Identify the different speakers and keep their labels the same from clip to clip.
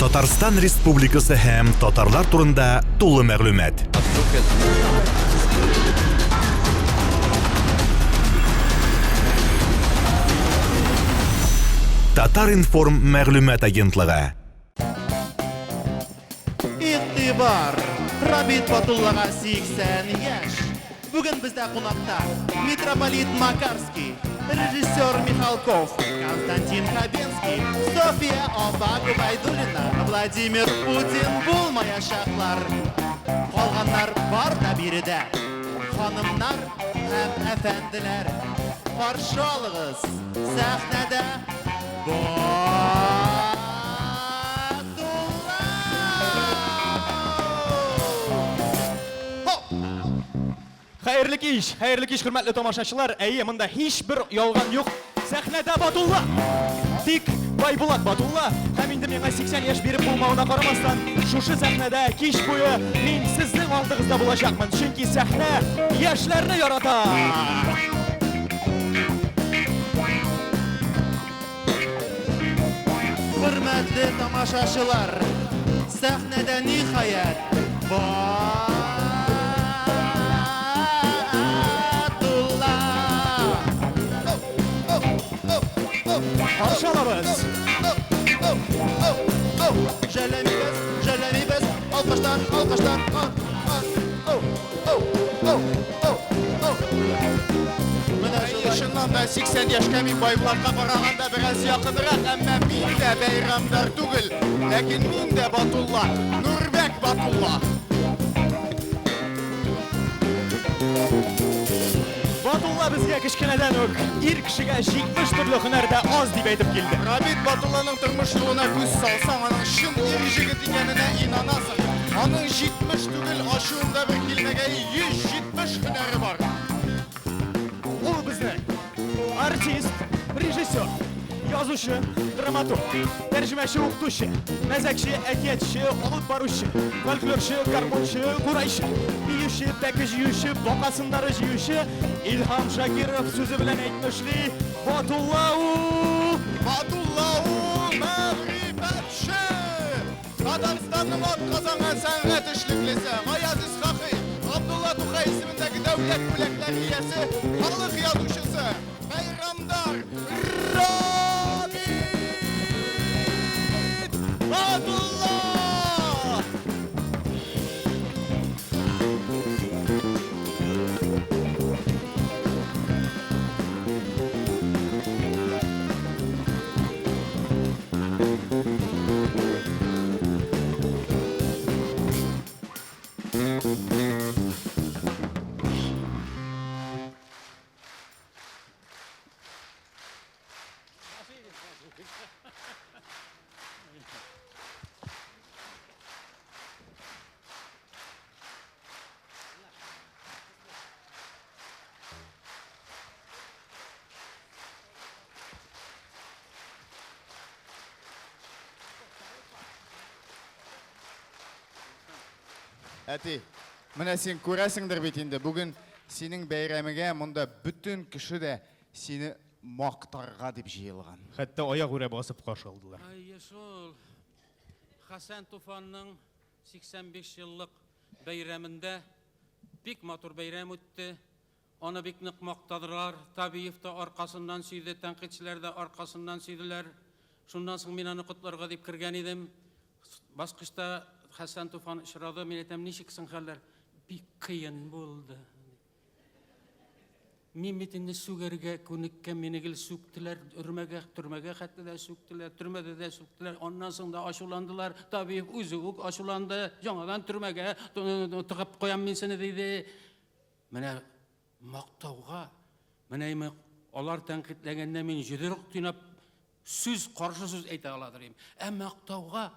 Speaker 1: Татарстан Республикасы һәм татарлар турында тулы мәгълүмат. Татар-информ мәгълүмат агентлыгы.
Speaker 2: Игътибар! Рабит Батуллага 80 яш. Бүген бездә кунакта митрополит Макарский, режиссер Михалков, Константин Хабенский, София Обагубайдулина, Владимир Путин булмаячаклар. Калганнар бар да биредә. Ханымнар һәм әфәнделәр, каршы алыгыз. Сәхнәдә
Speaker 3: Xayrlı iş, hürmetli tamaşaçılar. Әйе, мында һичбер ялган юк. Сәхнәдә Батулла. Тик Байбулат Батулла. Һәм инде миңа 80 яшь биреп булмавына карамастан, шушы сәхнәдә кич буе мин сезнең алдыгызда булачакмын. Чөнки сәхнә яшьләрне ярата.
Speaker 2: Hürmetli tamaşaçılar, səhnədə nihayət Batullah.
Speaker 3: Qarşı alabız.
Speaker 2: Jələmibez, alqışlar.
Speaker 4: Yaşından da 80 yaşka min baybulatqa qaraganda biraz yaxınıraq, əmmə min də Beyramdar tugul, lakin min də Batullah, Nurbek Batullah.
Speaker 3: Батулла безгә кичкенәдән үк ир кешегә 70 төрле һөнәрдә аз дип әйтеп килде.
Speaker 4: Рабит Батулланың тормыш юлына күз салсаң, аның шын ир җегет икәненә инанасың. Аның 70 түгел, ашуында bir килмәгә 170 һөнәре бар.
Speaker 3: Ул безнең артист, режиссер, язучы, драматург, тәрҗемәче, укытучы, мәзәкче, әкиятче, алып баручы, фольклорчы, гармончы, курайчы, биюче, тәке җыючы, бакасындары җыючы, Илһам Шакиров сүзе белән әйтмешли, Батулла
Speaker 4: мәгърибәтче! Татарстанның атказанган сәнгать эшлеклесе, Гаяз Исхакый, Абдулла Тукай исемендәге дәүләт бүләкләр иясе, халык язучысы, Бәйрамдар Рабит Батулла! Әти, менә син күрәсеңдер бит инде, бүген синең бәйрәмегә монда бүтән кеше дә сине мактарга дип җыелган.
Speaker 3: Хәтта аяк үрә басып каршы алдылар.
Speaker 5: Әйе шул. Хасан Туфанның 85 еллык бәйрәмендә бик матур бәйрәм үтте. Аны бик нык мактадылар. Табиев та аркасыннан сөйде, тәнкыйтьчеләр дә аркасыннан сөйделәр. Шуннан соң мин аны котларга дип кергән идем. Баскычта Хасан Туфан очрады, мин әйтәм, ничек соң хәлләр? Бик кыен булды. Мин бит инде сүгәргә күнеккән, мине гел сүктеләр, төрмәгә хәтта дә сүктеләр, төрмәдә дә сүктеләр. Аннан соң да ачуландылар. Табиев үзе үк ачуланды. Яңадан төрмәгә тыгып куям мин сине диде. Менә мактауга, менә алар тәнкыйтьләгәндә мин җидерек тыйнап сүз каршы сүз әйтә аладыр. Ә мактауга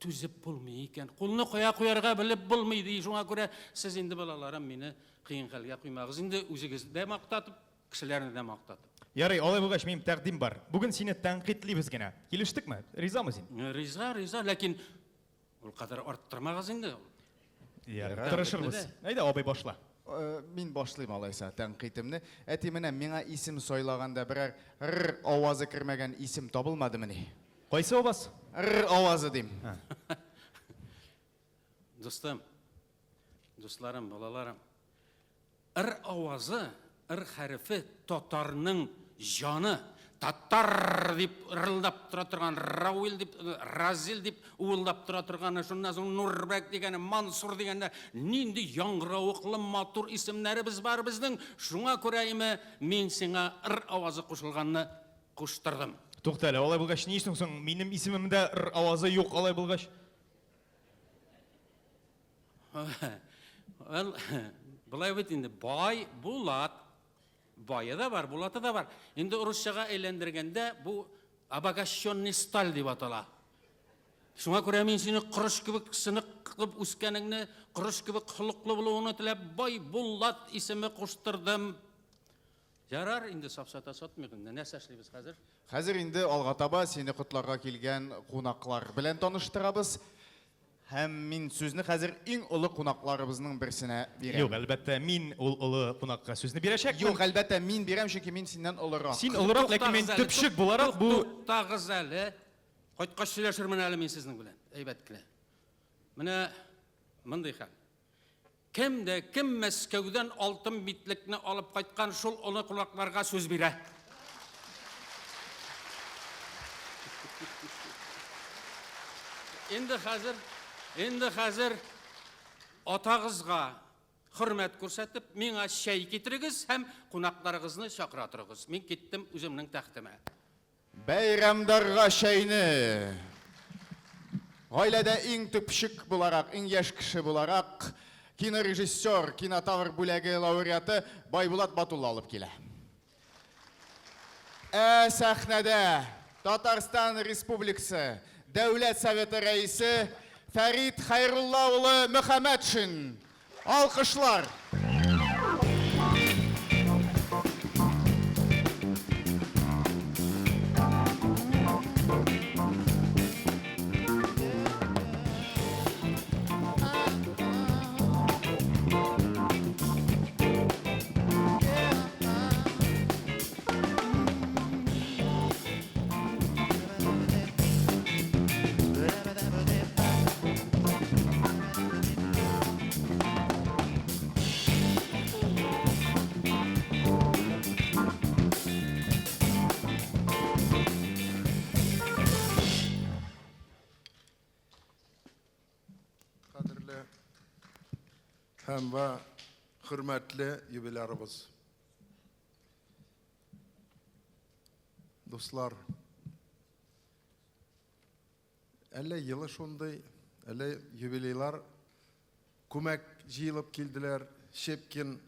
Speaker 5: түзеп булмый икән. Кулны куярга белеп булмый ди. Шуңа күрә сез инде балаларым мине кыен хәлгә куймагыз. Инде үзегез дә мактатып, кешеләрне дә мактатып.
Speaker 3: Ярый, алай булгач минем тәкъдим бар. Бүген сине тәнкыйтьлибез генә. Килештекме? Ризамы син?
Speaker 5: Риза, ләкин ул кадәр арттырмагыз инде.
Speaker 3: Ярый, тырышырбыз. Әйдә, абый башла.
Speaker 4: Мин башлыйм алайса тәнкыйтемне. Әти, менә миңа исем сайлаганда берәр авазы кермәгән исем табылмадымы ни?
Speaker 3: Кайсы обас?
Speaker 4: р авазы дейм.
Speaker 5: Достым, достларым, балаларым, ыр авазы, ыр хәрефе татарның жаны, татар дип ырылдап тора торган, Рауил дип, Разил дип уылдап тора торганы, шуннан соң Нурбәк дигәне, Мансур дигәне, нинди яңгыравыклы матур исемнәребез бар безнең. Шуңа күрә мин сиңа ыр авазы кушылганны куштырдым.
Speaker 3: Туктале, алай булгач ни исең соң? Минем исемемдә р авазы юк, алай булгач.
Speaker 5: Былай бит инде бай Булат, байы да бар, Булаты да бар. Инде урысчага әйләндергәндә бу обогащенный сталь дип атала. Шуңа күрә мин сине кырыш кебек сынык кылып үскәнеңне, кырыш кебек холыклы булуыңны теләп, бай Булат исеме куштырдым. Ярар, инде сафсата сатмыйк, нәрсә эшлибез хәзер?
Speaker 4: Хәзер инде алга таба сине котларга килгән кунаклар белән таныштырабыз. Һәм мин сүзне хәзер иң олы кунакларыбызның берсенә бирәм.
Speaker 3: Юк, әлбәттә, мин ул олы кунакка сүзне бирәчәкмен.
Speaker 4: Юк, әлбәттә мин бирәм, чөнки мин синнән олырак.
Speaker 3: Син олырак, ләкин мин төпчек буларак бу...
Speaker 5: Туктагыз әле. Кайткач сөйләшермен әле мин сезнең белән. Әйбәт кенә. Менә мондый хәл. Кем Мәскәүдән алтын битлекне алып кайткан шул олы кунакларга сүз бирә? Инде хәзер атагызга хөрмәт күрсәтеп, миңа чәй китерегез һәм кунакларыгызны чакыра торыгыз. Мин киттем үземнең тәхтемә.
Speaker 4: Бәйрәмдарга чәйне. Гаиләдә иң төпчек буларак, иң яшь кеше буларак, кинорежиссер, кинотавр бүләге лауреаты Байбулат Батулла алып килә. Сәхнәдә Татарстан Республикасы Дәүләт Советы рәисе Фәрит Хайрулла улы Мөхәммәтшин. Алкышлар.
Speaker 6: Qadrli һәм hürmetli юбилярыбыз. Dostlar, әле елы шундый, әле юбилейлар күмәк җыелып килделәр. Шепкин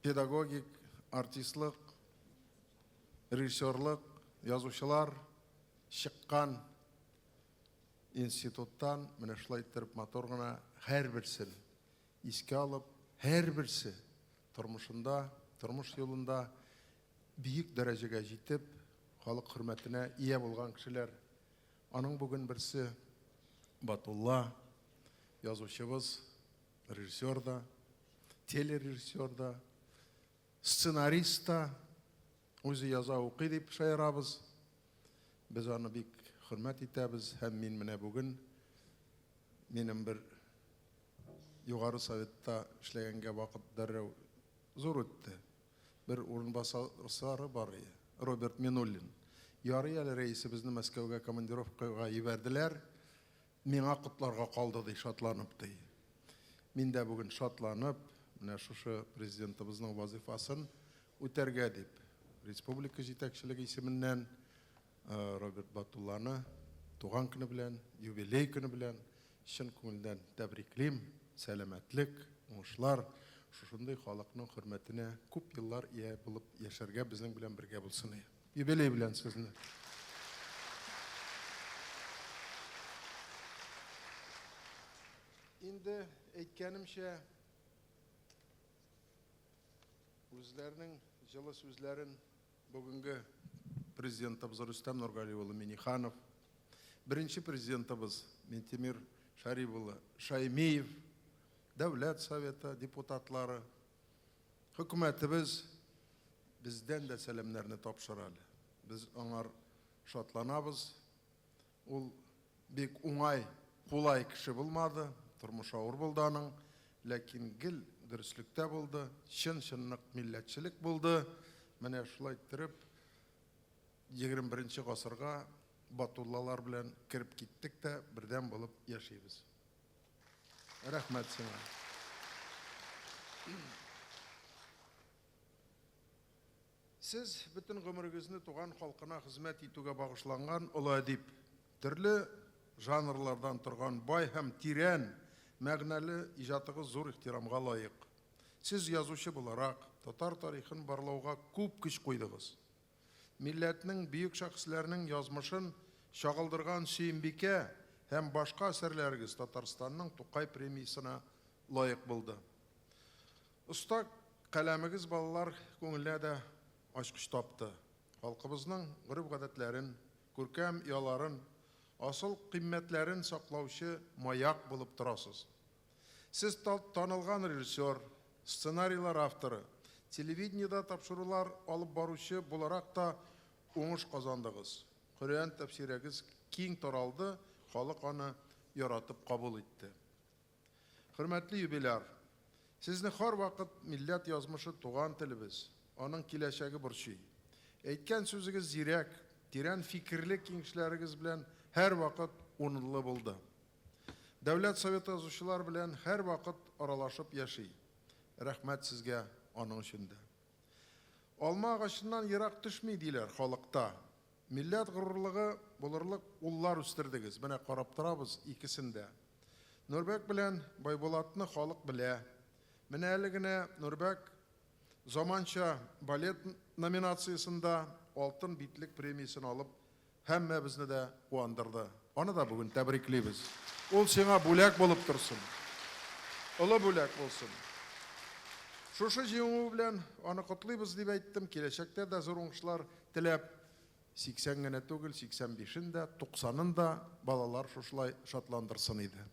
Speaker 6: педагогик, артистлык, режиссерлык, язучылар чыккан институттан менә шулай итеп матур гына һәрберсен искә алып, һәрберсе тормышында, тормыш юлында бийек дәрәҗәгә җитеп, халык хөрмәтенә ия булган кешеләр. Аның бүген берсе Батулла, язучыбыз, режиссер да, телережиссер да, сценарист да, үзе яза укый дип шаярабыз. Без аны бик хөрмәт итәбез һәм мин менә бүген минем бер югары советта эшләгәнгә вакыт дәррәү зур үтте. Бер урынбасары бар иде, Роберт Минуллин. Ярый әле рәисебезне Мәскәүгә командировкага ибәрделәр. Миңа котларга калды ди, шатланып ди. Мин дә бүген шатланып, менә шушы президентыбызның вазифасын үтәргә дип, республика җитәкчелеге исеменнән Роберт Батулланы туган көне белән, юбилей көне белән чын күңелдән тәбриклим. Сәламәтлек, уңышлар, шушындай халыкның хөрмәтенә күп еллар ия булып яшәргә безнең белән бергә булсын. Юбилей белән сезне. Инде әйткәнемчә, үзләренең җылы сүзләрен бүгенге президентыбыз Рөстәм Нургали улы Миниханов, беренче президентыбыз Ментимир Шарип улы Шаймиев, Дәүләт Советы депутатлары, хөкүмәтебез бездән дә сәламнәрне тапшыралар. Без аңар шатланабыз, Ул бик уңай, кулай кеше булмады, тормыш авыр булды аның, ләкин гел дөреслектә булды, чын-чынлык милләтчелек булды. Менә шулай иттереп 21 гасырга Батуллалар белән кирип киттек тә бердәм булып яшибез. Рәхмәт сиңа. Сез бөтен гомерегезне туган халкына хезмәт итүгә багышланган олы әдип, төрле жанрлардан торган бай һәм тирән мәгънәле иҗатыгыз зур ихтирамга лаек. Сез язучы буларак татар тарихын барлауга күп көч куйдыгыз. Милләтнең бөек шәхесләрнең язмышын чагылдырган Сөембикә һәм башка әсәрләрегез Татарстанның Тукай премиясына лаек булды. Уста каләмегез балалар күңелендә дә ачкыч тапты. Халкыбызның гореф-гадәтләрен, күркәм яларын, асыл кыйммәтләрен саклаучы маяк булып торасыз. Сез танылган режиссер, сценарийлар авторы, телевидениедә тапшырулар алып баручы буларак та уңыш казандыгыз. Коръән тәфсирегез киң таралды, халык аны яратып кабул итте. Хөрмәтле юбиляр, сезне һәр вакыт милләт язмышы туган телебез, аның киләчәге борчый. Әйткән сүзегез зирәк, тирән фикерле киңешләрегез белән һәр вакыт унлы булды. Дәүләт советы язучылар белән һәр вакыт аралашып яши. Рәхмәт сезгә аның өчен дә. Алма агачыннан ерак төшми диләр халыкта. Милләт горурлыгы булырлык уллар үстердегез. Менә карап торабыз икесендә. Нурбәк белән Байбулатны халык белә. Менә әле генә Нурбәк заманча балет номинациясында алтын битлек премиясын алып, һәммәбезне дә куандырды. Аны да бүген тәбриклибез. Ул сиңа бүләк булып торсын. Олы бүләк булсын. Шушы җиңү белән аны котлыйбыз дип әйттем. Киләчәктә дә зур уңышлар теләп, 80 генә түгел, 85-дә, 90-да балалар шушылай шатландырсын иде.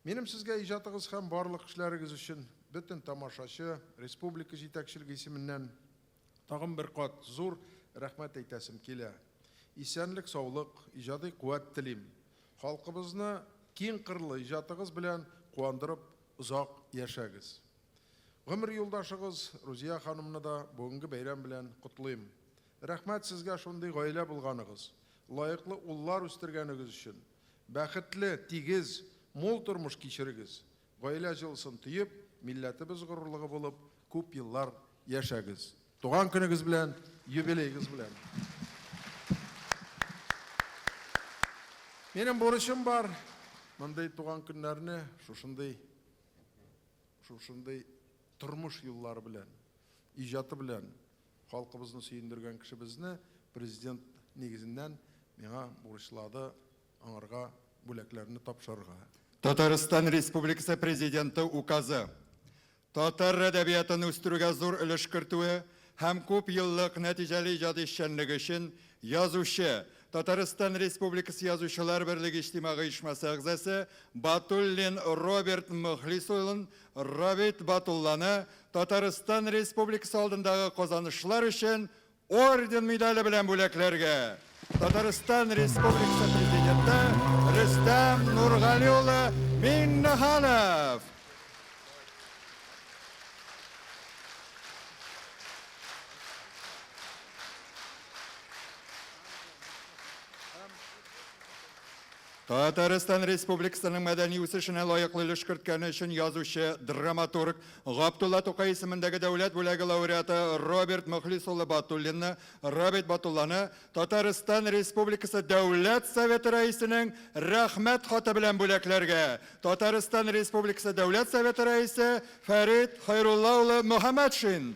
Speaker 6: Минем сезгә иҗатыгыз һәм барлык эшләрегез өчен бөтен тамашачы республика җитәкчелеге исеменнән тагын бер кат зур рәхмәт әйтәсем килә. Исәнлек, саулык, иҗади куәт телим. Халкыбызны киң кырлы иҗатыгыз белән куандырып озак яшәгез. Гомер юлдашыгыз Рузия ханымны да бүгенге бәйрәм белән котлыйм. Рәхмәт сезгә шундый гаилә булганыгыз, лаеклы уллар үстергәнегез өчен. Бәхетле, тигез, мул тормыш кичерегез. Гаилә җылысын тыеп, милләтебез горурлыгы булып, күп еллар яшәгез. Туган көнегез белән, юбилейгыз белән. Минем бурычым бар, мондай туган көннәрне шушындый тормыш юллары белән, иҗаты белән халкыбызны сөендергән кешебезне президент нигезеннән миңа бурычлады аңарга бүләкләрне тапшырырга.
Speaker 7: Татарстан Республикасы Президенты указы. Татар әдәбиятын үстерүгә зур өлеш кертүе һәм күп еллык нәтиҗәле иҗади эшчәнлеге өчен язучы Татарстан Республикасы Язучылар берлеге иҗтимагый оешмасы әгъзасы Батуллин Роберт Мөхлис улын Рабит Батулланы Татарстан Республикасы алдындагы казанышлар өчен орден медале белән бүләкләргә. Татарстан Республикасы Президенты Рөстәм Нургали улы Миннеханов. Татарстан Республикасының мәдәни үсешенә лаеклы өлеш керткәне өчен язучы, драматург Габдулла Тукай исемендәге дәүләт бүләге лауреаты Роберт Мөхлис улы Батуллинны, Рабит Батулланы Татарстан Республикасы Дәүләт Советы рәисенең рәхмәт хаты белән бүләкләргә. Татарстан Республикасы Дәүләт Советы рәисе Фәрит Хайрулла улы Мөхәммәдшин.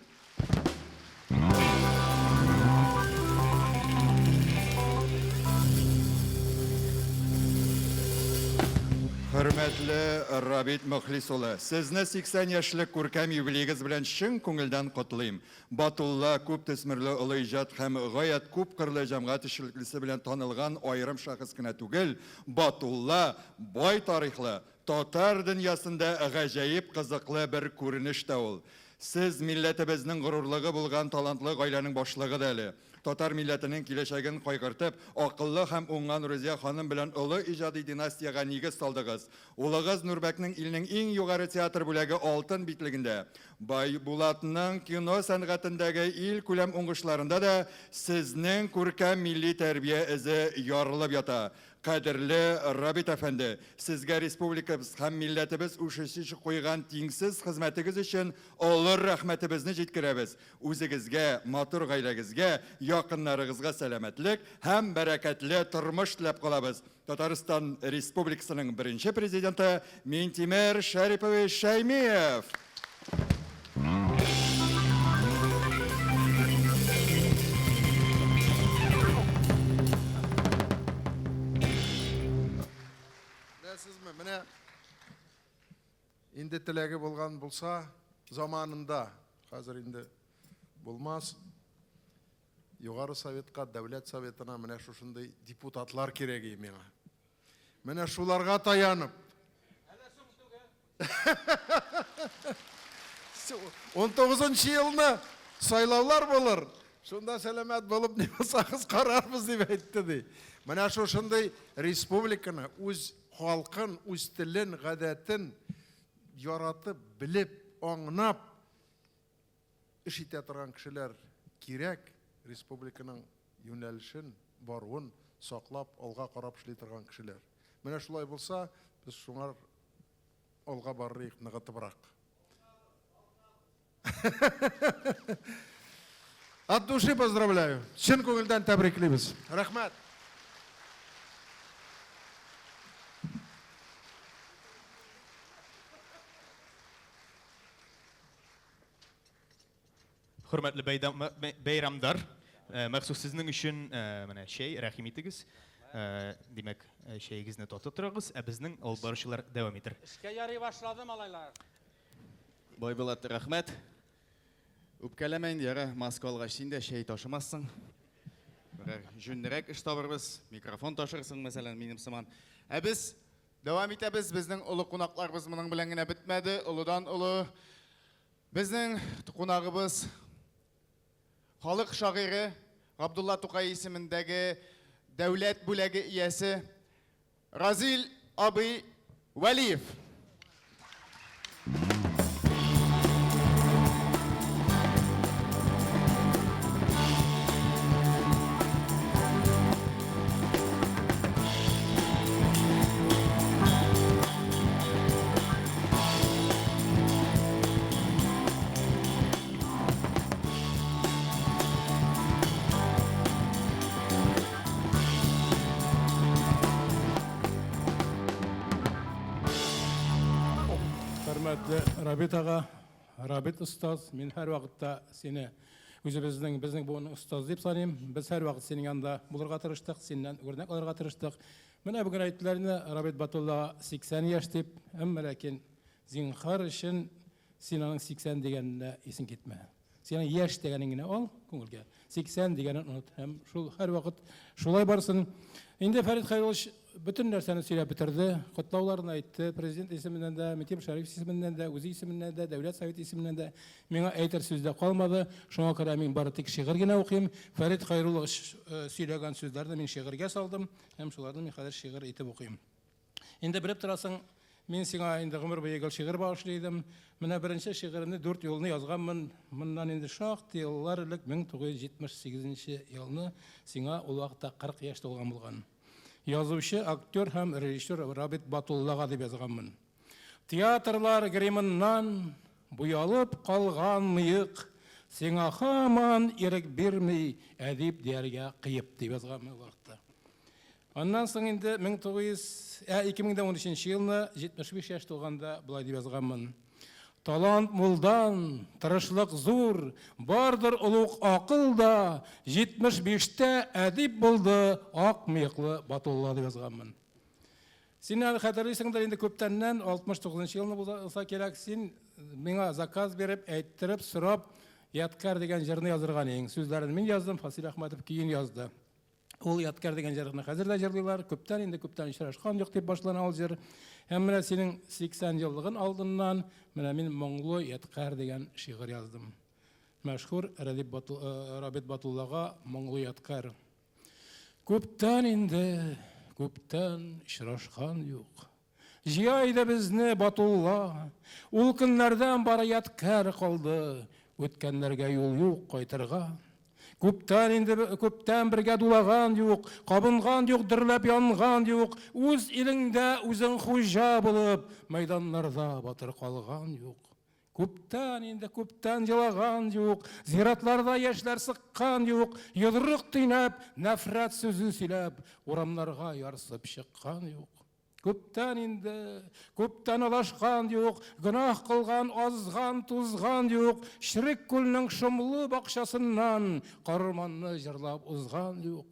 Speaker 7: Хөрмәтле Рабит Мөхлис улы, сезне 80 яшьлек күркәм юбилейгыз белән чын күңелдән котлыйм. Батулла күп төсмерле олы иҗат һәм гаять күп кырлы җәмгыять эшлеклесе белән танылган аерым шәхес кенә түгел, Батулла бай тарихлы, татар дөньясында гаҗәеп кызыклы бер күренеш тә ул. Сез милләтебезнең горурлыгы булган талантлы гаиләнең башлыгы да әле. татар милләтенең киләчәген кайгыртып, акыллы һәм уңган Рузия ханым белән олы иҗади династияга нигез салдыгыз. Улыгыз Нурбәкнең илнең иң югары театр бүләге алтын битлегендә, Байбулатның кино сәнгатендәге ил күләм уңышларында да сезнең күркәм милли тәрбия эзе ярылып ята. Кадерле Рабит әфәнде, сезгә республикабыз һәм милләтебез үшеше куйган тиңсез хезмәтегез өчен олы рәхмәтебезне җиткерәбез. Үзегезгә, матур гаиләгезгә, якыннарыгызга сәламәтлек һәм бәрәкәтле тормыш теләп калабыз. Татарстан Республикасының беренче президенты Минтимер Шәрипович Шәймиев.
Speaker 6: Білесізме, міне енді тілегі болған болса, заманында, қазір енді болмас, Жоғары Советқа, Дәулет Советына міне шушындай депутатлар керек емеңа. Міне шуларға таянып. 19-шы еліне сайлаулар болыр. Шунда сәлемет болып не болсаңыз қарармыз деп айтты дей. Міне шушындай республиканы, өз халқын, өз тілін, ғадетін яратып, біліп, аңнап, іш ете тұрған кішілер керек республиканың юнәлішін, баруын сақлап, алға қарап ішлей тұрған кішілер. Міне шулай болса, біз шуңар алға барырық нығытыбырақ. От души поздравляю. Шын көңілден тәбриклейміз. Рахмет.
Speaker 3: Hürmetli beyramdar, məxsus sizin üçün mənə rəhim etiniz. Demək, şeyinizə tutturağız, bizning ol barışlar davam edir.
Speaker 5: İşke yarı başladı malaylar.
Speaker 8: Байболат, рахмет. Үпкәләмәйін дері, Москвалға шінде шей ташымассың. Бір жүннерек іш табырбыз, микрофон ташырсың, мәсәлән, минем сыман. Біз давам етебіз, біздің ұлы қонақларымыз мұның біләңгіне бітмәді. Ұлыдан ұлы біздің қонағыбыз халық шағиры Ғабдулла Тукай исемендәге дәүләт бүләге иясе Разил Абый Вәлиев.
Speaker 9: Hürmetli Rabit ağa, Rabit ustaz, мен her vaqtda seni bizning bu ustaz deb sanayım. Biz her vaqt senin yanında bulurga tırıştık, senden örnek alırga tırıştık. Mene bugün aytlarını Rabit Batulla 80 yaş dep, hem lakin zinhar için senin 80 deganine esin ketme. Senin yaş deganingine ol, ko'ngilga. 80 deganini unut. Hem şul her vaqt şulay barsın. Endi Farid Xayrulloh bütün narsani söylep bitirdi. Qutlaularını aytdı. Prezident isiminden de, Mintimir Şerif isiminden de, Uzi isiminden de, Devlet Sovet isiminden de meni aytar sözde kalmadı. Şuna göre men bari tek şiir gene okuyayım. Farid Xayrulloh söylegan sözlerini men şiirge saldım. Hem şularni men hozir şiir aytib okuyayım. Endi bilip turasың, men сиңа endi гомер буе şiir bağışlaydım. Mene birinci şiirini 4 yolunu yazganmın. Bundan endi şaxtı yıllar ellik 1978 yılını сиңа ol vaqtda 40 yaşta olgan bolgan. Yazuvchi, aktyor ham rejissyor Rabit Batullaga deb yazganmın. Teatrlar grimından buyalып qalgan mıyıq, сиңа hamon erek bermey adib derga qıyıp deb yazganmın o vaqtda. Ondan soň endi 2013 yılını 75 yaşta olganda bulay deb yazganmın. Talant muldan, tırışlık zor, bardır uluk akıl da, 75'te edip buldu, ak mıyıklı Batulla deb yazganmın. Sen hatırlıysandır endi köptenden 69 yılını bulsa kerek, sen bana zakaz berip, ayttirip, sırap, Yatkar degen jırını yazırgan eң. Sözlerini men yazdım, Fasil Ahmadov keyin yazdı. Ol Yatkar degen jırını hazır da jırlıylar, köpten işraşkan yok deb başlanan al jır. Hem mene senin 80 yıllığın aldığından mene men Moңлы Yatkar degen şiir yazdım. мәшһүр Рабит Батуллага моңлы яткар. Күптән инде, күптән очрашкан юк. Җыйды безне Батулла, ул көннәрдән бары яткар калды, үткәннәргә юл юк кайтырга. Күптән инде, күптән бергә дулаган юк, кабынган юк, дөрләп янган юк, үз илеңдә үзең хуҗа булып, мәйданнарда батыр калган юк. Күптән инде, күптән җылаган юк, зиратларда яшьләр сыккан юк, йодрык тыйнап, нәфрәт сүзе сөйләп, урамнарга ярсып чыккан юк. Күптән инде, күптән алашкан юк, гөнаһ кылган, азган, тузган юк, Ширек күлнең шомлы бакчасыннан карманны җырлап узган юк.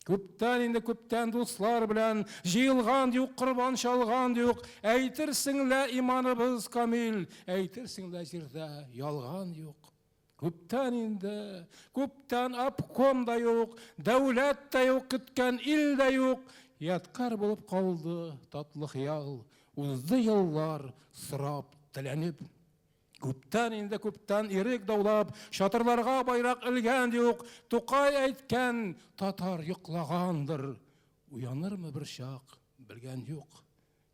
Speaker 9: Күптән инде, күптән дуслар белән җыелган юк, корбан чалган юк, әйтерсең лә иманыбыз камил, әйтерсең лә җирдә ялган юк. Күптән инде, күптән обком да юк, дәүләт тә юк, көткән ил дә юк, яткар булып калды татлы хыял, узды еллар сырап, теләнеп. Күптән инде, күптән ирек даулап, шатырларга байрак элгән юк, Тукай әйткән, татар йоклагандыр, уянырмы бер чак, белгән юк.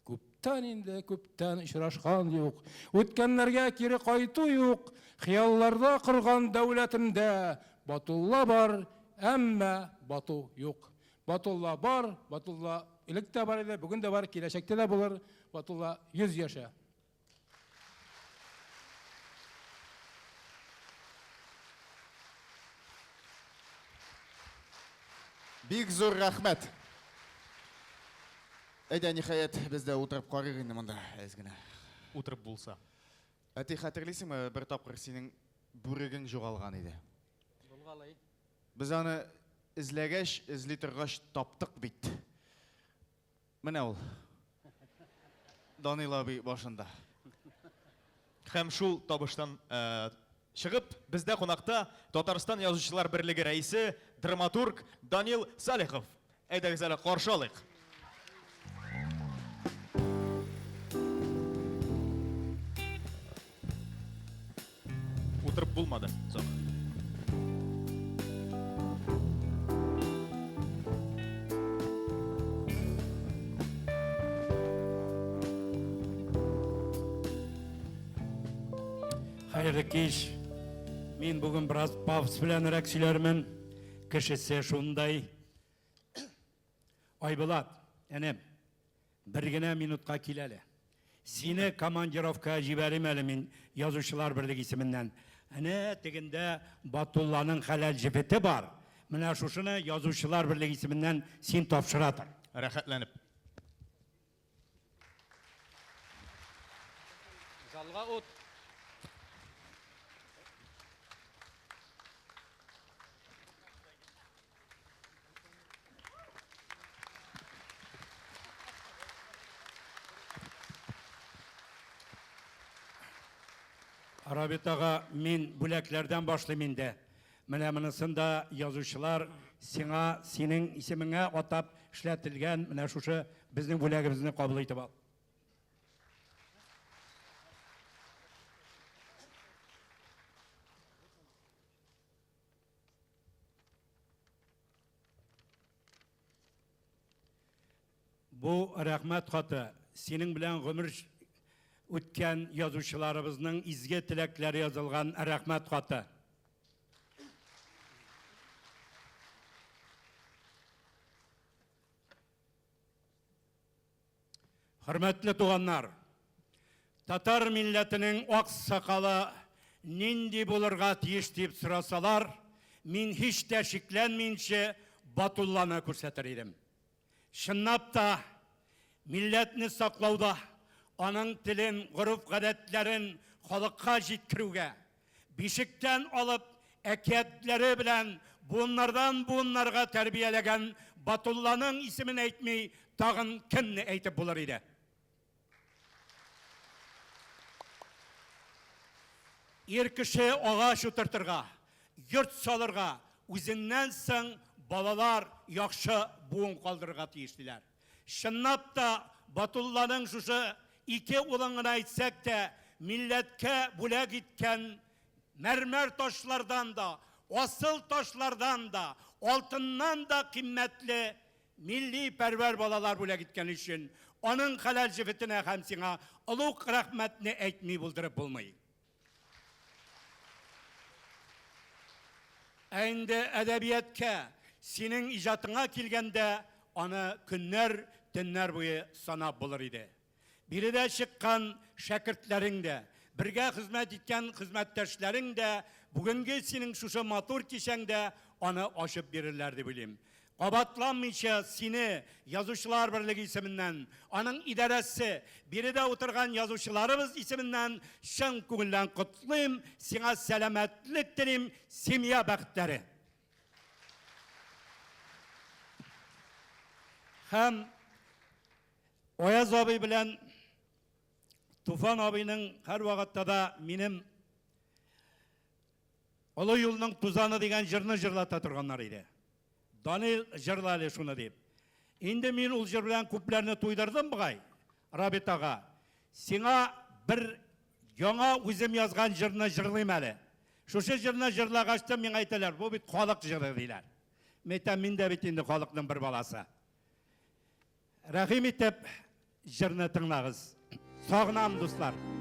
Speaker 9: Күптән инде, күптән очрашкан юк, үткәннәргә кире кайту юк, хыялларда корган дәүләтемдә Батулла бар, әмма Бату юк. Батулла бар, Батулла элек тә бар иде, бүген дә бар, киләчәктә дә булыр. Батулла 100 яшә.
Speaker 8: Бик зур рәхмәт. Әйдә, ниһаять, без дә утырып карыйк инде монда әз генә.
Speaker 3: Утырып булса.
Speaker 8: Әти, хәтерлисеңме, бер тапкыр синең бүрегең югалган иде.
Speaker 5: Булгалай.
Speaker 8: Без аны эзләгәч, эзли торгач таптык бит. Менә ул. Данил абый башында.
Speaker 3: Һәм шул табыштан чыгып, бездә кунакта Татарстан язучылар берлеге рәисе, драматург Данил Салихов. Әйдәгез әле каршы алыйк. Утырып булмады. Зор.
Speaker 10: Хәерле кич. Мин бүген бераз пафос белән сөйләрмен. Кешесе шундай. Айбулат, әнем, бер генә минутка кил әле. Сине командировка җибәрим әле мин язучылар берлеге исеменнән. Әнә тегендә Батулланың хәләл җефете бар. Менә шушыны язучылар берлеге исеменнән син тапшыра тор.
Speaker 3: Рәхәтләнеп.
Speaker 5: Залга ут.
Speaker 10: Рабит ага, мин бүләкләрдән башлыйм инде. Менә монысын да язучылар сиңа, синең исемеңә атап эшләтелгән менә шушы безнең бүләгебезне кабул итеп ал. Бу рәхмәт хаты синең белән гомер үткән язучыларыбызның изге теләкләре язылган рәхмәт хаты. Хөрмәтле туганнар, татар милләтенең ак сакалы нинди булырга тиеш дип сорасалар, мин һич тә шикләнмичә Батулланы күрсәтер идем. Чынлап та милләтне саклауда аның телен, гореф-гадәтләрен халыкка җиткерүгә, бишектән алып әкиятләре белән буыннардан буыннарга тәрбияләгән Батулланың исемен әйтми, тагын кемне әйтеп булыр иде? Ир кеше агач утыртырга, йорт салырга, үзеннән соң балалар яхшы буын калдырырга тиешлеләр. Чынлап та Батулланың шушы ике улын гына әйтсәк тә, милләткә бүләк иткән mermer taşlardan da, asıl taşlardan da, altından da kıymetli milli perver balalar bule gitken için onun halal cifetine hem sana ılık rahmetini etmeyi buldurıp bulmayı. Endi edebiyatke senin icatına kilgende onu günler, tünler boyu sana bulur idi. Biri de çıkan şakirtlerin de, birge hizmet etken hizmetteşlerin de, bugünkü senin şuşu matur kişen de onu aşıp verirlerdi bileyim. Qabatlanmayınca seni Yazıcılar Birliği isiminden, onun idaresi, biri de oturgan yazıcılarımız isiminden şen kugullan kutlayım, sana selametlik dilim, semiye bakitleri. Hem Oyaz abi bilen Tufan abinin her vakitte da benim Ulu yolunun tuzanı degen jırны jırlata turganlar idi. Daniel jırlali şunu deyip. Indi men ul jır bilen kuplerini tuydırdım бұғай, Rabit ağa. Сиңа bir яңа өзім yazgan jırны jırlayım әлі. Şuşu jırны jırlағашты мен айталар, bu bit халық jırы дейлер. Мен de bit indi халықтың bir balası. Рахим етіп jırны тыңлағыз. Sağınam dostlar.
Speaker 11: Sağlam dostlar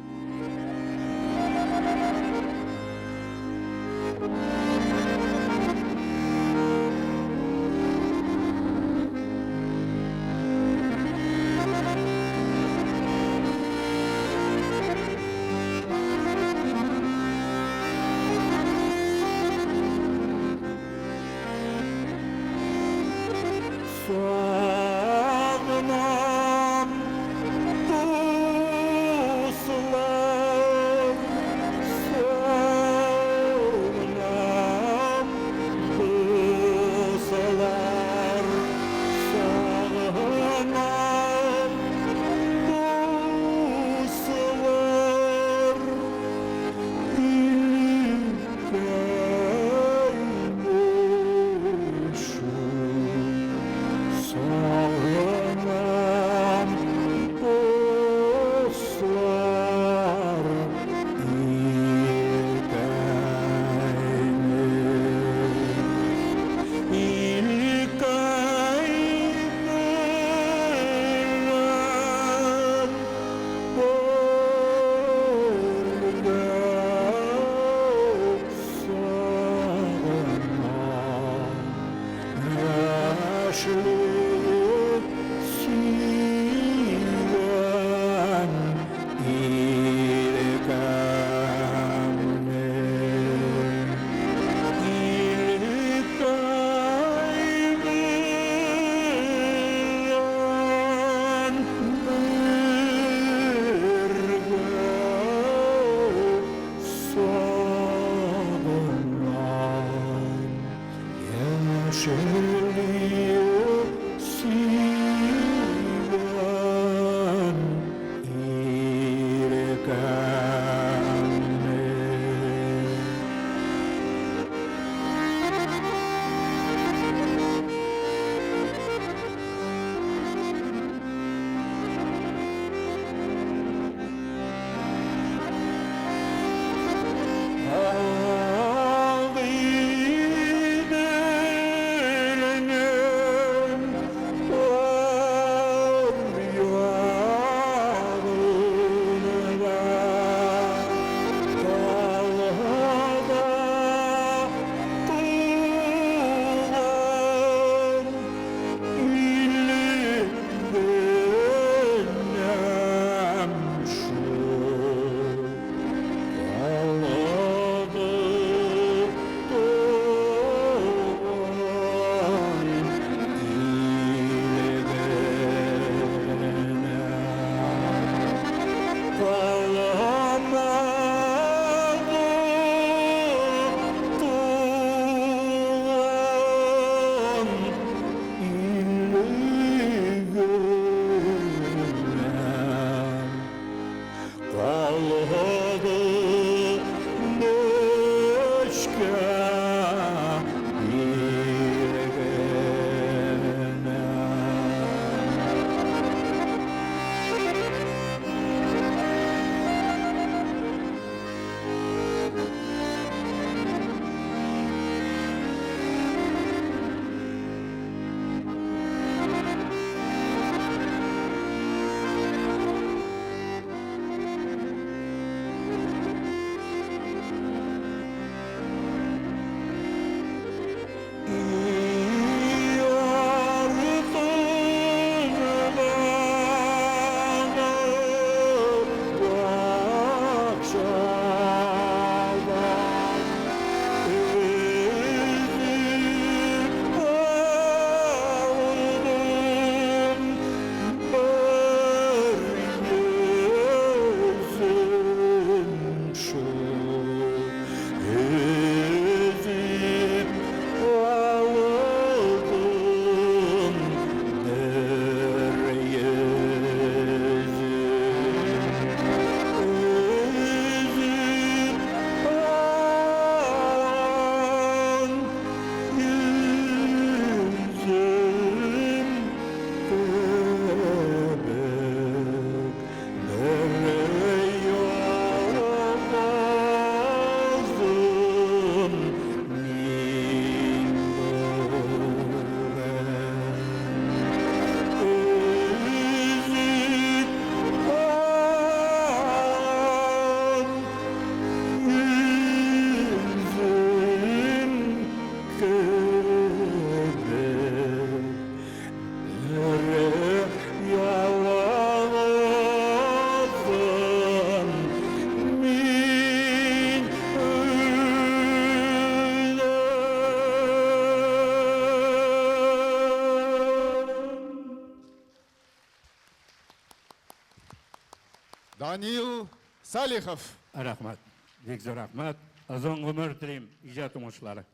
Speaker 4: Данил Салихов.
Speaker 10: Рахмат. Бик зур рахмат. Озын гомер телим иҗат уңышлары.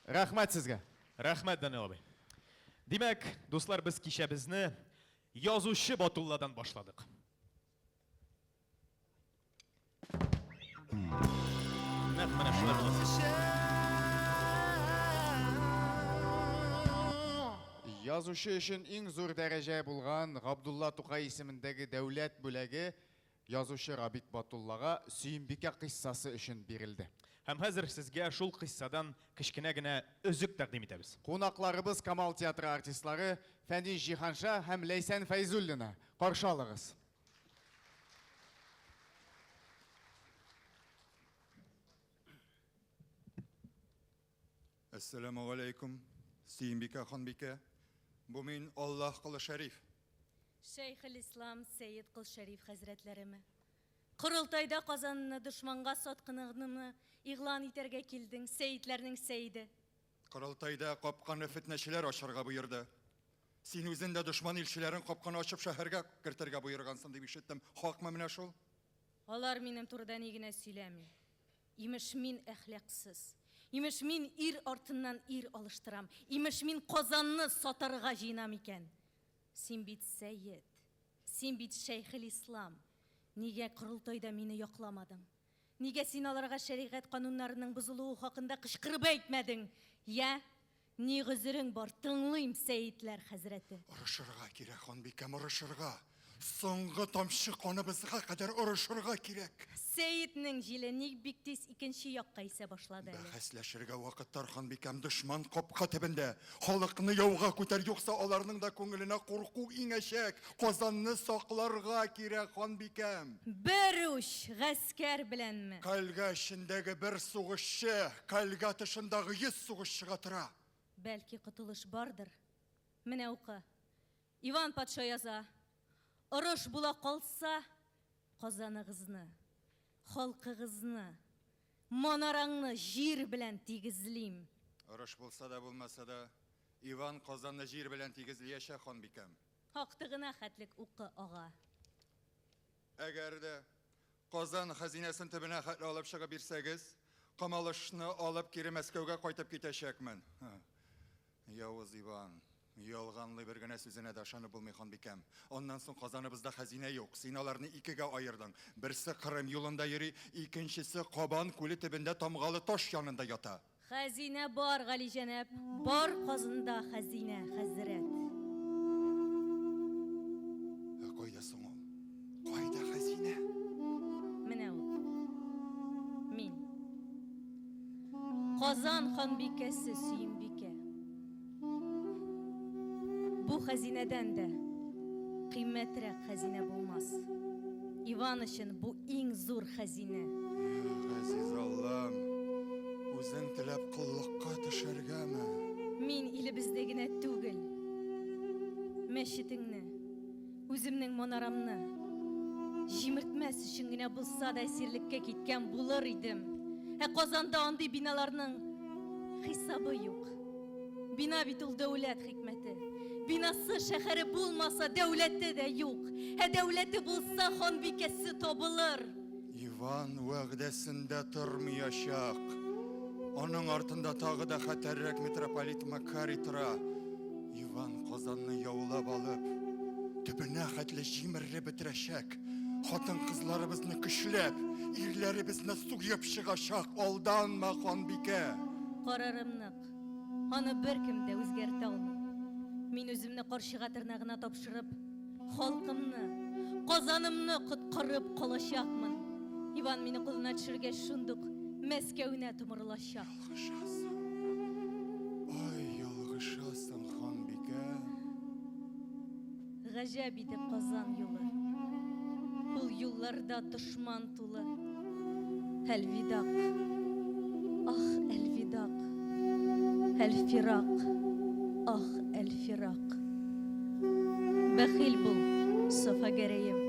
Speaker 8: Рәхмәт сезгә.
Speaker 3: Рәхмәт, Данил абый. Димәк, дуслар, без кичә безне язучы Батулладан башладык. Нәкъ менә шулай була.
Speaker 8: Язучы өчен иң зур дәрәҗә булган Габдулла Тукай исемендәге дәүләт бүләге язучы Рабит Батуллага Сөембикә кыйссасы өчен бирелде.
Speaker 3: Һәм хәзер сезгә шул кыйссадан кечкенә генә өзек тәкъдим итәбез.
Speaker 8: Кунакларыбыз Камал театры артистлары Фәнис Җиһанша һәм Ләйсән Фәйзуллина. Каршы алыгыз.
Speaker 7: Ассаламу алейкум, Сөембикә ханбикә. Бу мин Аллаһ кылы шәриф.
Speaker 11: Шейх-ül-İslam Сәйид Кыл Шәриф хәзрәтләреме. Кырылтайда Казанны дошманга саткынлыгымны игълан итәргә килдең, Сәйидләрнең Сәйиде.
Speaker 7: Кырылтайда капканы фетнәчеләр ачарга буйырды. Син үзең дә дошман илчеләрен капканы ачып шәһәргә кертергә буйыргансың дип ишеттем. Хакмы менә шул?
Speaker 11: Алар минем турыда ни генә сөйләми. Имеш мин әхлаксыз. Имеш мин ир артыннан ир алыштырам. Имеш мин Казанны сатарга җыенам икән. Син бит Сәйид. Син бит Шейх-ül-İslam. Нигә Кырылтайда мине якламадың? Нигә син аларга шәригать кануннарының бузылуы хакында кычкырып әйтмәдең? Я, ни гызырың бар, тыңлыйм, Сәйидләр хәзрәте.
Speaker 7: Урышырга кирәк, ханбикәм, урышырга. Соңгы тамчы каныбызга кадәр урышырга кирәк.
Speaker 11: Сәйиднең җиле ник бик тиз икенче якка исә башлады әле.
Speaker 7: Бәхәсләшергә вакыттар, ханбикәм, дошман капка төбендә. Халыкны яуга күтәр, юкса аларның да күңеленә курку иңәчәк. Казанны сакларга кирәк, ханбикәм.
Speaker 11: Бер уч гаскәр беләнме?
Speaker 7: Кальга эчендәге бер сугышчы, Кальга тышындагы 100 сугышчыга тора.
Speaker 11: Бәлки котылыш бардыр. Менә укы. Иван патша яза. Урыш була калса, Казаныгызны, халкыгызны, монараңны җир белән тигезлим.
Speaker 7: Урыш булса да булмаса да, Иван Казанны җир белән тигезлиячәк, ханбикәм.
Speaker 11: Хактыгына хәтлек укы, ага.
Speaker 7: Әгәр дә Казан хәзинәсен төбенә хәтле алып чыгып бирсәгез, Камалышны алып кире Мәскәүгә кайтып китәчәкмен. Явыз Иван, ялганлы бер генә сүзенә дә ышанып булмый, ханбикәм. Оннан соң Казаныбызда хәзинә юк. Син аларны икегә аердың. Берсе Кырым юлында йөри, икенчесе Кабан күле төбендә тамгалы таш янында ята.
Speaker 11: Хәзинә бар, Гали җәнәп, бар Казанда хәзинә, хәзрәт.
Speaker 7: Кайда соң ул? Кайда хәзинә?
Speaker 11: Менә ул. Мин. Казан ханбикәсе Сөембикә. Бу хәзинәдән дә кыйммәтрәк хәзинә булмас. Иван өчен бу иң зур хәзинә.
Speaker 7: Газиз Аллам, үзең теләп кыллыкка төшәргәме?
Speaker 11: Мин илебездә генә түгел. Мәчетеңне, үземнең монарамны җимертмәс өчен генә булса да әсирлеккә киткән булыр идем. Казанда андый биналарның хисабы юк. Бина бит ул дәүләт хикмәте. Бинасы шәһәре булмаса, дәүләте дә юк. Дәүләте булса, ханбикәсе табылыр.
Speaker 7: Иван вәгъдәсендә тормыячак. Аның артында тагы да хәтәррәк митрополит Макарий тора. Иван Казанны яулап алып, төбенә хәтле җимереп бетерәчәк. Хатын-кызларыбызны көчләп, ирләребезне сугып чыгачак. Алданма, ханбикә.
Speaker 11: Карарымнык. Аны беркем дә үзгәртә алмый. Мин үземне каршыга тырнагына тапшырып, халкымны, Казанымны коткарып калачакмын. Иван мине кулына төшергәч шундук Мәскәүенә томырылачак.
Speaker 7: Ай, ялгышасың, ханбикә.
Speaker 11: Гаҗәп иде Казан юлы. Ул юлларда дошман тулы. Әлвидак. Ах, әлвидак. Әлфирак. Ах, әлфирак. Бәхил бул, Сафагәрәем.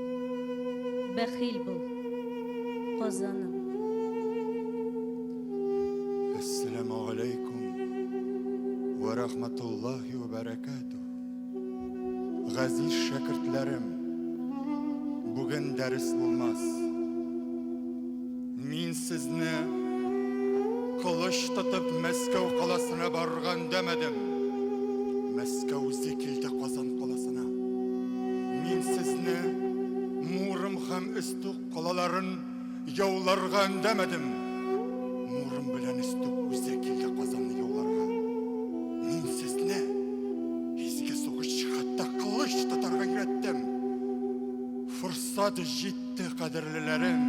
Speaker 11: Бәхил бул, Казаным.
Speaker 7: Ассаламу алейкум ва рахматуллахи ва баракатуh. Газиз шәкертләрем, Бүгін дәріс болмас. Мен сізні қылыш тұтып Мәскәу қаласына барған демедім. Мәскәу зекілді Қазан қаласына. Мен сізні Мурым һәм Үстүк қалаларын яуларған демедім. Мурым білән Үстүк зекілді Қазанны яуларға. Мен сізні изге соғыш хатта қылыш тұтарға үйреттім. Фұрсат жетті, қадірлілерім.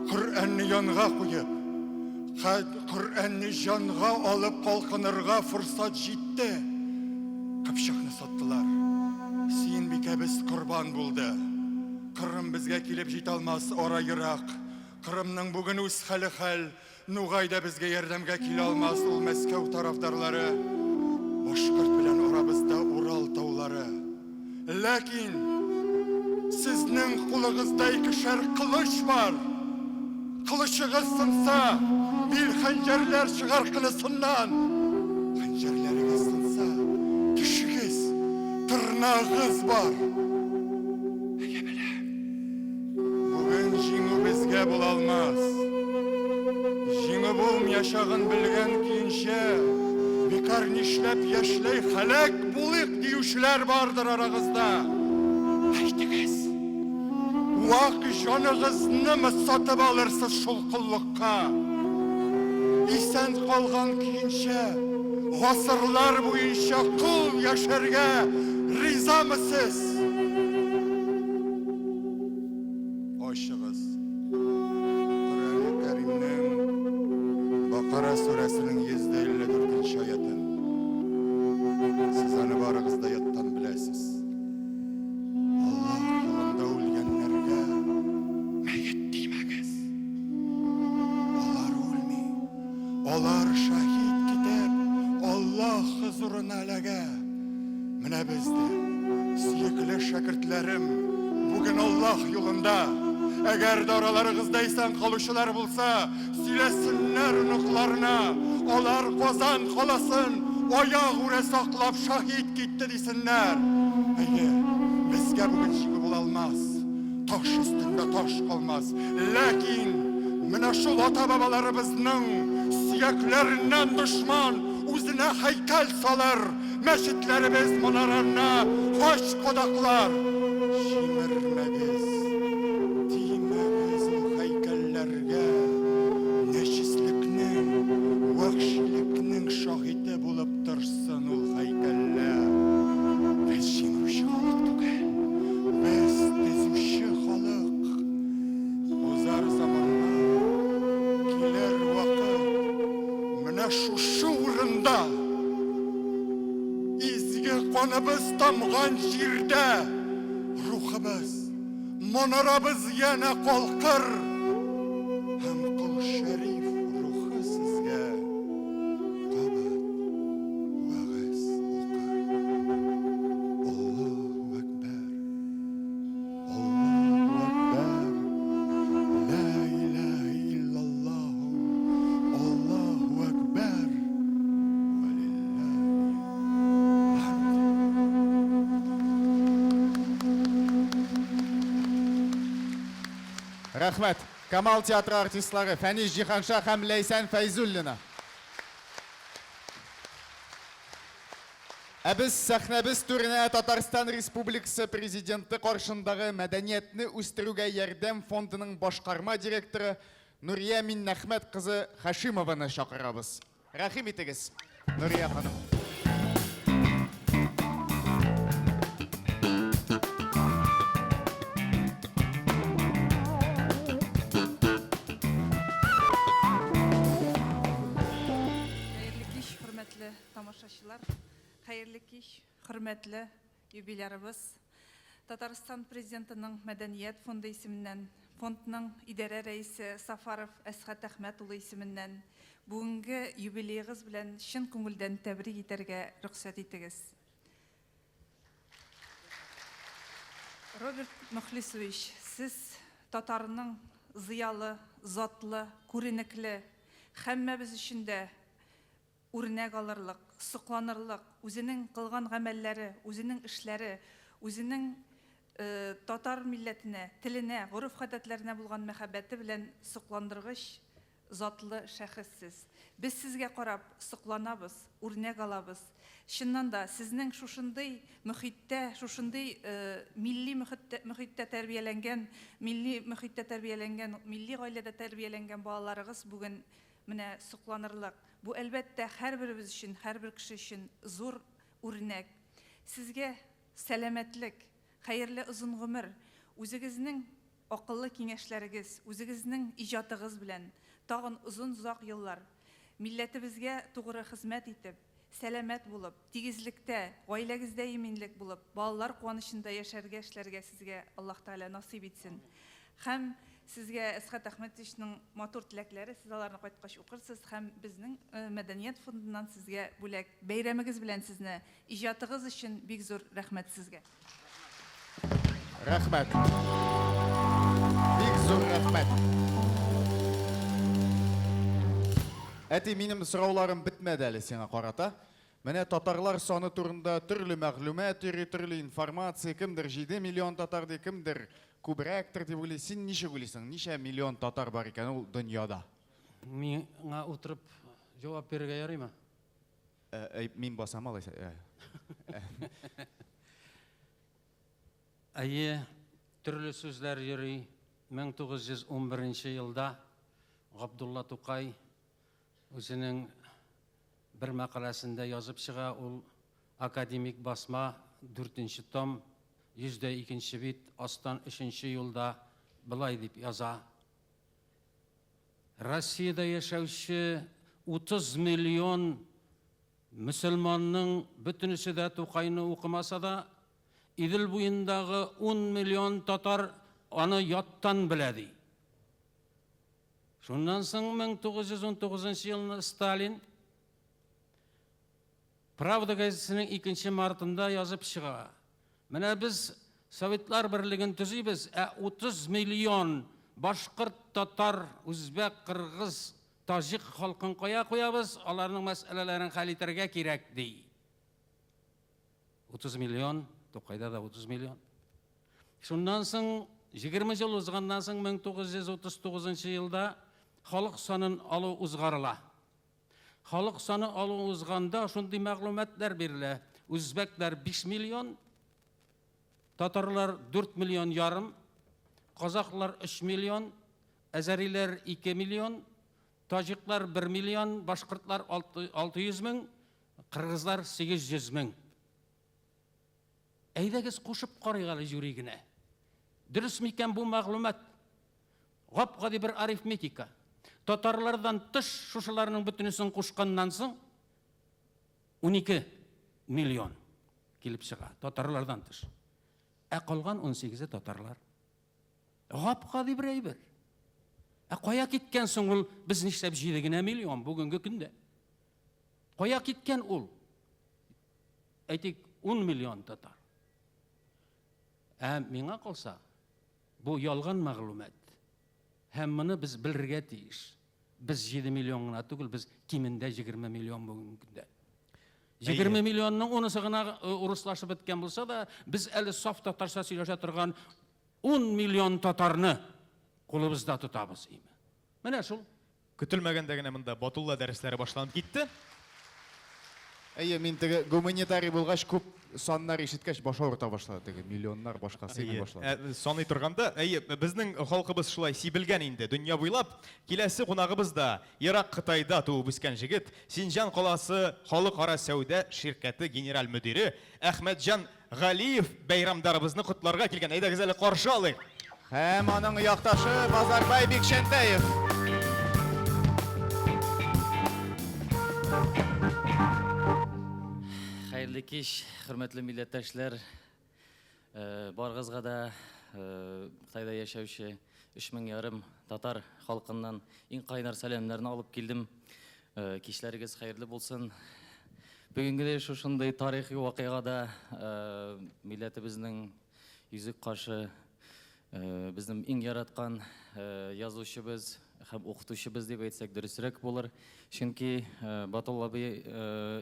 Speaker 7: Құр'анны янға қойып, Құр'анны жанға алып қалқынырға фұрсат жетті. Қыпшақны саттылар. Сен бекәбіз құрбан болды. Қырым бізге келіп жет алмас ора Ирақ. Қырымның бүгін өз халі хәл, Нуғайда бізге ердемге келе алмас ол Мәскәу тарафдарлары. Башқұрт білән арабызда Урал таулары. Ләкин сізнің құлығызда екішер қылыш бар. Қылышығыз сынса, бел ханжарлар шығар қылысыннан. Ханжарларыңыз сынса, түшігіз, тырнағыз бар. Әге білем, бүгін жеңу бізге бұл алмас. Жеңу бұл яшағын білген кейінше, бекар нешләп яшлай халек бұлық деушілер бардыр арағызда. Айтыңыз, уақ жанығызны мы сатып алырсыз шұлқылыққа. Исән қалған кейінше, ғасырлар бойынша құл яшарға ризамысыз? Ашығыз, Құран-ы Кәрімнің Бақара сүрәсінің 154-ші аятын. Сіз аны барығызда яттан білесіз. Аллах жолында өлгенлерге мәйет деймәгіз. Олар өлмей, олар шахид кетіп, Аллах хұзурына әләге. Міне бізді, сүйеклі шәкіртлерім, бүгін Аллах жолында. Әгер дараларығызда исән қалушылар болса, сөйлесінлер ұнықларына. Олар Қазан қаласын, аяқ үре сақлап шахид кетті дейсінлер. Бізге бүгін жеңі бол алмас, таш үстінде таш қалмас. Ләкин, міне шул ата-бабаларыбызның сүйеклерінен дұшман өзіне хайкал салыр, мәшітлеріміз мұнарарына хош қодақлар. Шимірмәгіз, тимәгіз ол хайкалләрге, нәшіслікнің, уақшілікнің шахиті болып тұрсын ол хайкаллар. Біз жеңуші халық түгел, біз тезуші халық. Озар заманна, келер уақыт, міне шушы ұрында, изге қоныбыз тамған жерде, рухыбыз, монарабыз яна қолқыр, һәм құл шәриф рухы сізге қабат уағыз оқыр. Аллаху Акбар, Аллаху Акбар, ла иляха иллаллаху, Аллаху Акбар, валиллахи
Speaker 8: Рахмет. Камал театры артистлары Фәнис Жиханша һәм Ләйсән Фәйзуллина. Әбіз сәхнәбіз түріне Татарстан Республикасы президенті қаршындағы мәдәниетні үстіруге ярдәм фондының башқарма директоры Нурия Миннәхмәт қызы Хашимованы шақырабыз. Рахим етігіз, Нурия ханым.
Speaker 12: Тамашашылар, хайырлы кеш, хөрмәтле юбилярыбыз. Татарстан президентының мәдәниет фонды исеменнән, фондның идарә рәисе Сафаров Әсхат Әхмәт улы исеменнән бүгенге юбилейгыз белән чын күңелдән тәбрик итәргә рөхсәт итегез. Роберт Мөхлисович, сез татарның зыялы, затлы, күренекле, һәммәбез өчен дә үрнәк алырлык, сокланырлык, үзенең кылган гамәлләре, үзенең эшләре, үзенең татар милләтенә, теленә, гореф-гадәтләренә булган мәхәббәте белән сокландыргыч затлы шәхессез. Без сезгә карап сокланабыз, үрнәк алабыз. Чыннан да сезнең шушындый мөхиттә, шушындый милли мөхиттә тәрбияләнгән, милли гаиләдә тәрбияләнгән балаларыгыз бүген менә сокланырлык. Бу әлбәттә һәрберебез өчен, һәрбер кеше өчен зур үрнәк. Сезгә сәламәтлек, хәерле озын гомер, үзегезнең акыллы киңәшләрегез, үзегезнең иҗатыгыз белән тагын озын-озак еллар милләтебезгә тугры хезмәт итеп, сәламәт булып, тигезлектә, гаиләгездә иминлек булып, балалар куанычында яшәргә, эшләргә сезгә Аллаһ Тәгалә насыйп итсен. Һәм сезгә Әсгать Әхмәтовичның матур теләкләре, сез аларны кайткач укырсыз, һәм безнең мәдәният фондыннан сезгә бүләк бәйрәмегез белән сезне иҗатыгыз өчен бик зур рәхмәт сезгә.
Speaker 8: Рәхмәт. Бик зур рәхмәт. Әти, минем сорауларым бетмәде әле сиңа карата. Менә татарлар саны турында төрле мәгълүмат йөри, төрле информация, кемдер 7 миллион татар ди, кемдер күбрәктер дип уйлый. Син ничек уйлыйсың? Ничә миллион татар бар икән ул дөньяда?
Speaker 5: Миңа утырып җавап бирергә ярыймы?
Speaker 8: Мин басам алайса.
Speaker 5: Әйе, төрле сүзләр йөри. 1911 елда Габдулла Тукай үзенең бер мәкаләсендә язып чыга, ул академик басма 4-нче том 102-нче бит астан 3-нче елда былай дип яза. Россиядә яшәүче 30 миллион мөселманның бөтенесе дә Тукайны укымаса да, Идел буендагы 10 миллион татар аны яттан белә ди. Шуннан соң 1919 елны Сталин Правда газетасының 2 мартында язып чыга. Менә без Советлар берлеген төзибез, 30 миллион башкорт, татар, үзбәк, кыргыз, таҗик халкын кая куябыз, аларның мәсьәләләрен хәл итәргә кирәк ди. 30 миллион, Тукайда да 30 миллион. Шуннан соң 20 ел узганнан соң 1939 елда халык санын алу узгарыла. Халык саны алу узганда шундый мәгълүматлар бирелә. Үзбәкләр 5 миллион, татарлар 4 миллион ярым, казаклар 3 миллион, әзәриләр 2 миллион, таҗиклар 1 миллион, башкортлар 600 мең, кыргызлар 800 мең. Әйдәгез кушып карыйк әле юри генә. Дөрес микән бу мәгълүмат? Гап-гади бер арифметика. Татарлардан тыш шушыларның бөтенесен кушканнан соң 12 миллион килеп чыга. Татарлардан тыш. Калган 18 татарлар. Гап-гади бер әйбер. Кая киткән соң ул без нишләп 7 миллион бүгенге көндә? Кая киткән ул? Әйтик 10 миллион татар. Миңа калса, бу ялган мәгълүмат. Һәм моны без белергә тиеш. Без 7 миллион гына түгел, без кимендә 20 миллион бүгенге көндә. 20 миллионның 10-сы гына урыслашып беткән булса да, без әле саф татарча сөйләшә торган 10 миллион татарны кулыбызда тотабыз име. Менә шул.
Speaker 3: Көтелмәгәндә генә монда Батулла дәресләре башланып китте.
Speaker 8: Әйе, мин теге гуманитарий булгач күп саннар ишеткәч баш авырта башлады, теге миллионнар башка сыймый башлады.
Speaker 3: Саный торганда, безнең халкыбыз шулай сибелгән инде. Дөнья буйлап киләсе кунагыбыз да Ирак Кытайда туып үскән җегет, Синҗан каласы халыкара сәүдә ширкәте генераль мөдире Әхмәтҗан Галиев бәйрәмдарыбызны котларга килгән. Әйдәгез әле каршы алыйк.
Speaker 8: Һәм аның якташы Базарбай Бикшәнтәев.
Speaker 13: Хәерле кич, хөрмәтле милләттәшләр. Барыгызга да Кытайда яшәүче 3,5 татар халкыннан иң кайнар сәламнарны алып килдем. Кичләрегез хәерле булсын. Бүгенге шушындай тарихи вакыйгада милләтебезнең йөзек каршы безнең иң яраткан язучыбыз һәм укытучыбыз дип әйтсәк дөресрәк булыр. Чөнки Батулла абый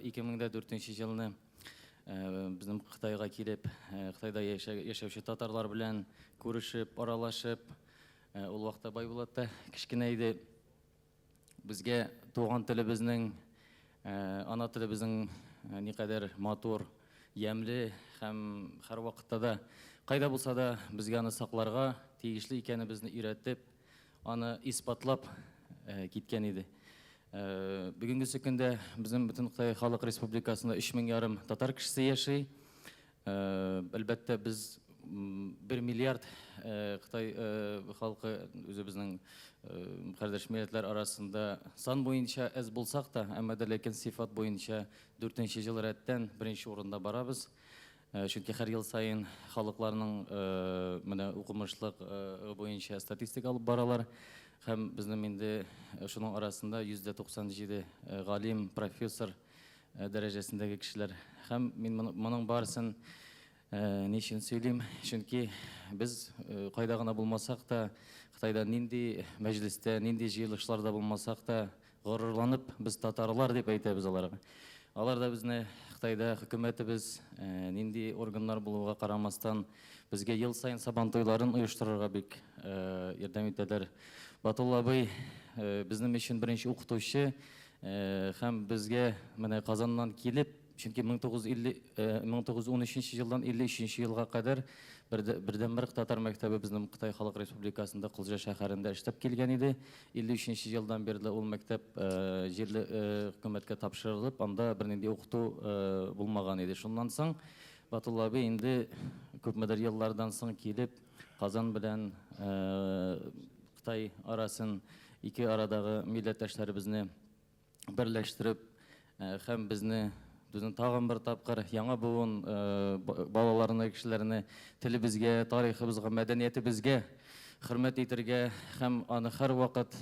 Speaker 13: 2004 елны Біздің Қытайға келіп, Қытайда яшәүче татарлар белән күрешеп, аралашып, ул вакытта Байбулатта кичкенә иде. Безгә туган телебезнең, ана телебезнең никадәр матур, ямле һәм һәр вакытта да кайда булса да безгә аны сакларга тиешле икәнебезне өйрәтеп, аны испатлап киткән иде. Бүгенге көндә безнең бөтен Кытай Халык Республикасында 3,5 татар кешесе яши. Әлбәттә без 1 миллиард Кытай халкы үзебезнең кардәш милләтләр арасында сан буенча әз булсак та, әмма дә ләкин сифат буенча 4нче ел рәттән 1нче урында барабыз. Чөнки һәр ел сайын халыкларның менә укымышлык буенча статистика алып баралар. Һәм безнең инде шуның арасында 97 галим, профессор дәрәҗәсендәге кешеләр. Һәм мин моның барысын ничек сөйлим? Чөнки без кайда гына булмасак та, Кытайда нинди мәҗлестә, нинди җыелышларда булмасак та, горурланып, без татарлар дип әйтәбез аларга. Алар да безне Кытайда хөкүмәтебез нинди органнар булуга карамастан безгә ел сайын сабан тойларын оештырырга бик ярдәм итәләр. Батулла абый безнең өчен беренче укытучы һәм безгә менә Казаннан килеп, чөнки 1913 елдан 53 елга кадәр бердәнбер татар мәктәбе безнең Кытай Халык Республикасында Кулжа шәһәрендә эшләп килгән иде. 53 елдан бирле ул мәктәп җирле хөкүмәткә тапшырылып, анда бернинди укыту булмаган иде. Шуннан соң Батулла абый инде күпмедер еллардан соң килеп, Казан белән Кытай арасын, ике арадагы милләттәшләребезне берләштереп, һәм безнең тагын бер тапкыр яңа буын балаларны, кешеләрне телебезгә, тарихыбызга, мәдәниятебезгә хөрмәт итәргә һәм аны һәр вакыт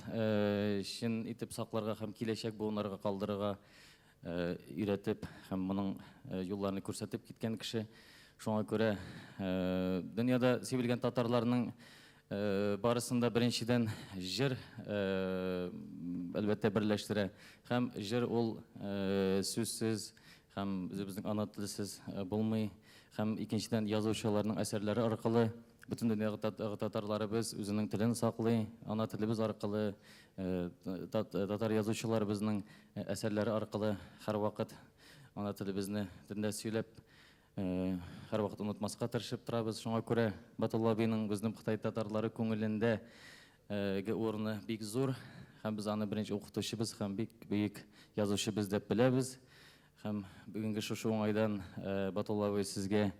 Speaker 13: чын итеп сакларга һәм киләчәк буыннарга калдырырга өйрәтеп һәм моның юлларын күрсәтеп киткән кеше. Шуңа күрә дөньяда севелгән татарларның барысында беренчедән җыр әлбәттә берләштерә. Һәм җыр ул сүзсез һәм үзебезнең ана телсез булмый. Һәм икенчедән язучыларның әсәрләре аркылы бөтен дөньяга татарларыбыз үзенең телен саклый, ана телебез аркылы, татар язучыларыбызның әсәрләре аркылы һәр вакыт ана телебезне телдә сөйләп, һәр вакыт унытмаска тырышып торабыз. Шуңа күрә Батулла абыйның безнең Кытай татарлары күңелендә урыны бик зур. Һәм без аны беренче укытучыбыз һәм бик бөек язучыбыз дип беләбез. Һәм бүгенге шушы уңайдан Батулла абый сезгә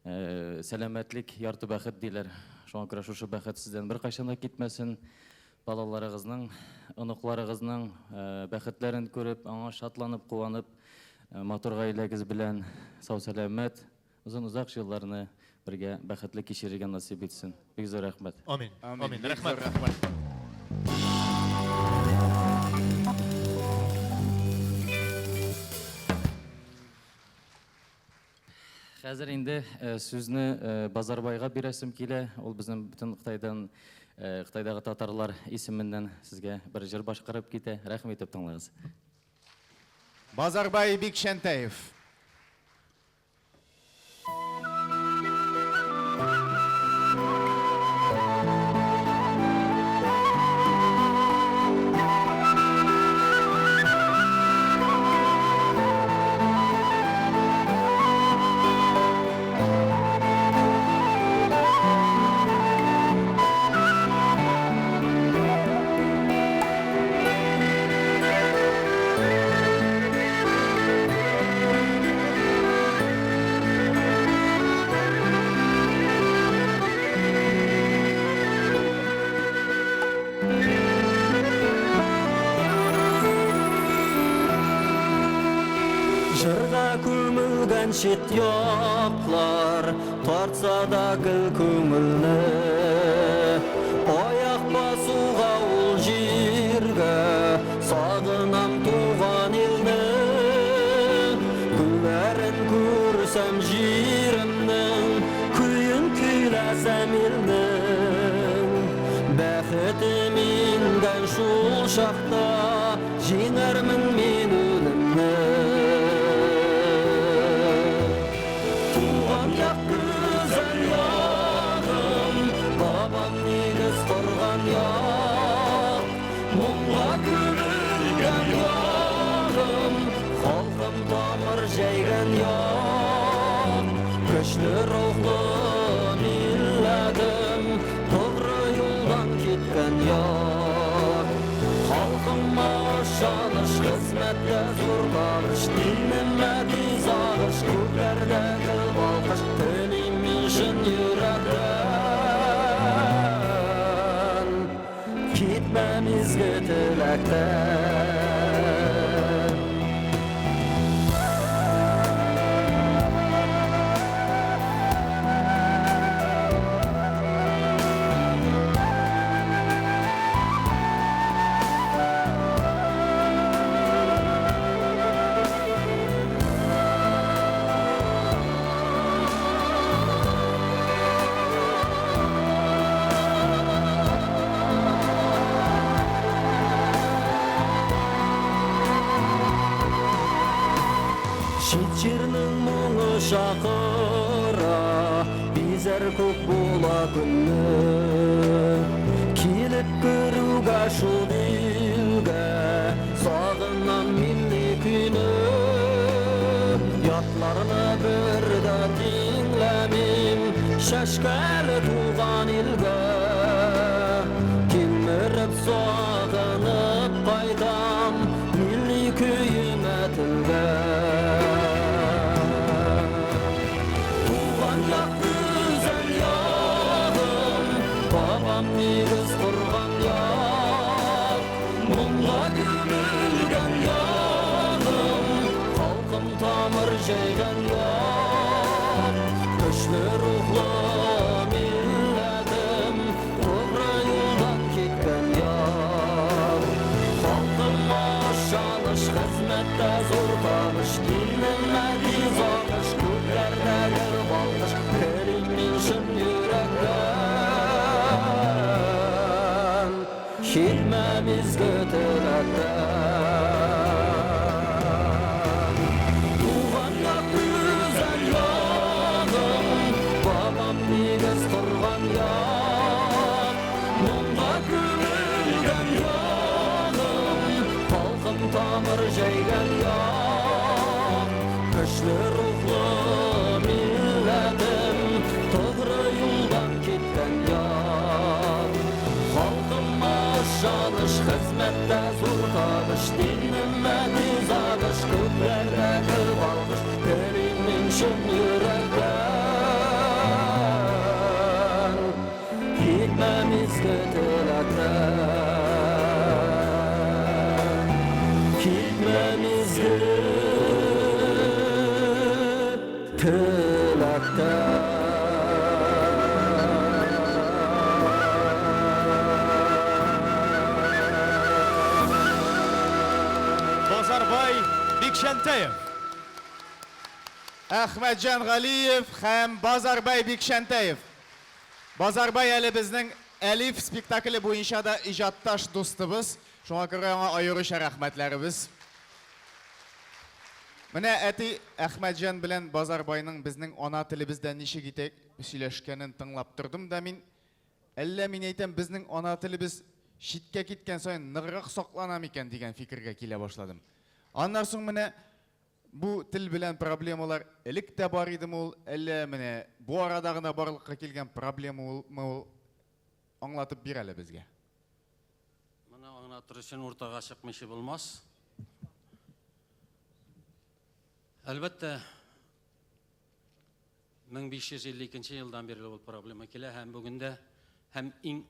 Speaker 13: сәламәтлек, ярты бәхет диләр. Шуңа күрә шушы бәхет сездән бер кайчан да китмәсен. Балаларыгызның, оныкларыгызның бәхетләрен күреп, аңа шатланып, куанып, матур гаиләгез белән сау-сәламәт, озын-озак елларны бергә бәхетле кичерергә насыйп итсен. Бик зур рәхмәт.
Speaker 3: Амин. Амин. Рәхмәт.
Speaker 13: Хәзер инде сүзне Базарбайга бирәсем килә. Ул безнең бөтен Кытайдагы татарлар исеменнән сезгә бер җыр башкарып китә. Рәхмәт итеп тыңлагыз.
Speaker 8: Базарбай Бикшәнтәев.
Speaker 14: Шит яклар тартса да гүл күңелне, аяк басуга ул җиргә сагынам туган илне. Күлләрен күрсәм җиремнең, көен көйләсәм илнең. Бәхетем ингән шул чакта җиңәрмен мин үлемне. yok. Мұңға көмілген yoğum, халқым тамыр жайған yok. Күшлі рухлы милләтім, to'g'ri yo'ldan ketgan yok. Halkıma şanış, hizmette zor kalış, dinime diz ağış, köklerdeki balkış, dilim için yürekten, gitmemizge tilekten. Şiçirnin muңы шақыра, bizер көк бола күнні. Келіп көруге шул елге, сағынам milli күні. Ятларны бірді тыңламим, шашкалы туған елге. Келміріп сағынып қайтам, milli күйіме тілге. Негіз құрған яқ, мұңға көмілген яғым, халқым тамыр жайған яқ. Күшлі рухлы милләтім, to'g'ri yo'ldan ketgan yoq. Халқыма шаныш, xizmatda zo'r tanish, dinime diz og'ish, ko'klardagi balqish, tilimning shin yurakdan. Gitmemizge tilekten. Tuğanda güzel yağım, babam negіз құрған yağ. Мұңға көмілген yağım, халқым тамыр жайған yağ. Күшлі рухлы милләтім, to'g'ri yo'ldan ketgan yağ. Halkıma şanış, hizmette zor tanış, dinime diz ağış, köklerdeki balkış, dilimin şın yürekten, gitmemizge tilekten, gitmemizge tilekten.
Speaker 3: Базарбай Бикшентаев.
Speaker 8: Ахмеджан Галиев һәм Базарбай Бикшентаев. Базарбай әле безнең Әлиф спектакле буенча да иҗатташ дустыбыз. Шуңа күрә аңа аеруча рәхмәтләребез. Менә әти Ахмеджан белән Базарбайның безнең ана телебездә ничек итеп сөйләшкәнен тыңлап тордым да мин, әллә мин әйтәм, безнең ана телебез читкә киткән саен ныграк саклана микән дигән фикергә килә башладым. Аннан соң менә бу тел белән проблемалар элек тә бар идеме ул, әллә менә бу арада гына барлыкка килгән проблема ул, аңлатып бир әле безгә.
Speaker 5: Моны аңлатыр өчен уртага чыкмыйчы булмас. Әлбәттә, 1552 елдан бері бұл проблема келе, һәм бүгінде һәм иң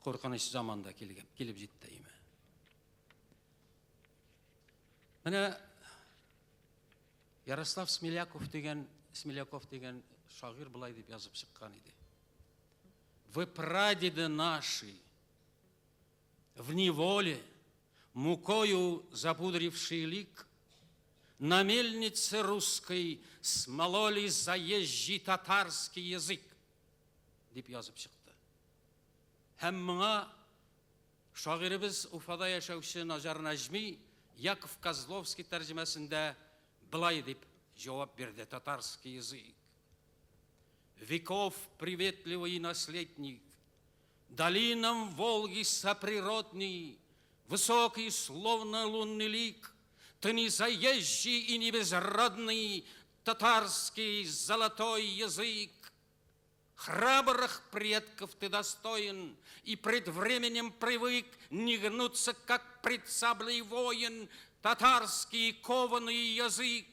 Speaker 5: қорқыныш заманда келіп жетті име. Менә Ярослав Смеляков деген шағир былай деп жазып шыққан еді. Вы прадеды наши, в неволе, мукою запудривший лик, на мельнице русской смололи заезжий татарский язык, деп yazып шықты. Һәм моңа шагыйрыбыз Уфада яшәүче Нажар Нәҗми Яков Козловский тәрҗемәсендә былай дип җавап бирде: татарский язык. Веков приветливый наследник, Долинам Волги соприродный, высокий, словно лунный лик, ты не заезжий и не безродный, татарский золотой язык. Храбрых предков ты достоин, и пред временем привык не гнуться, как пред саблей воин, татарский кованый язык.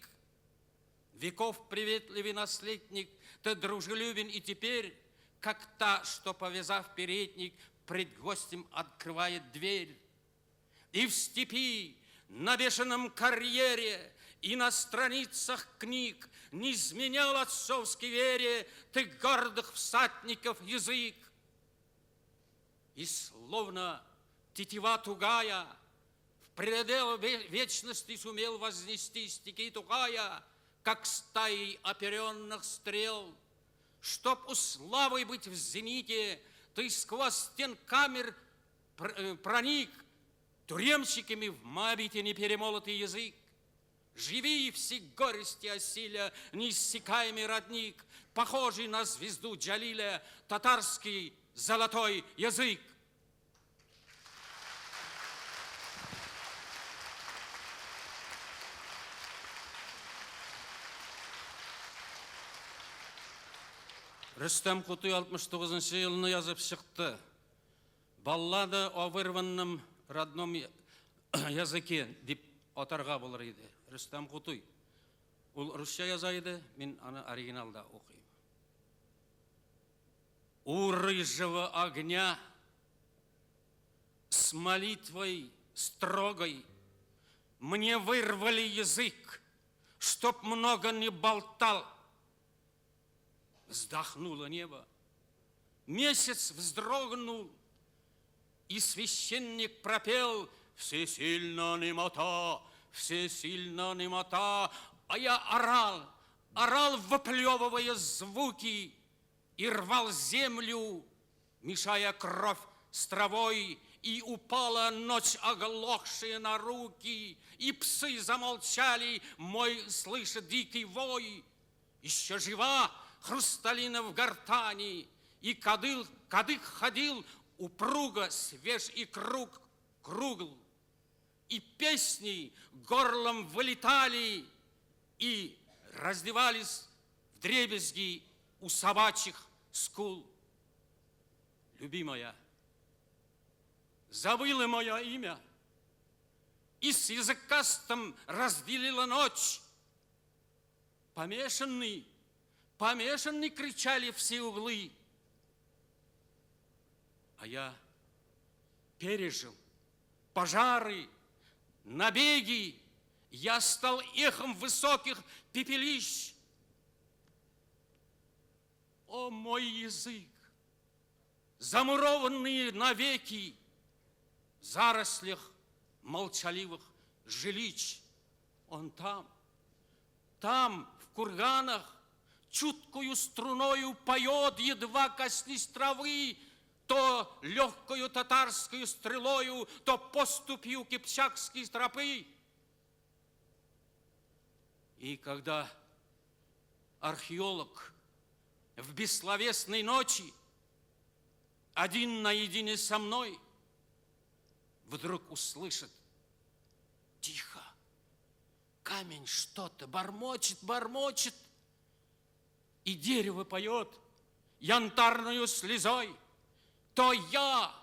Speaker 5: Веков приветливый наследник, ты дружелюбен и теперь, как та, что, повязав передник, пред гостем открывает дверь. И в степи, на бешеном карьере, и на страницах книг не изменял отцовской вере ты гордых всадников язык. И словно тетива тугая в предел вечности сумел вознести стеки тугая, как стаи оперенных стрел. Чтоб у славы быть в зените, ты сквозь стен камер проник, тюремщиками в Моабите неперемолотый язык. Живи все горести осиля, неиссякаемый родник, похожий на звезду Джалиля, татарский золотой язык. Рүстем Кутай 69 елны язып шықты. Баллада о вырванном родном языке деп атарға болар еді. Рүстем Кутай. Ол русша язайды, мен аны оригиналда оқимын. У рыжего огня с молитвой строгой мне вырвали язык, чтоб много не болтал. Вздохнуло небо, месяц вздрогнул, и священник пропел: «Всесильна немота, всесильна немота». А я орал, выплевывая звуки, и рвал землю, мешая кровь с травой, и упала ночь, оглохшая на руки, и псы замолчали, мой слышит дикий вой. Еще жива хрусталина в гортани, и кадык ходил упруго, свеж и кругл, и песни горлом вылетали, и раздевались вдребезги у собачьих скул. Любимая, забыла мое имя, и с языкастом разделила ночь. Помешанный кричали все углы. А я пережил пожары, набеги, я стал эхом высоких пепелищ. О, мой язык, замурованный навеки в зарослях молчаливых жилищ, он там, в курганах, чуткую струною поет, едва коснись травы, то легкою татарскую стрелою, то поступью кипчакской тропы. И когда археолог в бессловесной ночи, один наедине со мной, вдруг услышит: тихо, камень что-то бормочет, и дерево поет янтарную слезой, то я,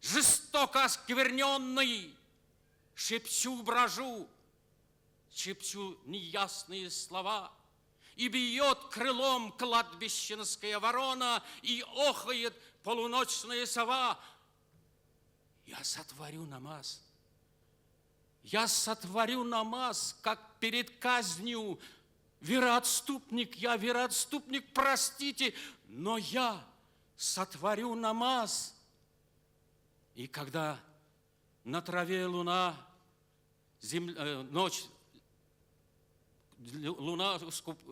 Speaker 5: жестоко оскверненный, шепчу неясные слова, и бьет крылом кладбищенская ворона, и охает полуночная сова. Я сотворю намаз, как перед казнью. Вероотступник, простите, но я сотворю намаз. И когда на траве луна, ночь, луна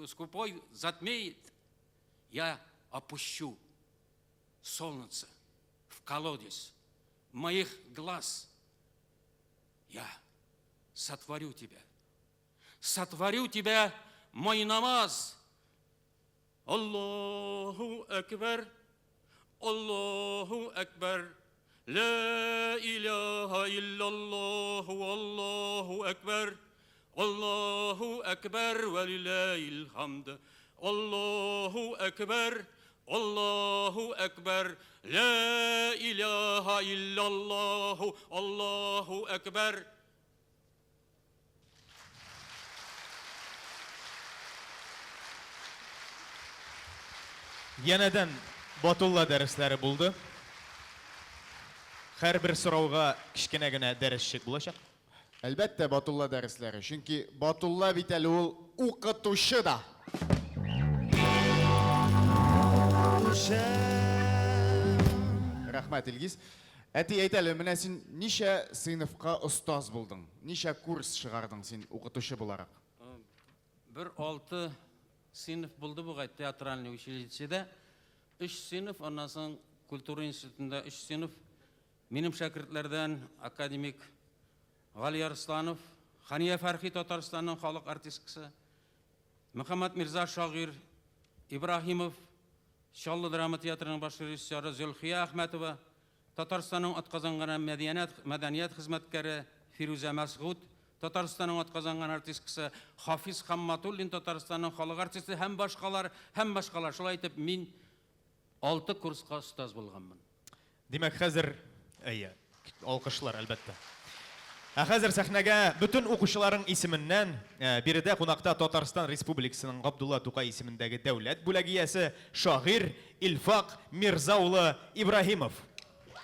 Speaker 5: скупой затмеет, я опущу солнце в колодец моих глаз. Я сотворю тебя, мой намаз. Аллаху Акбар, Allahu Ekber. La ilahe illallah, Allahu Ekber. Allahu Ekber ve lillahil hamd. Allahu Ekber. Allahu Ekber. La ilahe illallah, Allahu Ekber.
Speaker 3: Янәдән Батулла дәресләре булды. Һәрбер сорауга кичкенә генә дәресчек булачак.
Speaker 8: Әлбәттә, Батулла дәресләре. Чөнки Батулла бит әле ул укытучы да. Рәхмәт, Илгиз. Әти, әйт әле, менә син ничә сыйныфка остаз булдың? Ничә курс чыгардың син укытучы буларак?
Speaker 5: Bir 6 sınıf buldu bu teatralny училищеде. 3 sınıf, ondan soň Kultura institutunda 3 sınıf. Benim şagirdlerden akademik Gali Arslanov, Haniye Farhi Tataristan'ın halk artistkisi, Muhammed Mirza Şagir, İbrahimov, Şallı Drama Tiyatro'nun baş rejissörü Zülfiye Ahmetova, Tataristan'ın atqazanğan medeniyet hizmetkari Firuze Mesgud, Tataristan'ın atqazanğan artistkisi Hafiz Hammatullin, Tataristan'ın halk artisti, hem başkalar. Şolay etip, min 6 kursqa ustaz bolğanmın.
Speaker 3: Demek хәзер, алкышлар әлбәттә. Хәзер сәхнәгә bütün укучыларның исеменнән биредә кунакта Татарстан Республикасының Габдулла Тукай исемендәге дәүләт бүләгиясе шагыйрь Илфак Мирза улы Ибраһимов.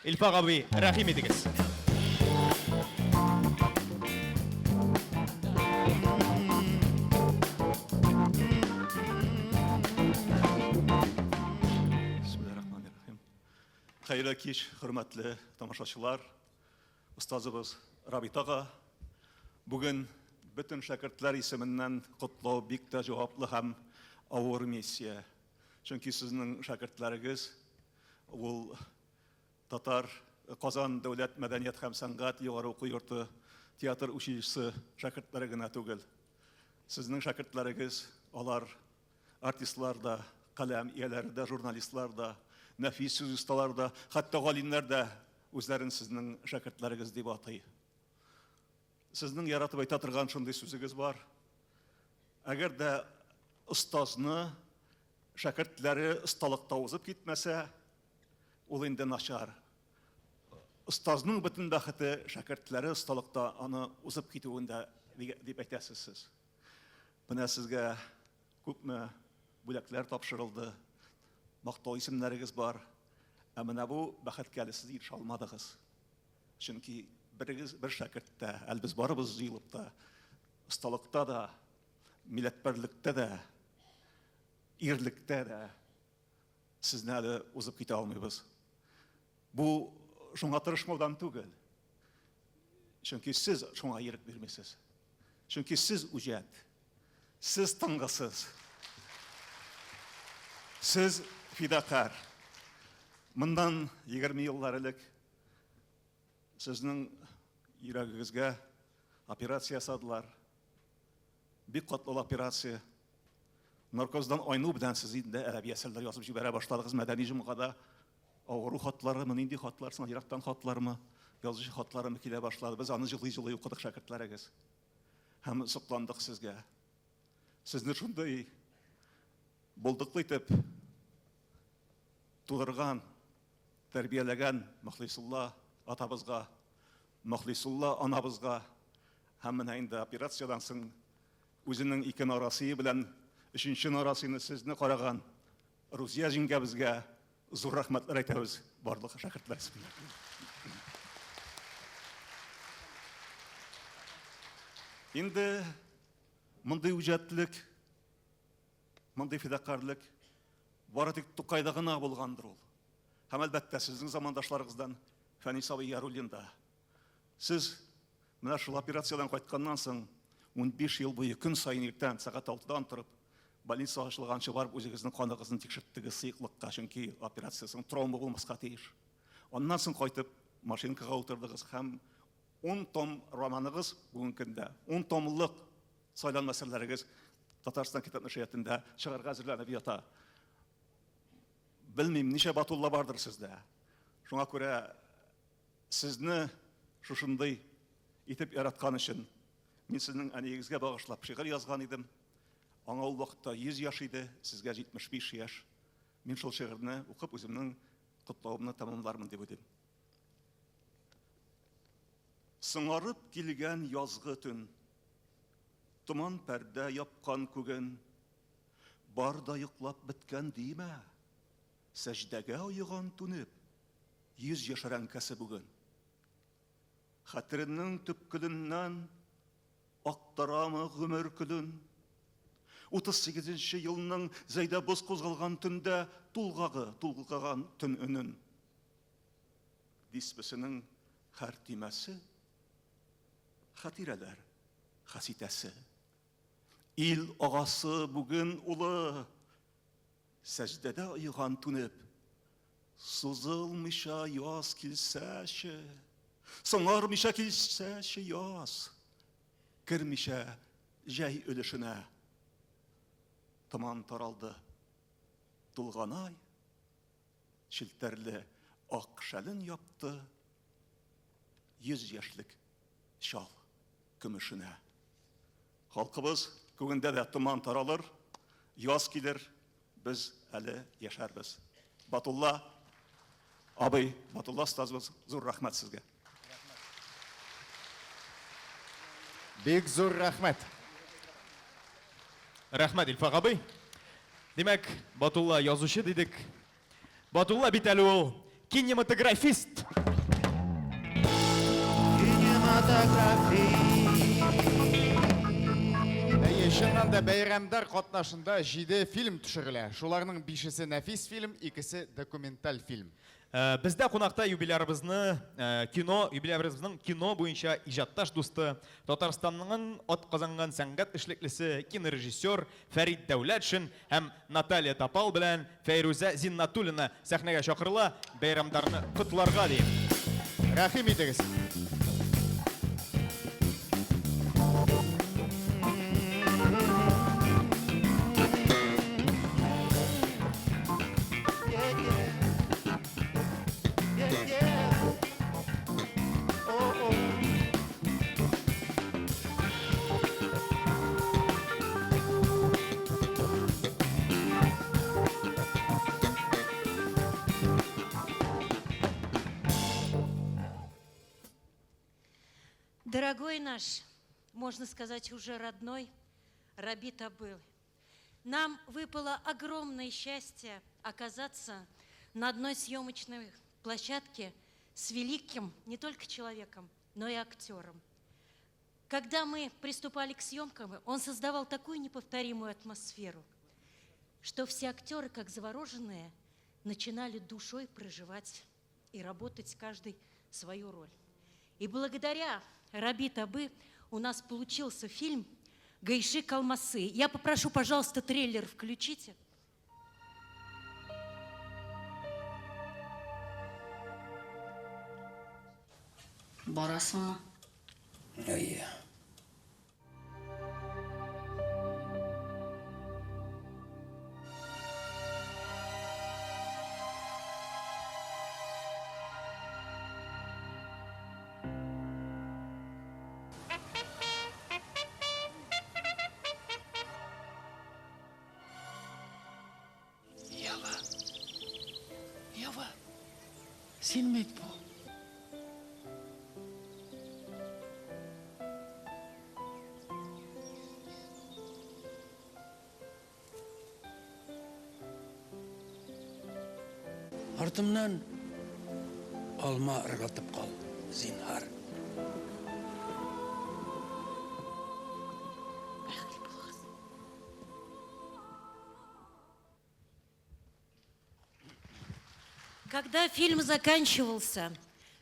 Speaker 3: Илфак абый, рәхим итегез.
Speaker 15: Хайырлы кич, хөрмәтле тамашачылар, остазыбыз Рабит ага, бүген bütün шәкертләр исеменнән котлау бик тә җаваплы һәм авыр миссия. Чөнки сезнең шәкертләрегез ул Татар Казан дәүләт мәдәният һәм сәнгать югары уку йорты театр училищесы шәкертләре генә түгел. Сезнең шәкертләрегез алар артистлар да, каләм ияләре дә, журналистлар да, нәфис сүз ustalar да, хәтта галимнәр дә үзләрен сезнең шәкертләрегез дип атый. Сезнең яратып әйтә торган шундый сүзегез бар. Әгәр дә остазны шәкертләре осталыкта узып китмәсә, ул инде начар. Остазның бөтен бәхете шәкертләре осталыкта аны узып китүендә дип әйтәсез сез. Менә сезгә күпме бүләкләр тапшырылды. Мактау исемнәрегез бар. Ә менә бу бәхеткә сез ирешә алмадыгыз. Чөнки бер шәкерттә, әлбез барыбыз җыелып та, осталыкта да, милләтпәрлектә дә, ирлектә дә сезне әле узып китә алмыйбыз. Бу шуңа тырышмаудан түгел. Чөнки сез шуңа ирек бирмисез. Чөнки сез үҗәт. Сез тыңгысыз. Сез фидакар. Мондан 20 еллар элек сезнең йөрәгегезгә операция ясадылар. Бик катлы операция. Наркоздан айну белән сез инде әрәби әсәрләр язып җибәрә башладыгыз мәдәни җомгада. Авыру хатларымы, нинди хатларсың, ерактан хатларымы, язучы хатларымы килә башлады. Без аны җылый-җылый укыдык шәкертләрегез. Һәм сокландык сезгә. Сезне шундый булдыклы итеп тудырган, тәрбияләгән Мөхлисулла атабызга, Мөхлисулла анабызга һәм менә инде операциядән соң үзенең ике нарасые белән өченче нарасыйны сезне караган Рузия җиңгәбезгә зур рәхмәтләр әйтәбез барлык шәкертләр исемендә. Инде мондый үҗәтлек, мондый фидакарлык бары тик Тукайда гына булгандыр ул. Һәм әлбәттә сезнең замандашларыгыздан Фәнис абый Яруллинда. Сез менә шул операциядән кайтканнан соң 15 ел буе көн сайын иртән сәгать 6-дан торып больницага ачылганчы барып үзегезнең каныгызны тикшерттегез сыйклыкка, чөнки операциясының травма булмаска тиеш. Аннан соң кайтып машинкага утырдыгыз һәм 10 том романыгыз бүген көндә 10 томлык сайлан мәсьәләләрегез Татарстан китап нәшриятында чыгарга әзерләнеп ята. Білмейм, неше Батулла бардыр сізді. Шуңа күрә сізні шушындай итеп яраткан өчен мин сезнең әниегезгә багышлап шигырь язган идем. Аңа ул вакытта 100 яшь иде, сезгә 75 яшь. Мин шул шигырьне укып үземнең котлавымны тәмамлармын дип уйлыйм. Сыңарып килгән язгы төн, томан пәрдә япкан күген, бар да йоклап беткән диме, сәҗдәгә уйган түнеп, 100 яшь рәңкәсе бүген. Хәтеренең төпкеленнән актарамы гомер көлен, 38 елның зәйдә боз кузгалган төндә тулгаган төн өнен. Диспесенең һәр тимәсе, хатирәләр хаситәсе. Ил агасы бүген улы, сәҗдәдә уйган түнеп, сузылмыйча яз килсәче, соңармыйча килсәче яз, кермичә җәй өлешенә. Томан таралды, тулганай, челтәрле ак шәлен япты, 100 яшьлек шал көмешенә. Халкыбыз күгендә дә томан таралыр, яз килер, без әле яшәрбез. Батулла абый, Батулла остазыбыз, зур рәхмәт сезгә.
Speaker 8: Бик зур рәхмәт.
Speaker 3: Рәхмәт, Илфак абый. Демәк, Батулла язучы дидек. Батулла бит әле ул кинематографист.
Speaker 8: Чыннан да бәйрәмдәр катнашында 7 фильм төшерелә. Шуларның 5-се нәфис фильм, 2-се документаль фильм.
Speaker 3: Бездә кунакта юбилярыбызның кино буенча иҗатташ дусты, Татарстанның атказанган сәнгать эшлеклесе, кинорежиссер Фәрит Дәүләтшин һәм Наталья Тапал белән Фәйрүзә Зиннатуллина сәхнәгә чакырыла, бәйрәмнәрне котларга дип.
Speaker 8: Рәхим итегез.
Speaker 16: Дорогой наш, можно сказать, уже родной Рабит Абыл, нам выпало огромное счастье оказаться на одной съемочной площадке с великим не только человеком, но и актером. Когда мы приступали к съемкам, он создавал такую неповторимую атмосферу, что все актеры, как завороженные, начинали душой проживать и работать каждый свою роль. И благодаря Рабит Абы у нас получился фильм «Гайши Калмасы». Я попрошу, пожалуйста, трейлер включите.
Speaker 17: Барасыңмы?
Speaker 14: Әйе.
Speaker 17: Ява, сен бит бұл. Артымнан алма ырғатып қал, зинһар.
Speaker 16: Когда фильм заканчивался,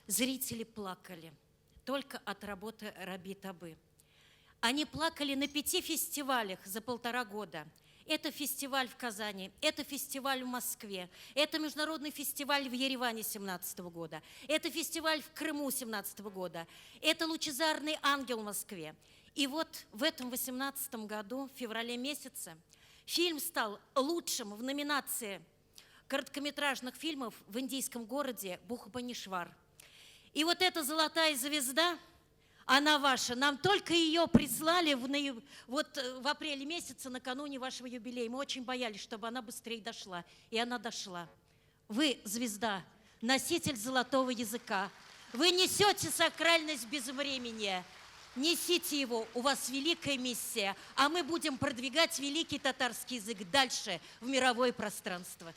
Speaker 16: зрители плакали только от работы Рабит Абы. Они плакали на 5 фестивалях за 1,5 года. Это фестиваль в Казани, это фестиваль в Москве, это международный фестиваль в Ереване 2017 года, это фестиваль в Крыму 2017 года, это «Лучезарный ангел» в Москве. И вот в этом 2018 году, в феврале месяце, фильм стал лучшим в номинации короткометражных фильмов в индийском городе Бхубанешвар. И вот эта золотая звезда, она ваша. Нам только ее прислали в апреле месяце, накануне вашего юбилея. Мы очень боялись, чтобы она быстрее дошла. И она дошла. Вы звезда, носитель золотого языка. Вы несете сакральность безвременья. Несите его, у вас великая миссия, а мы будем продвигать великий татарский язык дальше в мировое пространство.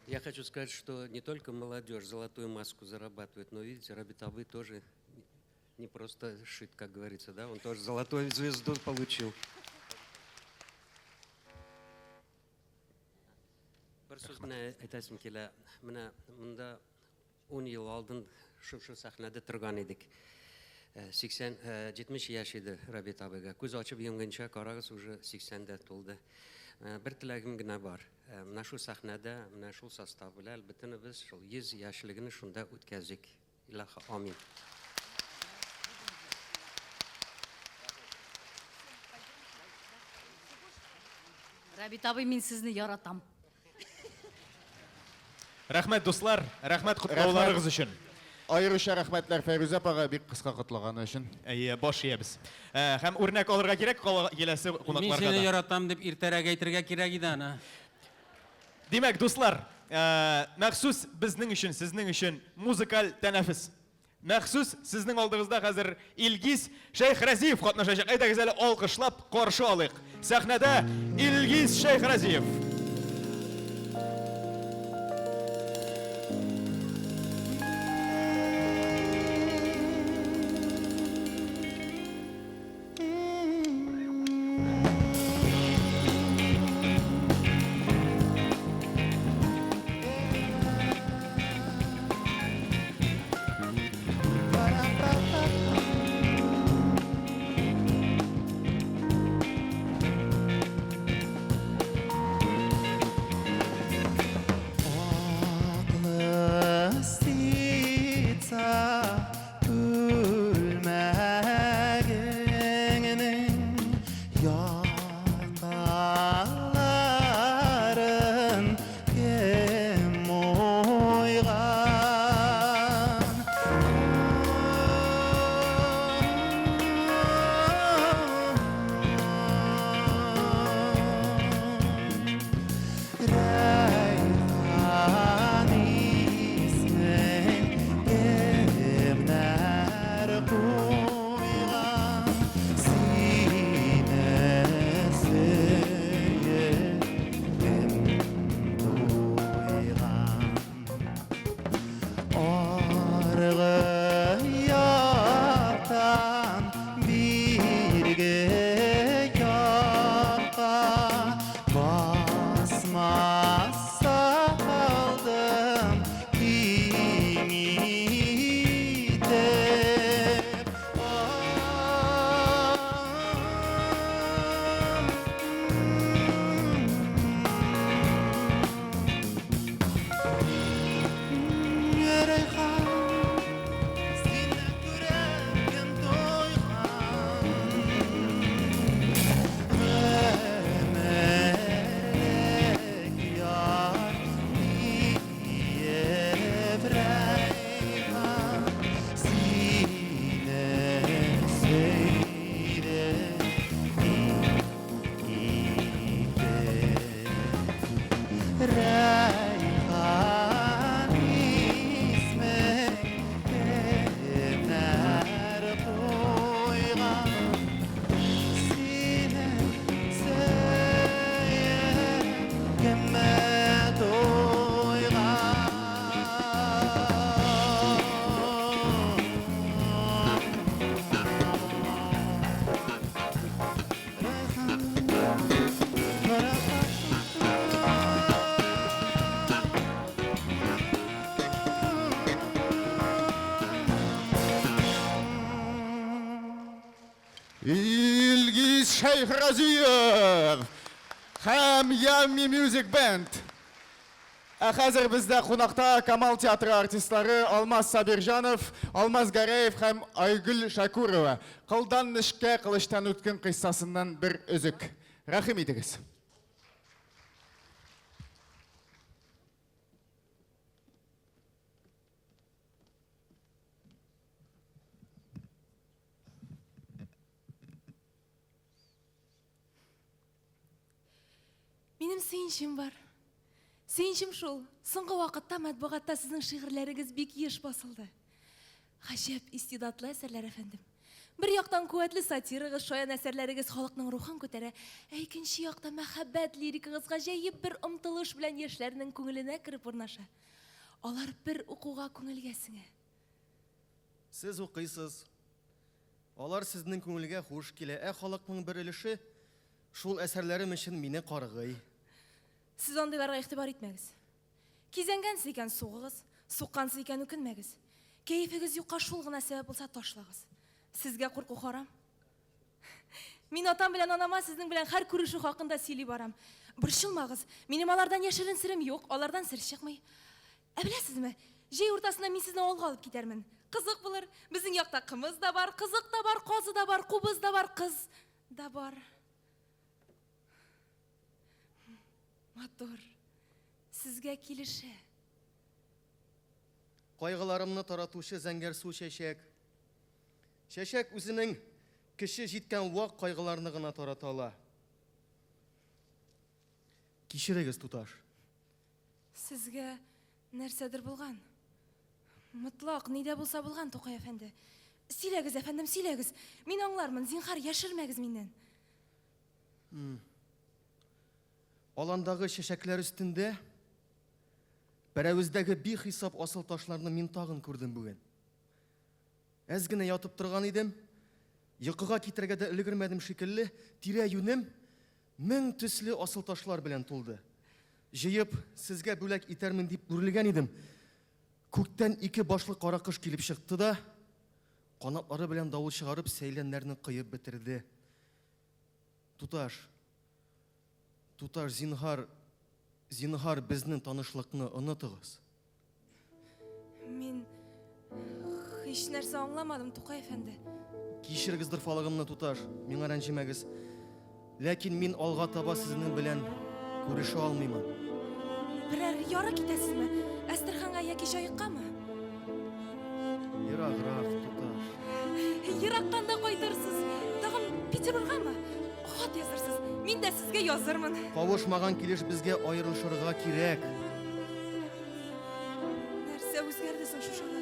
Speaker 18: Я хочу сказать, что не только молодежь золотую маску зарабатывает, но, видите, Рабит Абый тоже не просто шит, как говорится, да? Он тоже золотую звезду получил. Bir so'z bilan aytashim kelar. Mana bunda 10 yil oldin shu sahnada turgan edik. 70 yosh edi Rabit abiga. Ko'z ochib yumguncha qarag'iz уже 80 da to'ldi. Bir tilagimgina bor. Mana shu sahnada, mana shu sostav bilan albatta biz 100 yoshligini shunda o'tkazdik. Ilohi amin.
Speaker 11: Рабит абый, мен сізні яратам.
Speaker 3: Рәхмәт, дуслар, рәхмәт құтлауларығыз үшін.
Speaker 8: Айрыша рәхмәтләр Фәйрүз апага бик кыска котлagаны өчен.
Speaker 3: Баш иябез. Һәм үрнәк алырга кирәк келәсе кунакларга.
Speaker 5: Мен сені яратам дип иртәрәк әйтергә кирәк иде аны.
Speaker 3: Димәк, дуслар, махсус безнең өчен, сезнең өчен музыкаль тәнәфес. Махсус сезнең алдыгызда хәзер Илгиз Шәйхразиев катнашачак. Әйдәгез әле алкышлап каршы алыйк. Сәхнәдә Илгиз Шәйхразиев.
Speaker 8: Илгиз Шейх-Разиев, Илгиз Шейх-Разиев. Илгиз Шейх-Разиев. Илгиз Шейх-Разиев. Илгиз Шейх-Разиев. Илгиз Шейх-Разиев. Илгиз Шейх-Разиев. Илгиз Шейх-Разиев. Илгиз Шейх-Разиев. Һәм Ями Music Band. Хәзер бездә кунакта Камал театры артистлары Алмаз Сабирҗанов, Алмаз Гараев һәм Айгөл Шакурова. Кылдан нишкә кылычтан үткән кыйссасыннан бер өзек. Рәхим итегез.
Speaker 19: Минем сөенчем бар. Сөенчем шул. Соңгы вакытта матбугатта сезнең шигырьләрегез бик еш басылды. Гаҗәп истидатлы әсәрләр, әфәндем. Бер яктан куәтле сатирагыз, шаян әсәрләрегез халыкның рухын күтәрә, ә икенче якта мәхәббәт лирикагыз гаҗәеп бер омтылыш белән яшьләрнең күңеленә кирип урнаша. Алар бер укуга күңелгә сеңә.
Speaker 20: Сез укыйсыз. Алар сезнең күңелгә хуш килә, ә халыкның бер өлеше шул әсәрләрем өчен мине каргый.
Speaker 19: Сез андыйларга игътибар итмәгез. Кизәнгәнсез икән сугыгыз, суккансыз икән үкенмәгез. Кәефегез юкка шул гына сәбәп булса ташлагыз. Сезгә курку харам. Мин атам белән анама сезнең белән һәр күрешү хакында сөйли барам. Борчылмагыз, минем алардан яшерен сирем юк, алардан сер чыкмый. Ә беләсезме, җәй уртасында мин сезне авылга алып китәрмен. Кызык булыр, безнең якта кымыз да бар, кызык да бар, казы да бар, кубыз да бар, кыз да бар. Матур, сезгә килешә.
Speaker 20: Кайгыларымны таратучы зәңгәр су чәчәк. Чәчәк үзенең кеше җиткән вак кайгыларны гына тарата ала. Кичерегез, туташ.
Speaker 19: Сезгә нәрсәдер булган. Мотлак нидә булса булган, Тукай әфәнде. Сөйләгез, әфәндем, сөйләгез. Мин аңлармын, зинһар яшермәгез миннән.
Speaker 20: Аландагы чәчәкләр өстендә берәвездәге бихисап асыл ташларны мин тагын күрдем бүген. Әз генә ятып торган идем, йокыга китәргә дә өлгермәдем шикелле, тирә-юнем 1000 төсле асыл ташлар белән тулды. Җыеп, сезгә бүләк итәрмен дип үрелгән идем. Күктән 2 башлы каракыш килеп чыкты да, канатлары белән давыл чыгарып сәйләннәрне кыеп бетерде. Туташ, зинһар безнең танышлыкны онытыгыз.
Speaker 19: Мин һич нәрсә аңламадым, Тукай әфәнде.
Speaker 20: Кичерегез дөрфалыгымны, туташ, миңа рәнҗемәгез. Ләкин мин алга таба сезнең белән күрешә алмыймын.
Speaker 19: Берәр яры китәсезме? Әстерханга яки Җаеккамы?
Speaker 20: Ераграк, туташ.
Speaker 19: Ерактан да кайтырсыз. Тагын Петербургамы? Хат язырсыз. Мин дә сезгә язырмын.
Speaker 20: Кавышмаган килеш безгә аерылышырга кирәк.
Speaker 19: Нәрсә үзгәрде соң шу чагда?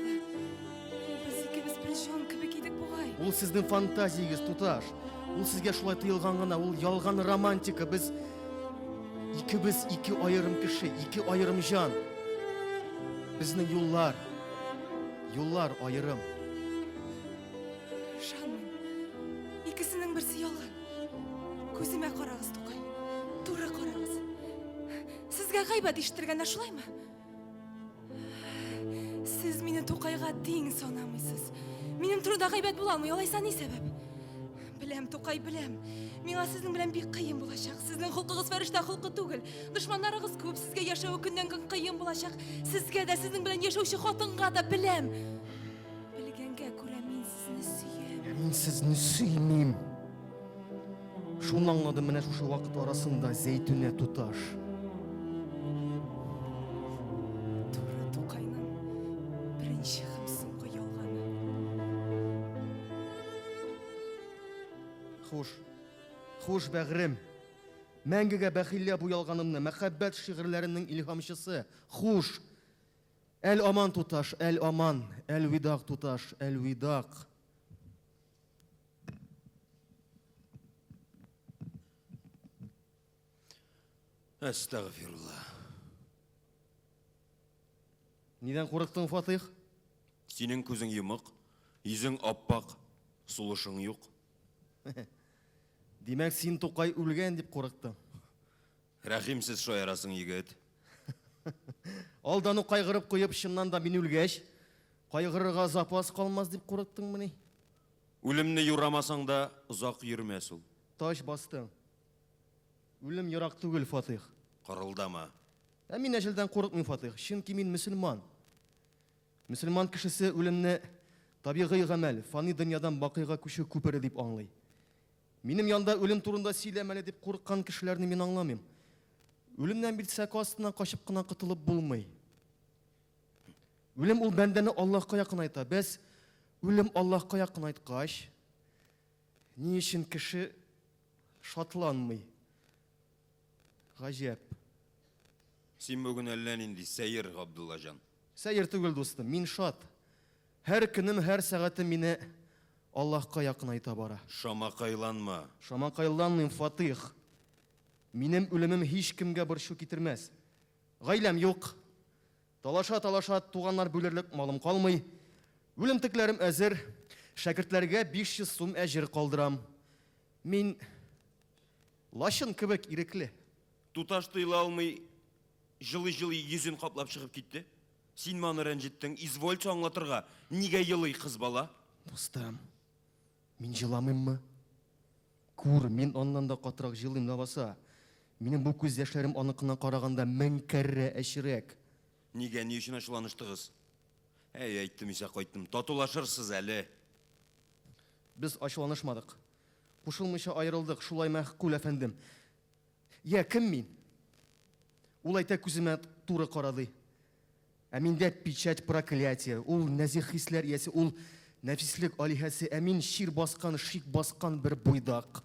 Speaker 19: Без икебез бер җан кебек идек бугай.
Speaker 20: Ул сезнең фантазиягез, туташ. Ул сезгә шулай тыелган гына, ул ялган романтика. Без икебез 2 аерым кеше, 2 аерым җан. Безнең юллар аерым.
Speaker 19: Шанмын. Икесенең берсе ялган. Күземә карагыз, Тукай. Туры карагыз. Сезгә гайбәт ишетергәндә шулаймы? Сез мине Тукайга тиң санамыйсыз. Минем турыда гайбәт була алмый, алайса ни сәбәп? Беләм, Тукай, беләм. Миңа сезнең белән бик кыен булачак. Сезнең хукугыз фәрештә хукы түгел. Дошманнарыгыз күп, сезгә яшәү көннән-көн кыен булачак. Сезгә дә, сезнең белән яшәүче хатынга да беләм. Белгәнгә күрә мин сезне сөям.
Speaker 20: Мин сезне сөймим. Шуны аңладым менә шушы вакыт арасында, Зәйтүнә, туташ.
Speaker 19: Туры Тукайның беренче һәм соңгы ялганы.
Speaker 20: Хуш, бәгърем. Мәңгегә бәхиллә бу ялганымны, мәхәббәт шигырьләренең илһамчысы. Хуш. Әл-аман, туташ, әл-аман. Әл-видак, туташ, әл-видак.
Speaker 21: Әстәгъфирулла.
Speaker 20: Нидән курыктың, Фатих?
Speaker 21: Синең күзең йомык, йөзең аппак, сулышың юк.
Speaker 20: Димәк, син Тукай үлгән дип курыктың.
Speaker 21: Рәхимсез шаярасың, егет.
Speaker 20: Алдан кайгырып куеп, чыннан да мин үлгәч, кайгырырга запас калмас дип курыктыңмы ни?
Speaker 21: Үлемне юрамасаң да озак йөрмәс ул.
Speaker 20: Таш бастың. Үлем ерак түгел, Фатих.
Speaker 21: Кырылдама.
Speaker 20: Мин әҗелдән курыкмыйм, Фатих, чөнки мин мөселман. Мөселман кешесе үлемне табигый гамәл, фани дөньядан бакыйга күчү күпере дип аңлый. Минем янда үлем турында сөйләмәле дип курыккан кешеләрне мин аңламыйм. Үлемнән бит сәке астыннан качып кына котылып булмый. Үлем ул бәндәне Аллаһка якынайта. Без үлем Аллаһка якынайткач, ни өчен кеше шатланмый? Гаҗәп.
Speaker 21: Син бүген әллә нинди сәер, Габдуллаҗан.
Speaker 20: Сәер түгел, дустым, мин шат. Һәр көнем, һәр сәгатем мине Аллаһка якынайта бара.
Speaker 21: Шамакайланма.
Speaker 20: Шамакайланмыйм, Фатих. Минем үлемем һич кемгә борчу китермәс. Гаиләм юк. Талаша-талаша туганнар бүлерлек малым калмый. Үлем текләрем әзер. Шәкертләргә 500 сум әҗер калдырам. Мин лашын кебек ирекле.
Speaker 21: Туташ тыйла алмый, жылы-жылы йөзен каплап чыгып китте. Син маны рәнҗеттең, извольте аңлатырга. Нигә елый кыз бала?
Speaker 20: Дустым, мин җыламыйммы? Күр, мин аннан да катырак җылыйм да баса. Минем бу күз яшьләрем аныкына караганда 1000 кәррә әчрәк.
Speaker 21: Нигә, ни өчен ачуланыштыгыз? Әйттем, исә кайттым. Татулашырсыз әле.
Speaker 20: Без ачуланышмадык. Кушылмыйча аерылдык, шулай мәхкүл әфәндем. Я, кем мин? Ул әйтә күземә туры карады. Ә миндә печать проклятия, ул нәзих хисләр иясе, ул нәфислек алиһәсе, ә мин шир баскан, шик баскан бер буйдак.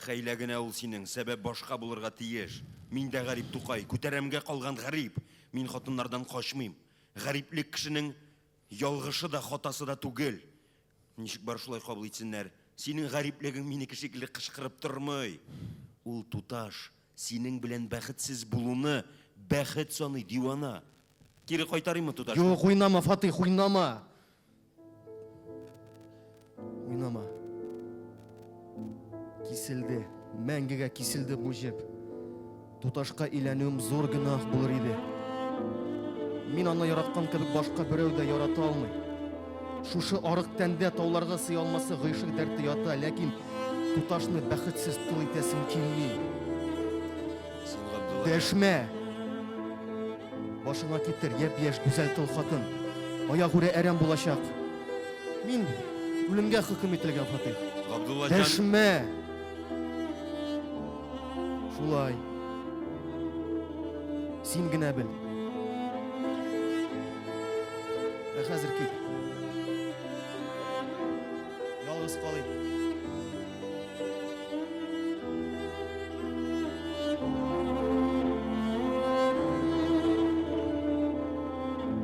Speaker 21: Хәйлә генә ул синең, сәбәп башка булырга тиеш. Мин дә гарип Тукай, күтәрәмгә калган гарип. Мин хатыннардан качмыйм. Гариплек кешенең ялгышы да, хатасы да түгел. Ничек бар шулай кабул итсеннәр? Синең гариплегең минеке шикелле кычкырып тормый. Ул туташ, синең белән бәхетсез булуны бәхет саный, дивана. Кире кайтарыйммы, туташ?
Speaker 20: Юк, уйнама, Фатих, уйнама. Уйнама. Киселде, мәңгегә киселде бу җеп. Туташка иләнүем зур гынах булыр иде. Мин аны яраткан кебек башка берәү дә ярата алмый. Шушы арык тәндә тауларга сыя алмасы гыйшык дәрте ята, ләкин туташны бәхетсез тул итәсем килми. Дәшмә. Башыңа китер, япь-яшь гүзәл тыл хатын. Аягүрә әрәм булачак. Мин үлемгә хөкем ителгән, Фатих.
Speaker 21: Габдуллаҗан.
Speaker 20: Дәшмә. Шулай. Син генә бел. Ә хәзер кит. Ялгыз калыйм.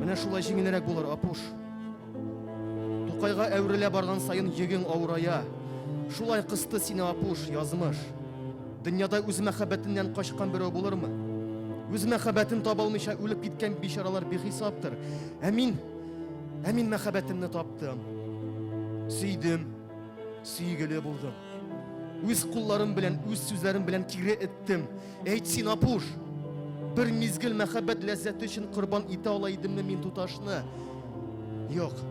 Speaker 20: Менә шулай җиңелрәк булыр, Апуш. Тукайга әверелә барган сайын йөгең авырая. Шулай кысты сине, Апуш, язмыш. Дөньяда үз мәхәббәтеннән качкан берәү булырмы? Үз мәхәббәтен таба алмыйча үлеп киткән бичаралар бихисаптыр. Ә мин мәхәббәтемне таптым. Сөйдем, сөйгеле булдым. Үз кулларым белән, үз сүзләрем белән кире иттем. Әйт син, Апуш, бер мизгел мәхәббәт ләззәте өчен корбан итә ала идемме мин туташны? Юк.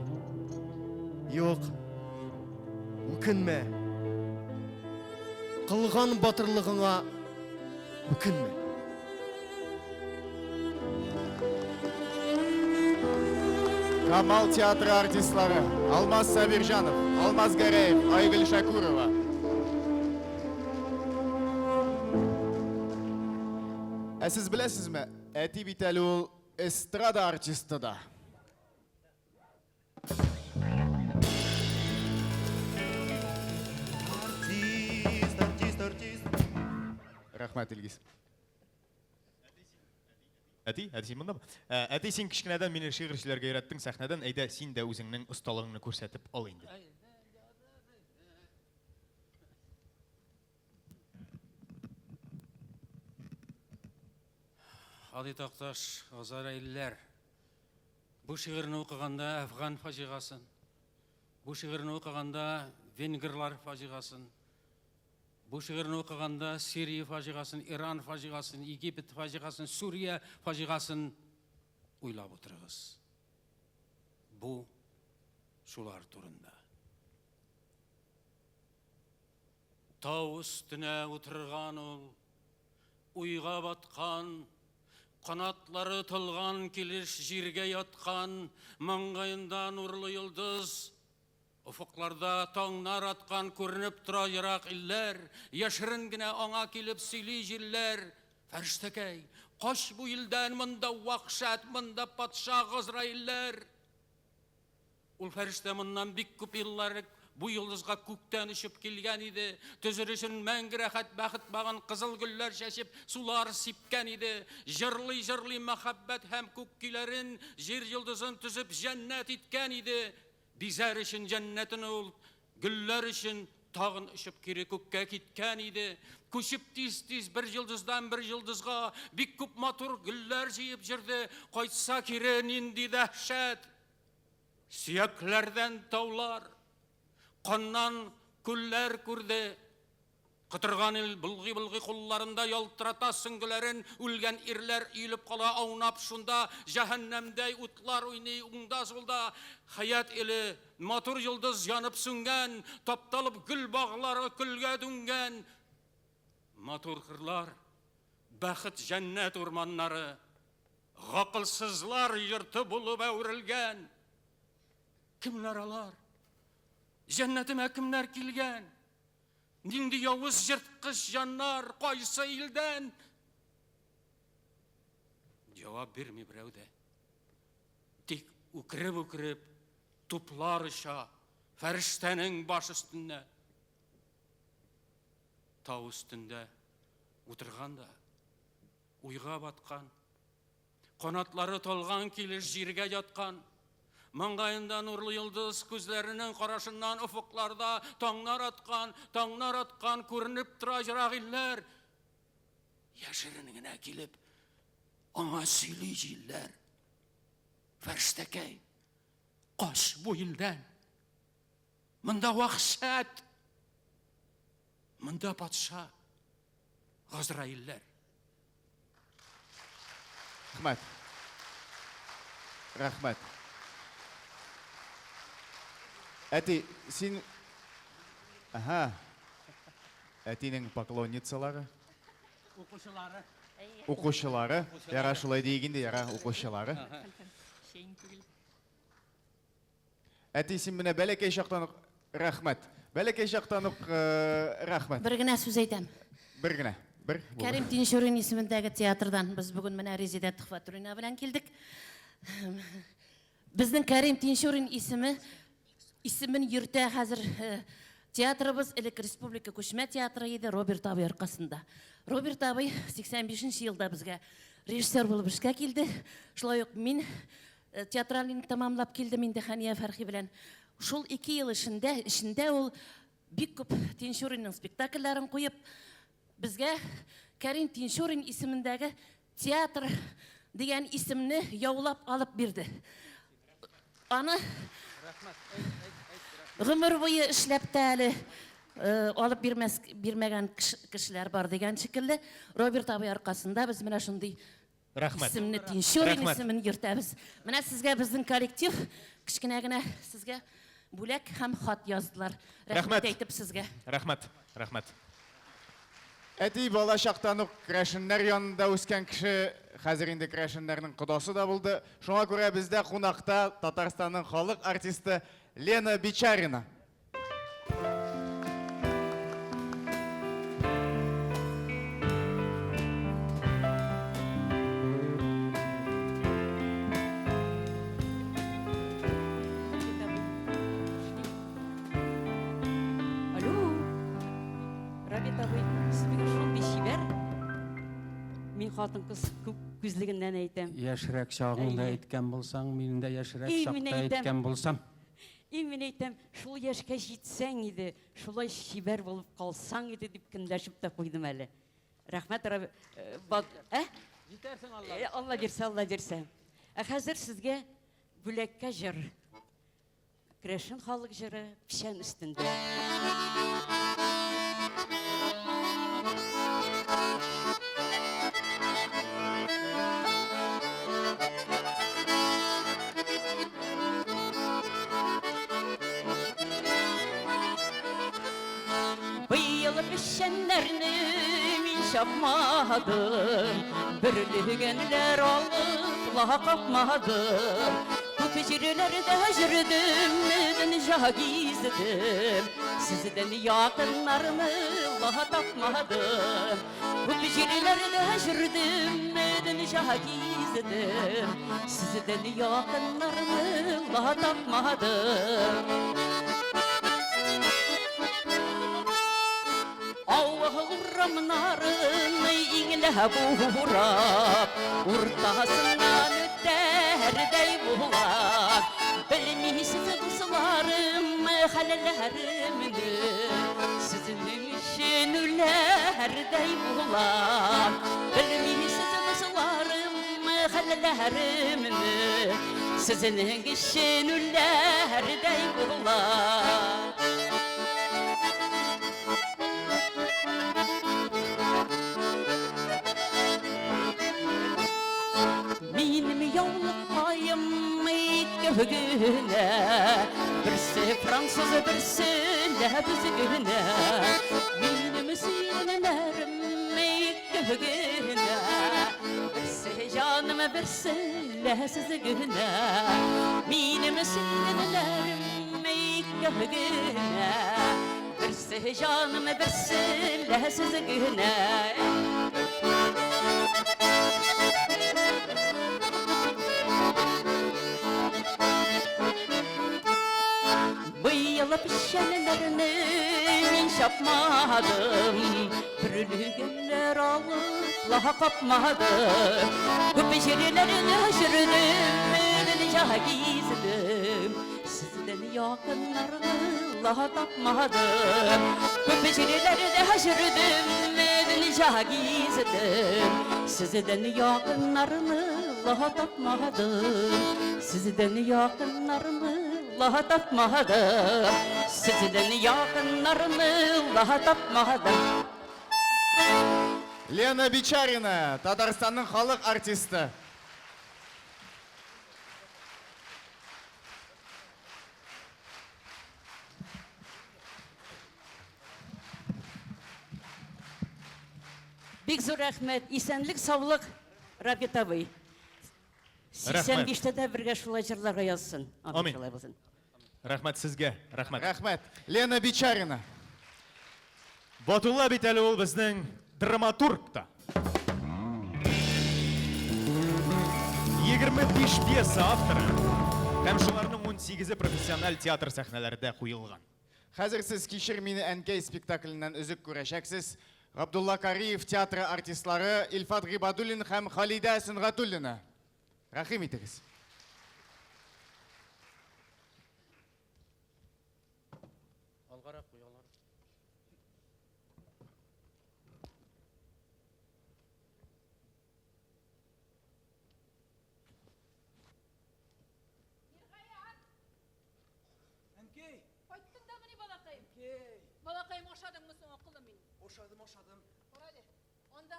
Speaker 20: Юк. Үкенмә. Кылган батырлыгыңа үкенмә.
Speaker 8: Камал театры артистлары Алмаз Сабиржанов, Алмаз Гараев, Айгүл Шакурова. Ә сез беләсезме, әти бит әле ул эстрада артисты да. Рәхмәт, Илгиз.
Speaker 3: Әти син монда? Әти, син кичкенәдән мине шигырьчеләргә өйрәттең сәхнәдән, әйдә син дә үзеңнең осталыгыңны күрсәтеп ал инде.
Speaker 5: Али Такташ, Азараилләр, бу шигырьне укыганда Афган фаҗигасын, бу шигырьне укыганда венгрлар фаҗигасын, бу шигырьне укыганда Сирия фаҗигасын, Иран фаҗигасын, Египет фаҗигасын, Сурия фаҗигасын уйлап утырыгыз. Бу шулар турында. Тау өстенә утырган ул, уйга баткан, Qanatlары tılgan kiliş jirge yatkan, mangayında nurlu yıldız. Ufuklarda tağlar atkan көрініп тұра yırak iller, yaşırın gine ona kilip sili jiller. Feriştekey, koş bu ilden mında vakşat, mında patşa Gazrailler. Ул ferişte mından bik küp yıllar bu yıldızga көктен ұшып келген еді. Түзірішін мәңгі рахат бақыт баған қызыл гүллер шашып, сулар сипкен еді. Жырлы махаббат һәм көк күйлерін, жер yıldızын түзіп жәннәт еткен еді. Bizler için cennetin ol, güller için tağın ışıp kiri kökке kitken idi. Köşüp tiz bir yıldızdan bir yıldızga, bir küp matur güller jiyip jirdi. Koysa kiri nindi dehşet. Siyaklerden tavlar, kandan küller kurdu. Kıtırgan il bılgı kullarında yaltırata süngülerin, ülgen irler iyilip kala aunap şunda, cehennemde utlar oynay unda solda, hayat ili matur yıldız yanıp süngen, taptalıp gül bağları külge düngen. Matur kırlar, bәхет cennet ormanları, gakılsızlar yırtı bulup evrilgen. Kimler alar? Cennetime kimler kilgen? Nindi yavuz yırtkış jannar koysa ilden. Cevap vermi birevde. Dik ukrip tuplar ışa feriştenin baş üstünde. Tağ üstünde oturganda uyga batkan. Kanatları tolgan kilir jirge yatkan. Mangayında nurlu yıldız gözlerinin karasından ufuklarda tağlar atkan görünüp tura jırak iller. Yaşırınına kilip ona sili iller. Feriştekey, koş bu ilden. Mında vahşet, mında patşa, Gazrailler.
Speaker 8: Rahmet. Әти, сен... Аха. Әтинің поклонницалары? Оқушылары. Яра шулай дегенде, яра оқушылары. Әти, сен міне бәлекей шақтан рахмет. Бәлекей шақтан рахмет.
Speaker 1: Бір гіне сөз айтам.
Speaker 8: Бір гіне.
Speaker 1: Кәрим Тиншурин есіміндегі театрдан біз бүгін міне резидент Хватурина білән келдік. Біздің Кәрим Тиншурин исімін йөртә хәзер театрыбыз элек республика күчмә театры иде Роберт абый аркасында. Роберт абый 85 елда безгә режиссер булып эшкә килде. Шулай ук мин театральный тамамлап килдем инде Хания Фәрхи белән. Шул 2 ел эчендә ул бик күп Тиншуринның спектакльләрен куеп, безгә Кәрим Тиншурин исемендәге театр дигән исемне яулап алып бирде. Аны гомер буе эшләп тә әле алып бирмәгән кешеләр бар дигән шикелле, Роберт абый аркасында без менә шундый исемне Тиншурин исемен йөртәбез. Менә сезгә безнең коллектив кичкенә генә сезгә бүләк һәм хат яздылар. Рәхмәт әйтеп сезгә.
Speaker 3: Рәхмәт.
Speaker 8: Әти бала шақтан ук крәшеннәр янында үскән кеше хәзер инде крәшеннәрнең кодасы да булды. Шуңа күрә бездә кунакта Татарстанның халык артисты Лена Бичарина.
Speaker 22: Алло, Рабит абый, сізбегі шундый шибәр. Мин хатын кыз күзлегеннән әйтәм.
Speaker 5: Яшрәк чагыңда әйткән булсаң, мин дә яшрәк чакта әйткән булсам.
Speaker 22: Мен әйтәм, шул яшкә җитсәң иде, шулай шибәр булып калсаң иде дип көнләшеп тә куйдым әле. Рәхмәт,
Speaker 5: Җитәрсең
Speaker 22: Алла бирсә. Хәзер сезгә бүләккә җыр. Крәшен халык җыры пишән өстендә. Быел пишәннәрне мин şapmadım, bürülügenler alıp laha kapmadım. Kutucirlerde jürdüm, dınca gizledim, sizden yakınlarımı laha tapmadım. Kutucirlerde jürdüm, dınca gizledim, sizden yakınlarımı laha tapmadım. Allah'ım narını inle buğrap, ortasından öterdey buğrap. Bilmişsiz kızlarım hallerimini, sizin için ülerdey buğrap. Bilmişsiz kızlarım hallerimini, sizin için ülerdey buğrap. Benim yollayım göğüne, birisi Fransız, birisi büzgüne. Benim sinelerim göğüne, birisi canım, birisi süzgüne. Benim sinelerim göğüne, birisi canım, birisi süzgüne. Bıyılı pişenlerini men şapmadım, pürülügenler alıp laha kapmadım. Köpeşerilerini haşırdım, dınca gizledim, sizden yakınlarını laha tapmadım. Köpeşerilerini haşırdım, dınca gizledim, sizden yakınlarını laha tapmadım. Sizden yakınlarını laha tapmadım, sizden yakınlarını laha tapmadım.
Speaker 8: Лена Бичарина, Татарстанның халық артисті.
Speaker 22: Бик зур рәхмәт, исәнлек, саулык, Рабит абый. 85-тә дә бергә шулай җырларга язсын.
Speaker 3: Амин.
Speaker 22: Шулай булсын.
Speaker 3: Рәхмәт сезгә, рәхмәт.
Speaker 8: Рәхмәт. Лена Бичарина.
Speaker 3: Батулла бит әле ул безнең драматург та. 25 пьеса авторы һәм шуларның 18-е профессиональ театр сәхнәләрендә куелган.
Speaker 8: Хәзер сез кичер мине Әнкәй спектакленнән өзек күрәчәксез. Габдулла Кариев театры артистлары Илфат Гыйбадуллин һәм Халидә Сөнгатуллина. Рәхим итегез.
Speaker 2: Кайттың да мені балақайым? Балақайым, ошадың мұсын оқылы мен?
Speaker 20: Ошадым.
Speaker 2: Орайды. Онда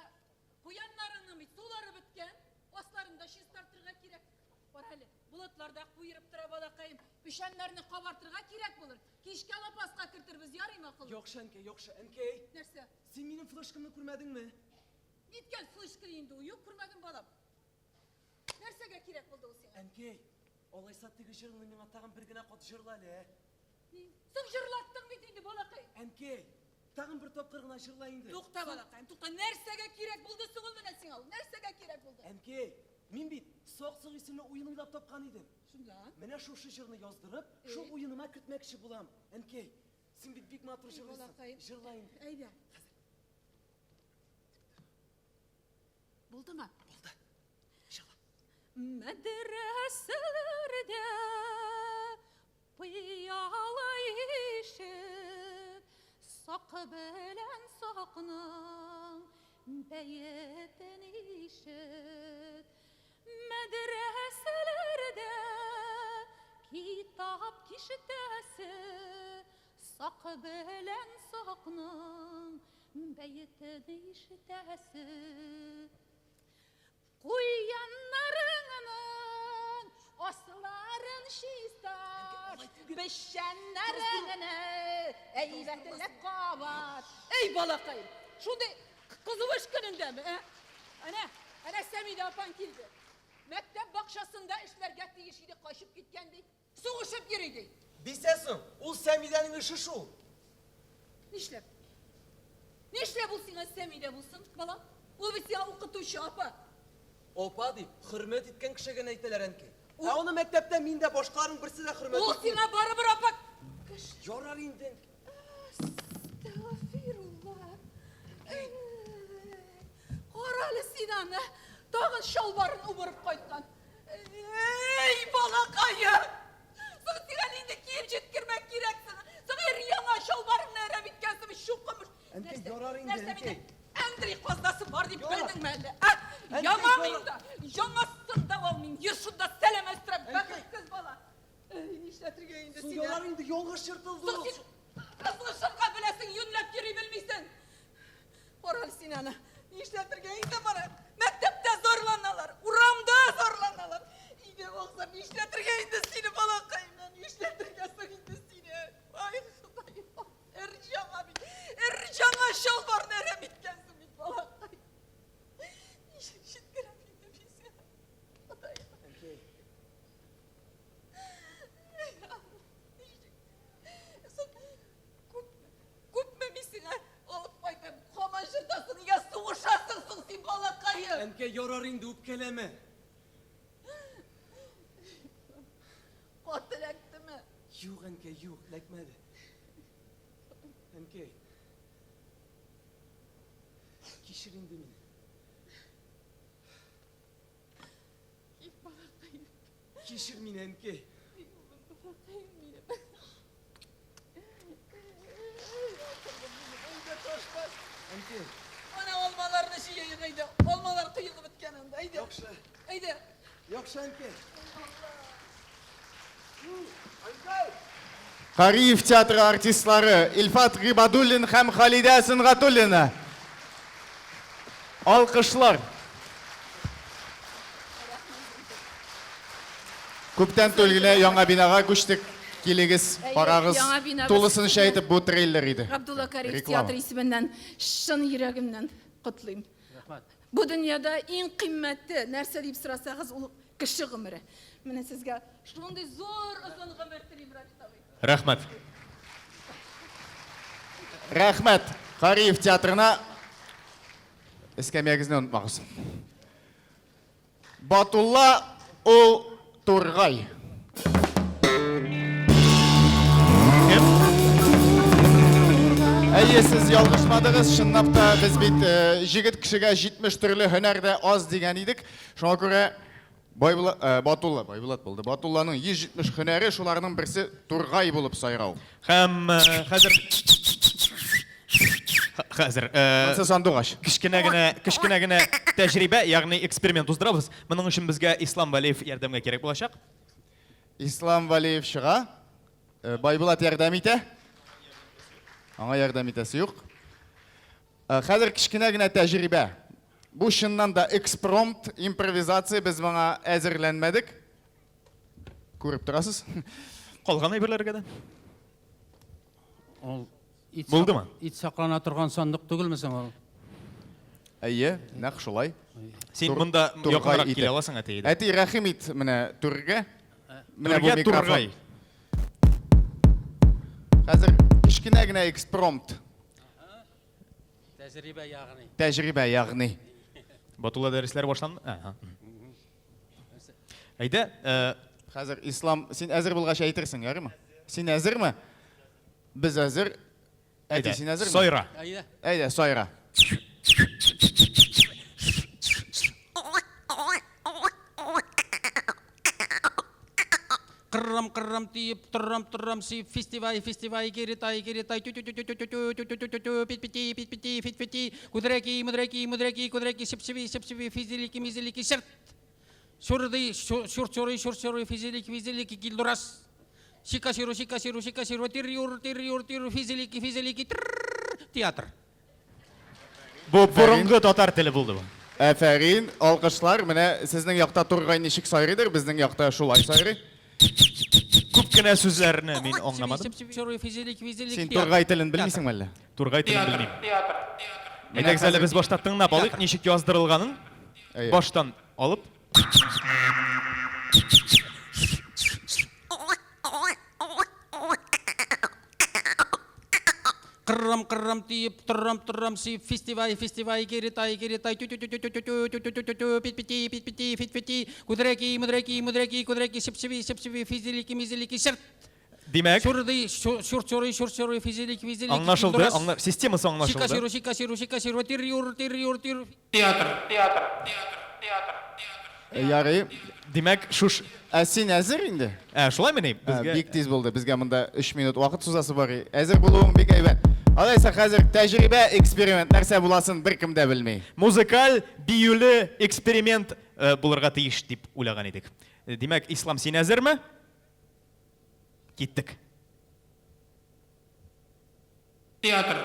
Speaker 2: қуянларының сулары біткен, осларында шиз тартырға керек. Орайды. Бұлытларда қуйырып тұра балақайым. Пішәнлеріні қабартырға керек болыр. Кешке алапасқа кіртірбіз, ярайым ақылы.
Speaker 20: Yo'qsa Әнкәй.
Speaker 2: Нәрсе?
Speaker 20: Сен менің флешкамны күрмәдеңме?
Speaker 2: Неткен флешка енді ұйық күрмәген балам. Нәрсеге керек болды ол сен?
Speaker 20: Әнкәй, олайса теге жырыңны миңа тагын бер генә кат жырла әле.
Speaker 2: Сен жырлаттың бит инде балақайым.
Speaker 20: Әнкәй, тагын бер тапкыр гына жырла инде.
Speaker 2: Туқта балақайым, туқта. Нәрсеге керек болды соң менә син ал? Нәрсеге керек болды?
Speaker 20: Әнкәй, мин бит Соқ-Соқ исемле уен уйлап тапкан идем.
Speaker 2: Шунда?
Speaker 20: Менә шушы жырны яздырып, шул уеныма кертмәкче булам. Әнкәй, син бит бик матур жырлыйсың. Жырла инде.
Speaker 2: Әйдә. Булдымы?
Speaker 20: Булды. Жырла.
Speaker 2: Мәдрәсәләрдә пыяла ишек, сак белән сакның бәетен ишек. Мәдрәсәләрдә китап кишетәсе, сак белән сакның бәетен ишетәсе. Куяннарыңның осларын шистар, бешәннәріңні әйбәтілі қабат. Ей балақайым, шундай Kızılış gününde mi? Ana Semide apan kildi. Mektep bakşasında işler gettiği işiydi, kaşıp gitkendi. Soğuşup giriydi.
Speaker 6: Bilsesin, o Semide'nin işi şu.
Speaker 2: Nişlep? Nişlep bulsun lan Semide bulsun bala? O bir siyah okutu şu apa.
Speaker 6: Opa deyip, hürmet etken kişiye neyteler enki. Onu mektepte minde boşkarın birisi de hürmet
Speaker 2: O sina barı bir apak.
Speaker 6: Yorar inden.
Speaker 2: Estağfirullah. Koralı Sinan'ı dağın şalvarını umarıp koyduğun. Ey balakayı! Sana Sinan indi kiyip girmek gereksin. Sana riyana şalvarını ere bitkensin şu kumuş.
Speaker 6: Enki yorar inden enki.
Speaker 2: Endri fazlası var deyip bildin mi elle? Yanamayın da, yanasın da olmayın. Yırşında seleme üstüne bakın kız bala. İşletirge indi Sinan.
Speaker 6: Yorar indi, yolga şırtıldı.
Speaker 2: Kızlı şırka bilesin, yünlep yürü bilmişsin. Koralı Sinan'ı işletirge indi bana. Mektepte zorlanalar, uramda zorlanalar. İyi olsa işletirge indi seni bala kayman. İşletirge indi seni. Ay Hıdayım. Ercan abi. Ercan'a şalvar nere bitkensin bir bala kayman. İşletirge indi bizi. Hıdayım. Kupmemişsin ha. Olup koyma. Komanjırdasın ya soğuşasın sen bala kayı.
Speaker 6: Enke yorar indi upkeleme.
Speaker 2: Kotel ekti mi?
Speaker 6: Yok enke yok, lekmedi. Enke. Kişir indi mi?
Speaker 2: İlk bala kayı.
Speaker 6: Kişir min enke.
Speaker 2: Bala kayı mıyım?
Speaker 6: Enke.
Speaker 2: Ana olmalarını şey yayınıydı. Olmalar kıyıldı bitkeninde. Haydi.
Speaker 6: Yoksa.
Speaker 2: Haydi.
Speaker 6: Yoksa enke.
Speaker 8: Qariyev teatri artistlari İlfat G'ibadullin ham Xalida Sing'atullina. Alqishlar. Ko'pdan to'lgina yangi binoga ko'chdik. Keligiz, qarag'iz.
Speaker 2: Yangi bino
Speaker 8: To'lisini şey aytib bu treyler edi.
Speaker 2: Abdullah Karim
Speaker 8: Reklama.
Speaker 2: tiyatro isminden şın yüreğimden kutlayayım. Bu dünyada en kıymetli nerse deyip sırasağız o kişi ömrü. Mene sizge şunday zor uzun ömür tileyim Rabitavi.
Speaker 3: Rahmat.
Speaker 8: Rahmat. Qariyev teatrina iskamiyagizni unutmag'siz. Batulla ul Turg'ay. Әйе, siz ялгышмадыгыз, чынлап та без бит җигет кешегә 70 төрле һөнәрдә аз дигән идек. Шуңа күрә Батулла булды. Батулланың 170 һөнәре, шуларның берсе Тургай булып сайрау.
Speaker 3: Һәм хәзер
Speaker 8: Сандугач.
Speaker 3: кечкенә генә тәҗрибә, ягъни эксперимент уздырабыз. Моның өчен безгә Ислам Валиев ярдәмгә кирәк булачак.
Speaker 8: Ислам Валиев чыга. Байбулат ярдәм итә. Аңа ярдәм итәсе юк. Хәзер кечкенә генә тәҗрибә. Бу чыннан да экспромт, импровизация, без моңа әзерләнмәдек. Күреп торасыз.
Speaker 3: Калган әйберләргә дә.
Speaker 5: Ол
Speaker 3: Булдымы?
Speaker 5: Ит саклана торган сандык түгелмесең ол?
Speaker 8: Әйе, нәкъ шулай.
Speaker 3: Син монда якынрак килә аласың әти.
Speaker 8: Әти, рәхим ит менә түргә. Менә бу
Speaker 3: Түргә
Speaker 8: микрофон.
Speaker 3: Тургай.
Speaker 8: Хәзер кечкенә генә экспромт.
Speaker 5: Тәҗрибә ягъни.
Speaker 8: Тәҗрибә ягъни.
Speaker 3: Батулла дәресләре башланды. Әйдә,
Speaker 8: Хәзер Ислам, син әзер булгач әйтерсең, ярымы? Син әзерме? Без әзер. Әйдә, син әзерме?
Speaker 3: Сайра.
Speaker 8: Әйдә, сайра.
Speaker 5: Кыррам тиеп, торрам си фестиваль керетай пит-пити, кудреки, сепсеви, физилики, серт. Шурды, шур, физилики, гилдурас. Шикасиру, тирриур, физилики, театр.
Speaker 3: Бу борынгы татар теле булды бу.
Speaker 8: Әфәрин, алкышлар. Менә сезнең якта Тургай ничек сайрыйдыр, безнең якта шулай сайрый.
Speaker 3: Күп кенә сүзләрне мин аңламадым.
Speaker 8: Син Тургай телен белмисеңме әллә?
Speaker 3: Тургай телен белмим. Әйдәгез әле без баштан тыңлап алыйк, ничек яздырылганын. Баштан алып.
Speaker 5: Кыррам тиеп, туррам сип, фестиваль, керетай, пит-пити, кудреки, сепсеви, физилики, серт.
Speaker 3: Демәк,
Speaker 5: Шурчоры, физилики.
Speaker 3: аңлашылды, системасы аңлашылды.
Speaker 5: Шикаширу, тир.
Speaker 8: Театр. Ярый.
Speaker 3: Демәк, шуш...
Speaker 8: Син әзір инде?
Speaker 3: Шулай мені?
Speaker 8: Бик тиз болды. Безгә монда 3 минут вакыт сузасы бар. Әзір булуың бик әйбәт. Алайса хәзер тәҗрибә, эксперимент нәрсә буласын беркем дә белмей.
Speaker 3: Музыкаль, биюле эксперимент булырга тиеш дип уйлаган идек. Демәк, Ислам, син әзерме? Киттек.
Speaker 5: Театр.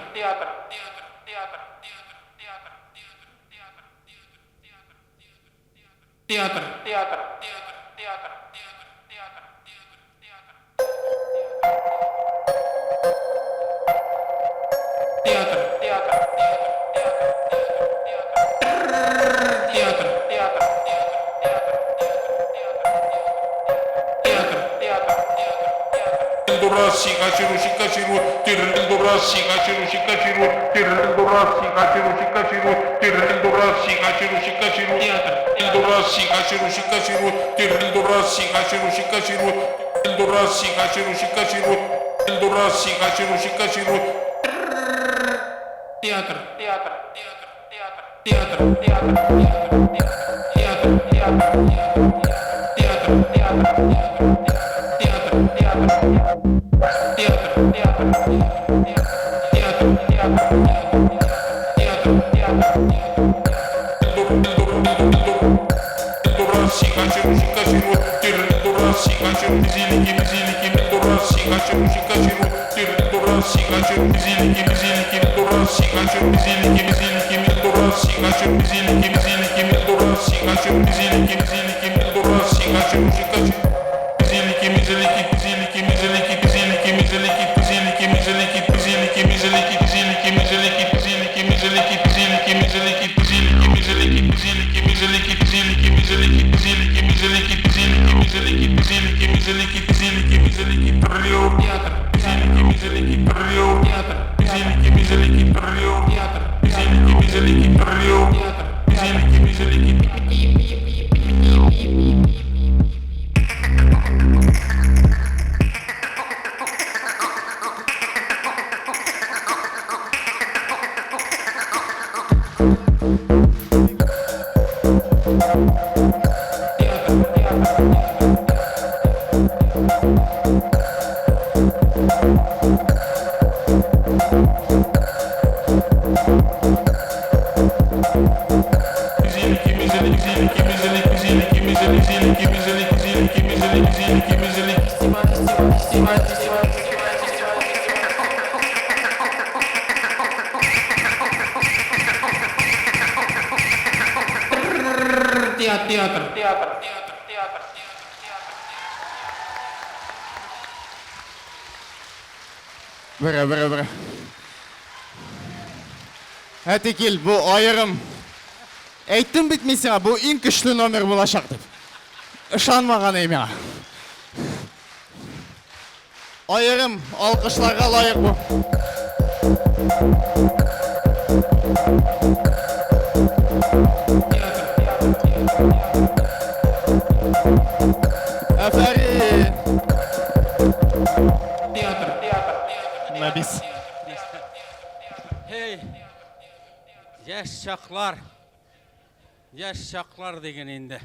Speaker 8: Бара. Әтекел, бу айырым. Әйттем бит мен сиңа, бу иң көчле номер булачак дип. Ышанмаган миңа. Айырым, алкышларга лайык бу. Афарин.
Speaker 3: Набис.
Speaker 5: Hey, яш шақлар деген енді.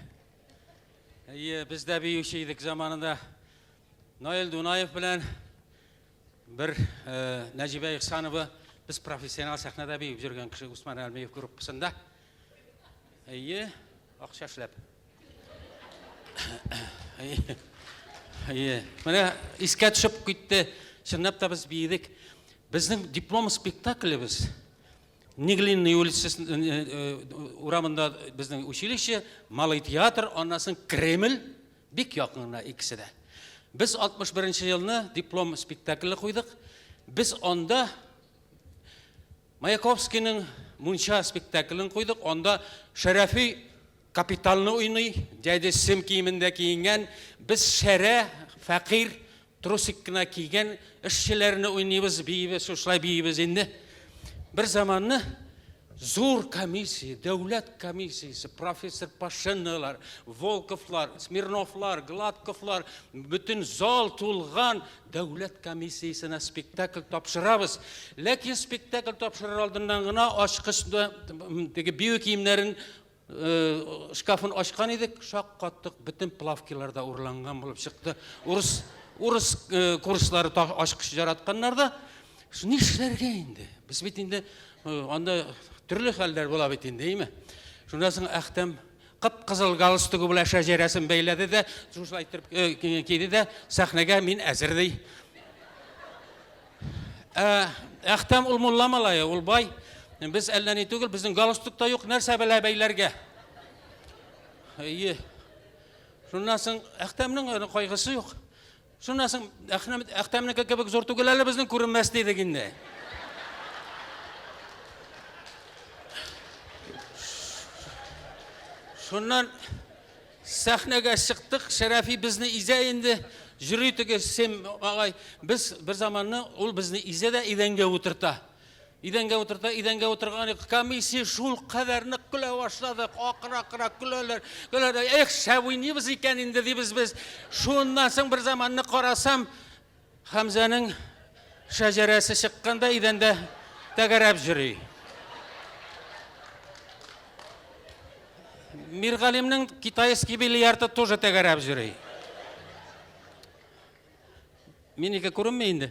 Speaker 5: Бізді биюші едік заманында Наил Дунаев білән бір Нәжибә Ихсановы біз профессионал сахнада биюп жүрген кіші Усман Әлмеев группасында. Ақша шіләп. Міне, іске түшіп күйтті, шынап та біз бейдік. Біздің диплом спектаклі біз. Неглинный улицы урамында біздің училище, Малый театр, онасын Кремль, бик яқынына икісі де. Біз 61-ші жылны диплом спектаклі қойдық. Біз онда Маяковскийның Мунша спектаклін қойдық. Онда Шәрәфи капиталны ойный, дәді сім киімінде киінген, біз шәрә, фәқир, трусиккіна киген ішшілеріні ойнайбыз, бейбіз, ұшлай бейбіз енді. Бір заманны зор комиссия, дәулет комиссиясы, профессор Пашиналар, Волковлар, Смирновлар, Гладковлар, бүтін зал толған дәулет комиссиясына спектакль тапшырабыз. Ләкин спектакль тапшырар алдынан ғына ашқышында бейу киімдерін шкафын ашқан едік, шақ қаттық, бүтін плавкиларда ұрланған болып шықты. Орыс курслары ашқыш жаратқанларда, не ішлерге енді? Біз бетінде анда түрлі халдер бола бетінде, ей ме? Шындасың әқтем қып-қызыл галстугы бұл шәжересін бейледі де, жушылай тұрып кейді де, сахнеге мен әзірдей. Әқтем ұл мұлламалайы, ұл бай. Біз әлләне түгіл, біздің галстукта жоқ, нәрсе білә бәйлерге. Шындасың әқтемнің қойғысы жоқ. Шындасың әқтемнің кәкебік зор түгіл әлі біздің көрінмәс дейдігінде. Шоннан сахнеге шықтық, Шәрәфи бізні изәйінді, жүрітіге сем ағай, біз бір заманны ол бізні изәді иденге отырта. Иденге отырған комиссия шул қадарны күлі башлады, ақыра күлелер, шәуінебіз екен енді дейбіз біз. Шоннан соң бір заманны қарасам, Хамзаның шәжересі шыққанда иденде тәгәрәп жүрей. Мирғалимның китайский бильярды тоже тәгәрәп жүрей. Менеке көрінмейінді.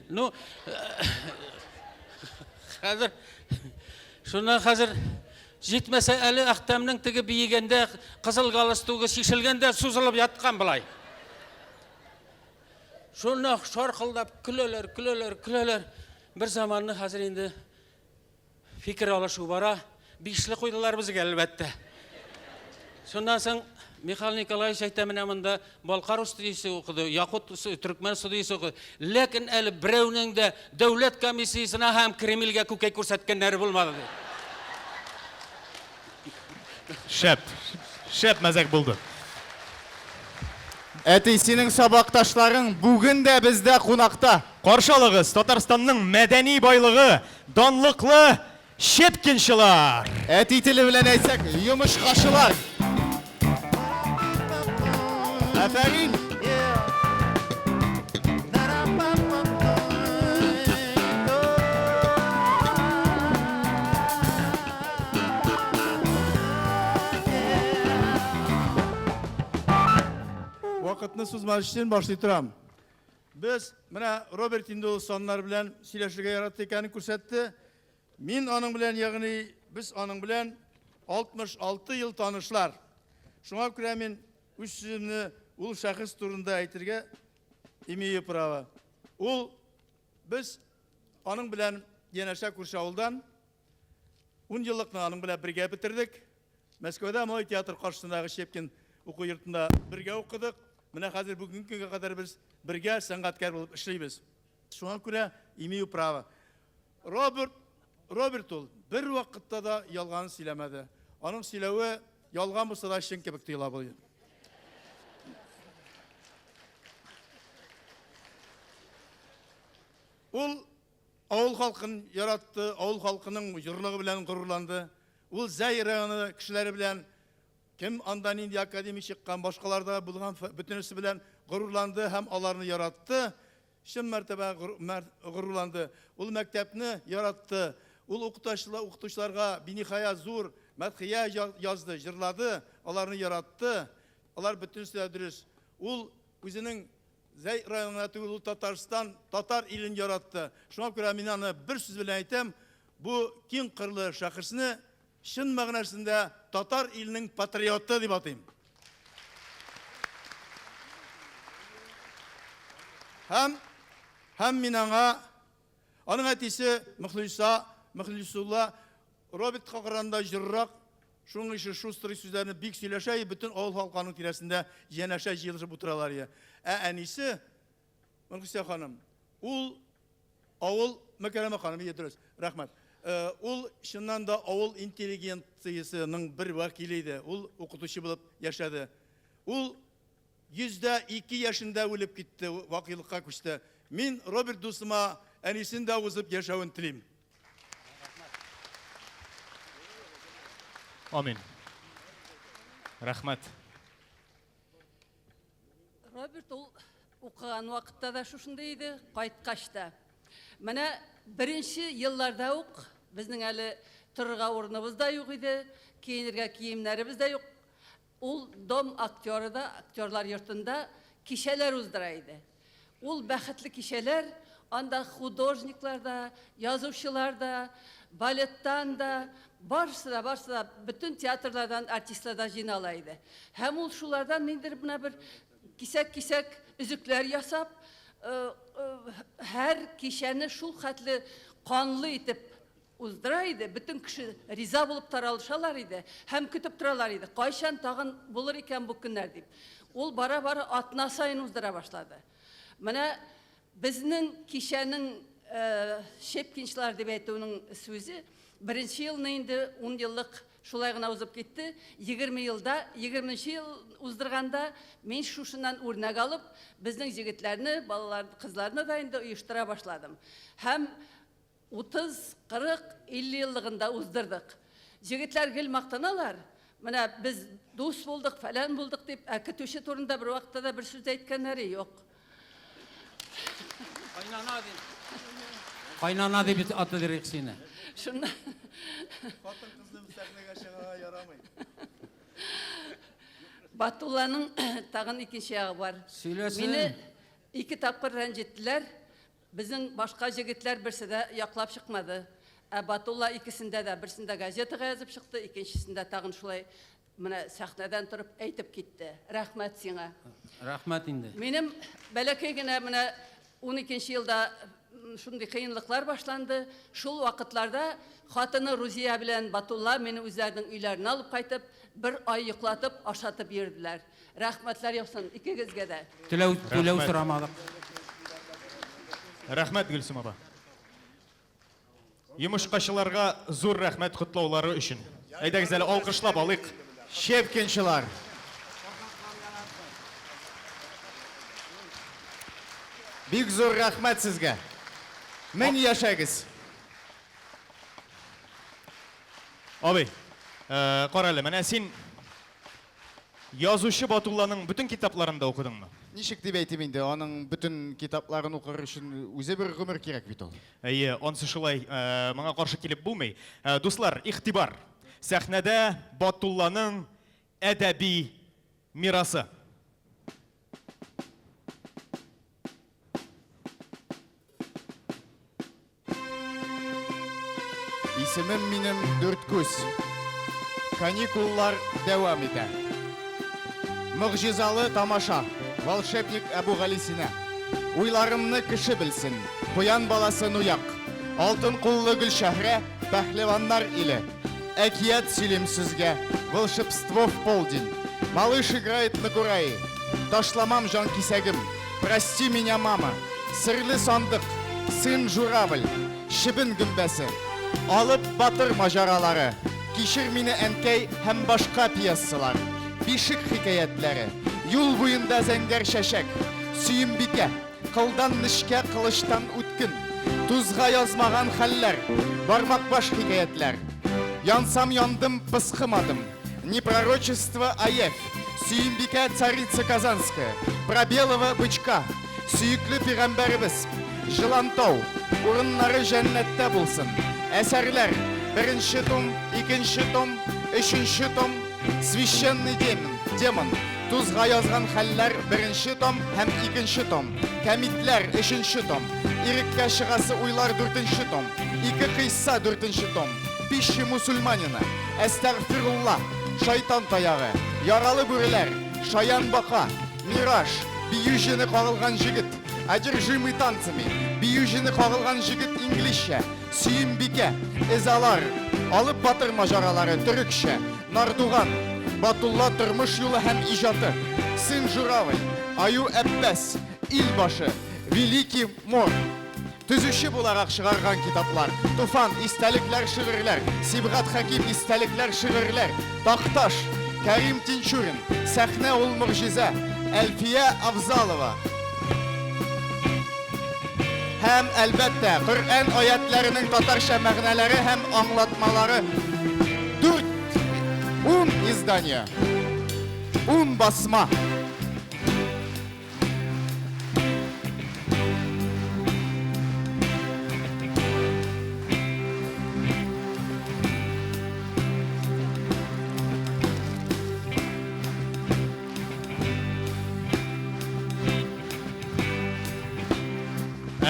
Speaker 5: Қазір, шыннан қазір жетмесе әлі Ақтамның тігі бейгенде, қызыл галстуғы шешілгенде сузылып ятқан бұлай. Шыннан шарқылдап күлелер. Бір заманны қазір енді фикір алышу бара, бейшілі қойдылар бізге әлбәтті. Сондан соң Михаил Николаевич айтамынамында Балқар студиясы оқыды, Яқут Түркмен студиясы оқыды. Ләкін әлі біреуінің де дәулет комиссиясына һәм Кремльге көкей көрсәткеннәре болмады.
Speaker 3: Шәп мәзәк болды.
Speaker 8: Әтей, сенің сабақташларың бүгін де бізде қонақта.
Speaker 3: Қаршалығыз Татарстанның мәдәни байлығы, данлықлы шепкіншілар.
Speaker 8: Әтей тілі білен әйтсек, жұмышқашылар. Әфәрин.
Speaker 4: Вақытны сузмашын башлай тұрам. Біз мына Роберт Индол сонлар білән сөйләшергә яратты екенін күрсәтте. Мен аның білән, яғни біз аның білән 66 ел танышлар. Шуңа күрә мен үз сүземне ул шәхес турында әйтергә имею права. Ул біз аның білән янәшә күрше авылдан 10 еллыкны аның белән бергә бетердек. Мәскәүдә Малай театр каршысындагы Шепкин уку йортында бергә укыдык. Менә хәзер бүгенге көнгә кадәр біз бергә сәнгатькәр булып эшлибез. Шуңа күрә имею права. Роберт ул бер вакытта да ялган сөйләмәде. Аның сөйләве ялган булса да чын кебек тоела булды. Ул авыл халкын яратты, авыл халкының җырлыгы белән горурланды. Ул Зәй районы кешеләре белән кем андан инде академия чыккан, башкаларда булган бөтенесе белән горурланды һәм аларны яратты. Чын мәртәбә горурланды. Ул мәктәпне яратты. Ул укытучыларга биниһая зур мәдхия язды, җырлады, аларны яратты. Алар бөтенесе дөрес. Ул үзенең Зәй районына түгел, ул Татарстан, татар илен яратты. Шуңа күрә мин аны бер сүз белән әйтәм, бу киң кырлы шәхесне чын мәгънәсендә татар иленең патриоты дип атыйм. Һәм мин аңа, аның әтисе Мөхлисулла Роберт Хакыранда җыррак, шуның ише шустрый сүзләрне бик сөйләшә, бөтен авыл халкының тирәсендә янәшә җыелышып утыралар. Әнисе, Мөхлисә ханым, ул авыл Мәкәрәмә ханым, дөрес, рәхмәт. ул чыннан да авыл интеллигенциясының бер вәкиле иде. Ул укытучы булып яшәде. Ул 102 яшендә үлеп китте, вакыйлыкка күчте. Мин Роберт дусыма әнисен дә узып яшәвен телим.
Speaker 3: Амин. Рәхмәт.
Speaker 2: Роберт ул укыган вакытта да шушындай иде, кайткач та. Менә беренче елларда ук безнең әле торырга урыныбыз да юк иде, киенергә киемнәребез дә юк. Ул дом актеры да, актерлар йортында кичәләр уздыра иде. Ул бәхетле кичәләр, анда художниклар да, язучылар да, балеттан да, барысы да, bütün театрлардан артистлар да җыйнала иде. Һәм ул шулардан ниндер менә бер кисәк үзекләр ясап, һәр кичәне шул хәтле канлы итеп уздыра иде. Bütün кеше риза булып таралышалар иде, һәм көтеп торалар иде. Кайчан тагын булыр икән бу көннәр дип. Ул бара-бара атна сайын уздыра башлады. Менә безнең кичәнең Шепкинчлар дип әйтүнең сүзе беренче елны инде 10 еллык шулай гына узып китте. 20 елда, 20нче ел уздырганда мин шушыннан үрнәк алып, безнең җегетләрне, балаларны, кызларны да инде оештыра башладым. Һәм 30, 40, 50 еллыгында уздырдык. Җегетләр гел мактаналар. Менә без дус булдык, фәлән булдык дип, көтүче турында бер вакытта да бер сүз әйткәннәре юк.
Speaker 5: Кайнана дип аты дирек сине.
Speaker 2: Шунда
Speaker 4: Хатын кызны сәхнәгә чыгарга ярамый.
Speaker 2: Батулланың тагын икенче ягы бар.
Speaker 5: Сөйләсен.
Speaker 2: Мине 2 тапкыр рәнҗеттеләр. Безнең башка җегетләр берсе дә яклап чыкмады. Батулла икесендә дә, берсендә газетага язып чыкты, икенчесендә тагын шулай менә сәхнәдән торып әйтеп китте. Рәхмәт сиңа.
Speaker 5: Рәхмәт инде.
Speaker 2: Минем бәләкәй генә менә 12нче елда шундый кыенлыклар башланды. Шул вакытларда хатыны Рузия белән Батулла мине үзләренең өйләренә алып кайтып, бер ай йоклатып, ашатып йөрделәр. Рәхмәтләр ясын икегезгә дә.
Speaker 5: Түләү сорамадык.
Speaker 3: Рәхмәт Гөлсем аба. Йомышкачыларга зур рәхмәт котлаулары өчен. Әйдәгез әле алкышлап алыйк.
Speaker 8: Шепкинчылар. Бик зур рәхмәт сезгә. Мен яшәгез.
Speaker 3: Абый, кара әле, менә син язучы Батулланың бүтән китапларында укыдыңмы?
Speaker 8: Ничек дип әйтим инде, аның бүтән китапларын укыр өчен үзе бер гомер кирәк бит ул.
Speaker 3: Әйе, онсы шулай моңа каршы килеп булмый. Дуслар, игътибар. Сәхнәдә Батулланың әдәби мирасы.
Speaker 8: Исемем минем Дүрткүз. Каникуллар дәвам итә. Мөгъҗизалы тамаша. Волшебник Әбүгалисина. Уйларымны кеше белсен. Куян баласы Нуяк. Алтын куллы Гөлшәһрә, пәһлеваннар иле. Әкият сөйлим сезгә. Волшебство в полдень. Малыш играет на курае. Ташламам жан кисәгем. Прости меня, мама. Сырлы сандык. Сын журавль. Шибен гөмбәсе. Алып батыр мажаралары. Кишер мине әнкәй һәм башка пьесалар. Бишек хикәятләре. Юл буенда зәңгәр шәшәк. Сөембикә. Кылдан нишкә кылыштан үткен. Тузга язмаган хәлләр. Бармак баш хикәятләр. Янсам яндым, пысқымадым. Не пророчество, а явь. Сөембикә царица Казанская. Про белого бычка. Сөйекле пигамбәребез. Жылантау. Урыннары жәннәттә булсын. Әсәрләр. Беренче том, икенче том, өченче том. Священный демон. Тузга язган хәлләр беренче том һәм икенче том. Кәмитләр өченче том. Иреккә чыгасы уйлар 4нче том. Ике кыйса 4нче том. Пища мусульманина. Әстәгъфирулла. Шайтан таягы. Яралы бүреләр. Шаян бака. Мираж. Бию җене кагылган җигет. Одержимый танцами. Бию җене кагылган җигет инглизчә. Сөембикә. Эзалар. Алып батыр мажаралары төрекчә. Нардуган. Батулла тормыш юлы һәм иҗаты. Сын журавль. Аю Әббәс. Илбашы. Великий мор. Түзүчү буларак чыгарган китаплар. Туфан истәлекләр шигырьләр, Сибгат Хаким истәлекләр шигырьләр, Такташ, Кәрим Тинчурин, Сәхнә ул мөгъҗиза, Әлфия Авзалова. Һәм әлбәттә, Коръән аятларының татарча мәгънәләре һәм аңлатмалары 10 издания, 10 басма.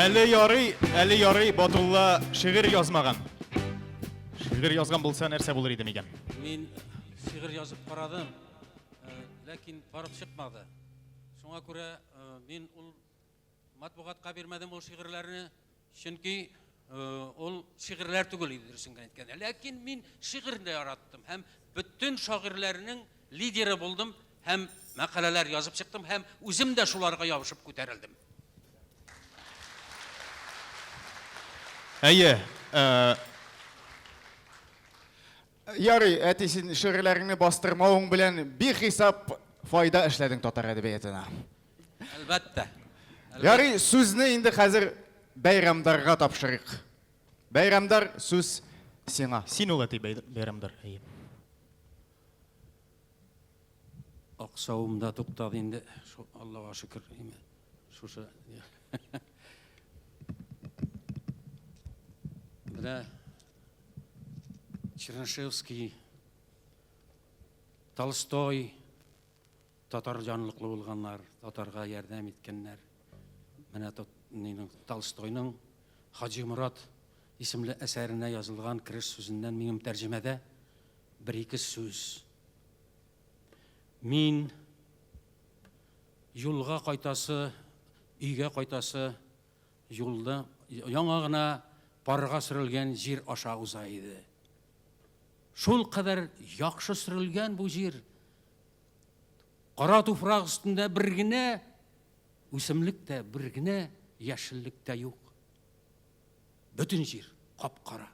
Speaker 3: Әле ярый, Батулла шигырь язмаган. Шигырь язган булса нәрсә булыр иде мигән?
Speaker 5: Мин шигырь язып карадым, ләкин барып чыкмады. Шуңа күрә мин ул матбугатка бирмәдем ул шигырьләрне, чөнки ул шигырьләр түгел иде дөресен әйткәндә. Ләкин мин шигырьне яраттым һәм бүтән шагыйрьләрнең лидеры булдым һәм мәкаләләр язып чыктым һәм үзем дә шуларга ябышып күтәрелдем.
Speaker 3: Әйе,
Speaker 8: Ярый, әтисин шигырьләреңне бастырмауың белән бихисап файда эшләдең татар әдәбиятына.
Speaker 5: Әлбәттә.
Speaker 8: Ярый, сүзне инде хәзер Бәйрәмдарга тапшырыйк. Бәйрәмдар, сүз сиңа.
Speaker 3: Син ул әти Бәйрәмдар. Әйе.
Speaker 5: Аксавымда туктады инде. Аллага шөкер. Шушы. Бля, Чернышевский, Толстой, татар жанлыклы булганнар, татарга ярдәм иткәннәр. Менә Толстойның Хаҗи Мурат исемле әсәренә язылган киреш сүзеннән минем тәрҗемәдә бер-ике сүз. Мин юлга кайтасы, өйгә кайтасы, юлда яңа гына парга сөрелгән җир аша уза иде. Шул кадәр яхшы сөрелгән бу җир. Кара туфрак өстендә бер генә үсемлек тә, бер генә яшеллек тә юк. Бүтән җир кап-кара.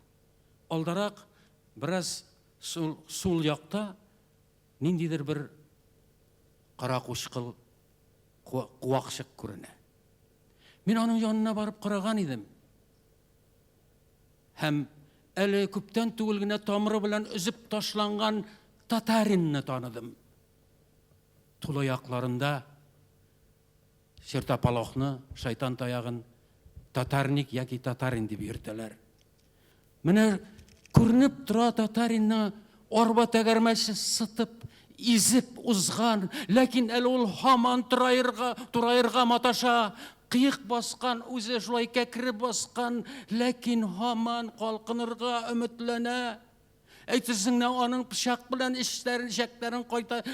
Speaker 5: Алдарак бераз сул якта ниндидер бер кара кушкыл куакчык күренә. Мин аның янына барып караган идем. Һәм әле күптән түгел генә тамыры белән үзеп ташланган татаринны таныдым. Тулы якларында чертапалохны, шайтан таягын татарник яки татарин дип йөртәләр. Менә күренеп тора татаринны арба тәгәрмәче сытып, изеп узган, ләкин әле ул һаман турайырга маташа. Кыйык баскан, үзе шулай кәкре баскан, ләкин һаман калкынырга өметләнә. Әйтерсең аның пычак белән ишәкләрен кайта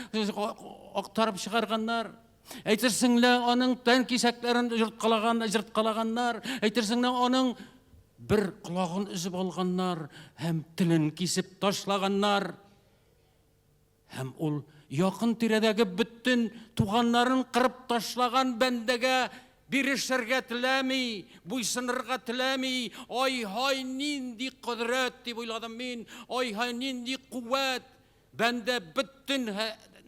Speaker 5: актарып чыгарганнар. Әйтерсең аның тән кисәкләрен жырткалаганнар. Әйтерсең аның бер колагын үзеп алганнар һәм телен кисеп ташлаганнар. Һәм ул якын тирәдәге бүтән туганнарын кырып ташлаган бәндәгә бирешергә теләми, буйсынырга теләми. Ай-һай, нинди кодрәт дип уйладым мин. Ай-һай, нинди куәт. Бәндә бүтән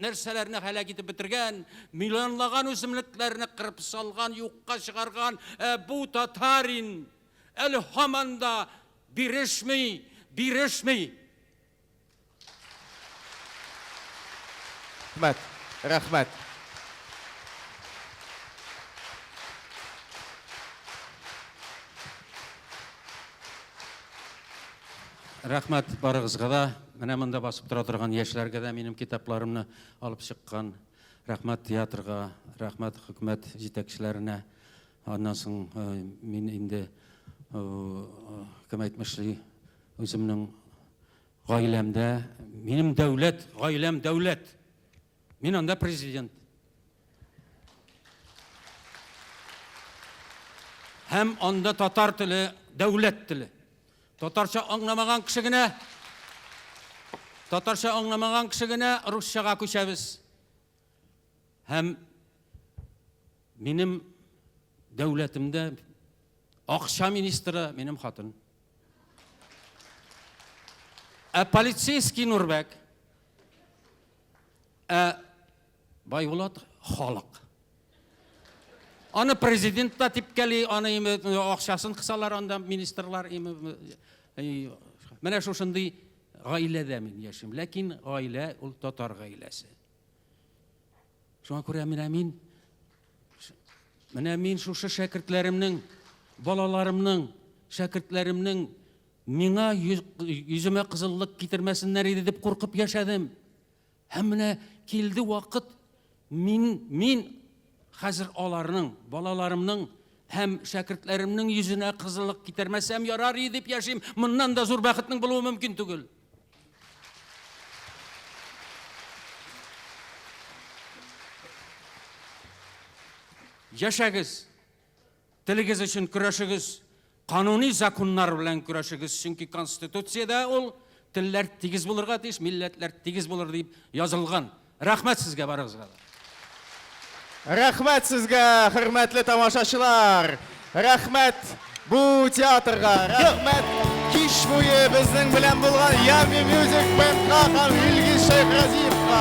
Speaker 5: нәрсәләрне һәлак итеп бетергән, миллионлаган үсемлекләрне кырып салган, юкка чыгарган бу татарин әле һаман да бирешми.
Speaker 8: Рәхмәт.
Speaker 5: Рәхмәт барыгызга да, менә монда басып тора торган яшьләргә дә минем китапларымны алып чыккан. Рәхмәт театрга, рәхмәт хөкүмәт җитәкчеләренә. Аннан соң мин инде кем әйтмешли, үземнең гаиләмдә, минем дәүләт, гаиләм дәүләт. Мин анда президент. Һәм анда татар теле, дәүләт теле. Татарча аңламаган кеше генә русчага күчәбез. Һәм минем дәүләтемдә Акча министры минем хатын. Полицейский Нурбек. Байбулат халык. Аны президент та типкәли, аны акчасын кысалар, анда министрлар менә шушындый гаиләдә мин яшим, ләкин гаилә ул татар гаиләсе. Шуңа күрә менә мин шушы шәкертләремнең, балаларымның, шәкертләремнең миңа йөземә кызыллык китермәсеннәр иде дип куркып яшәдем. Һәм менә килде вакыт, мин хәзер аларның, балаларымның һәм шәкертләремнең йөзенә кызыллык китермәсәм ярар иде дип яшим. Моннан да зур бәхетнең булуы мөмкин түгел. Яшәгез, телегез өчен көрәшегез, кануни законнар белән көрәшегез, чөнки Конституциядә ул телләр тигез булырга тиеш, милләтләр тигез булыр дип язылган. Рәхмәт сезгә барыгызга.
Speaker 8: Рәхмәт сезгә, хөрмәтле тамашачылар. Рәхмәт бу театрга. Рәхмәт кич буе безнең белән булган Ями Music Bandка һәм Илгиз Шәйхразиевка.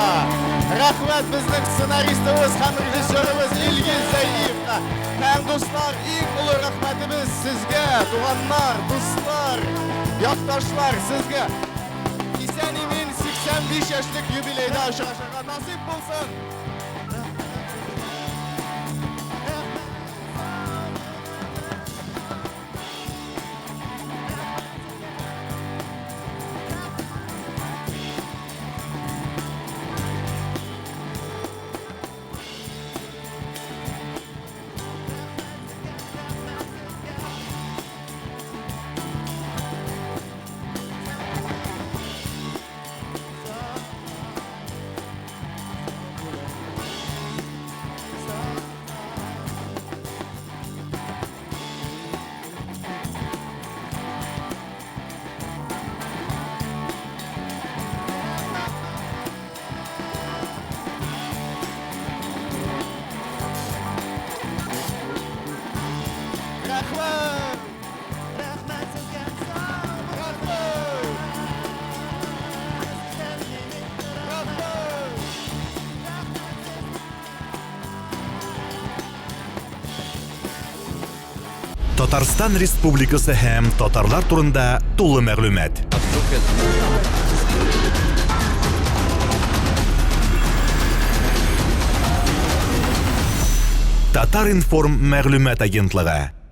Speaker 8: Рәхмәт безнең сценаристыбыз һәм режиссерыбыз Илгиз Зәйевка. Һәм дуслар, иң олы рәхмәтебез сезгә, туганнар, дуслар, якташлар, сезгә. Исән-имин 85 яшьлек юбилейда очрашырга насип булсын.
Speaker 9: Татарстан Республикасы һәм татарлар турында тулы мәгълүмат. Татар информ мәгълүмат агентлыгы.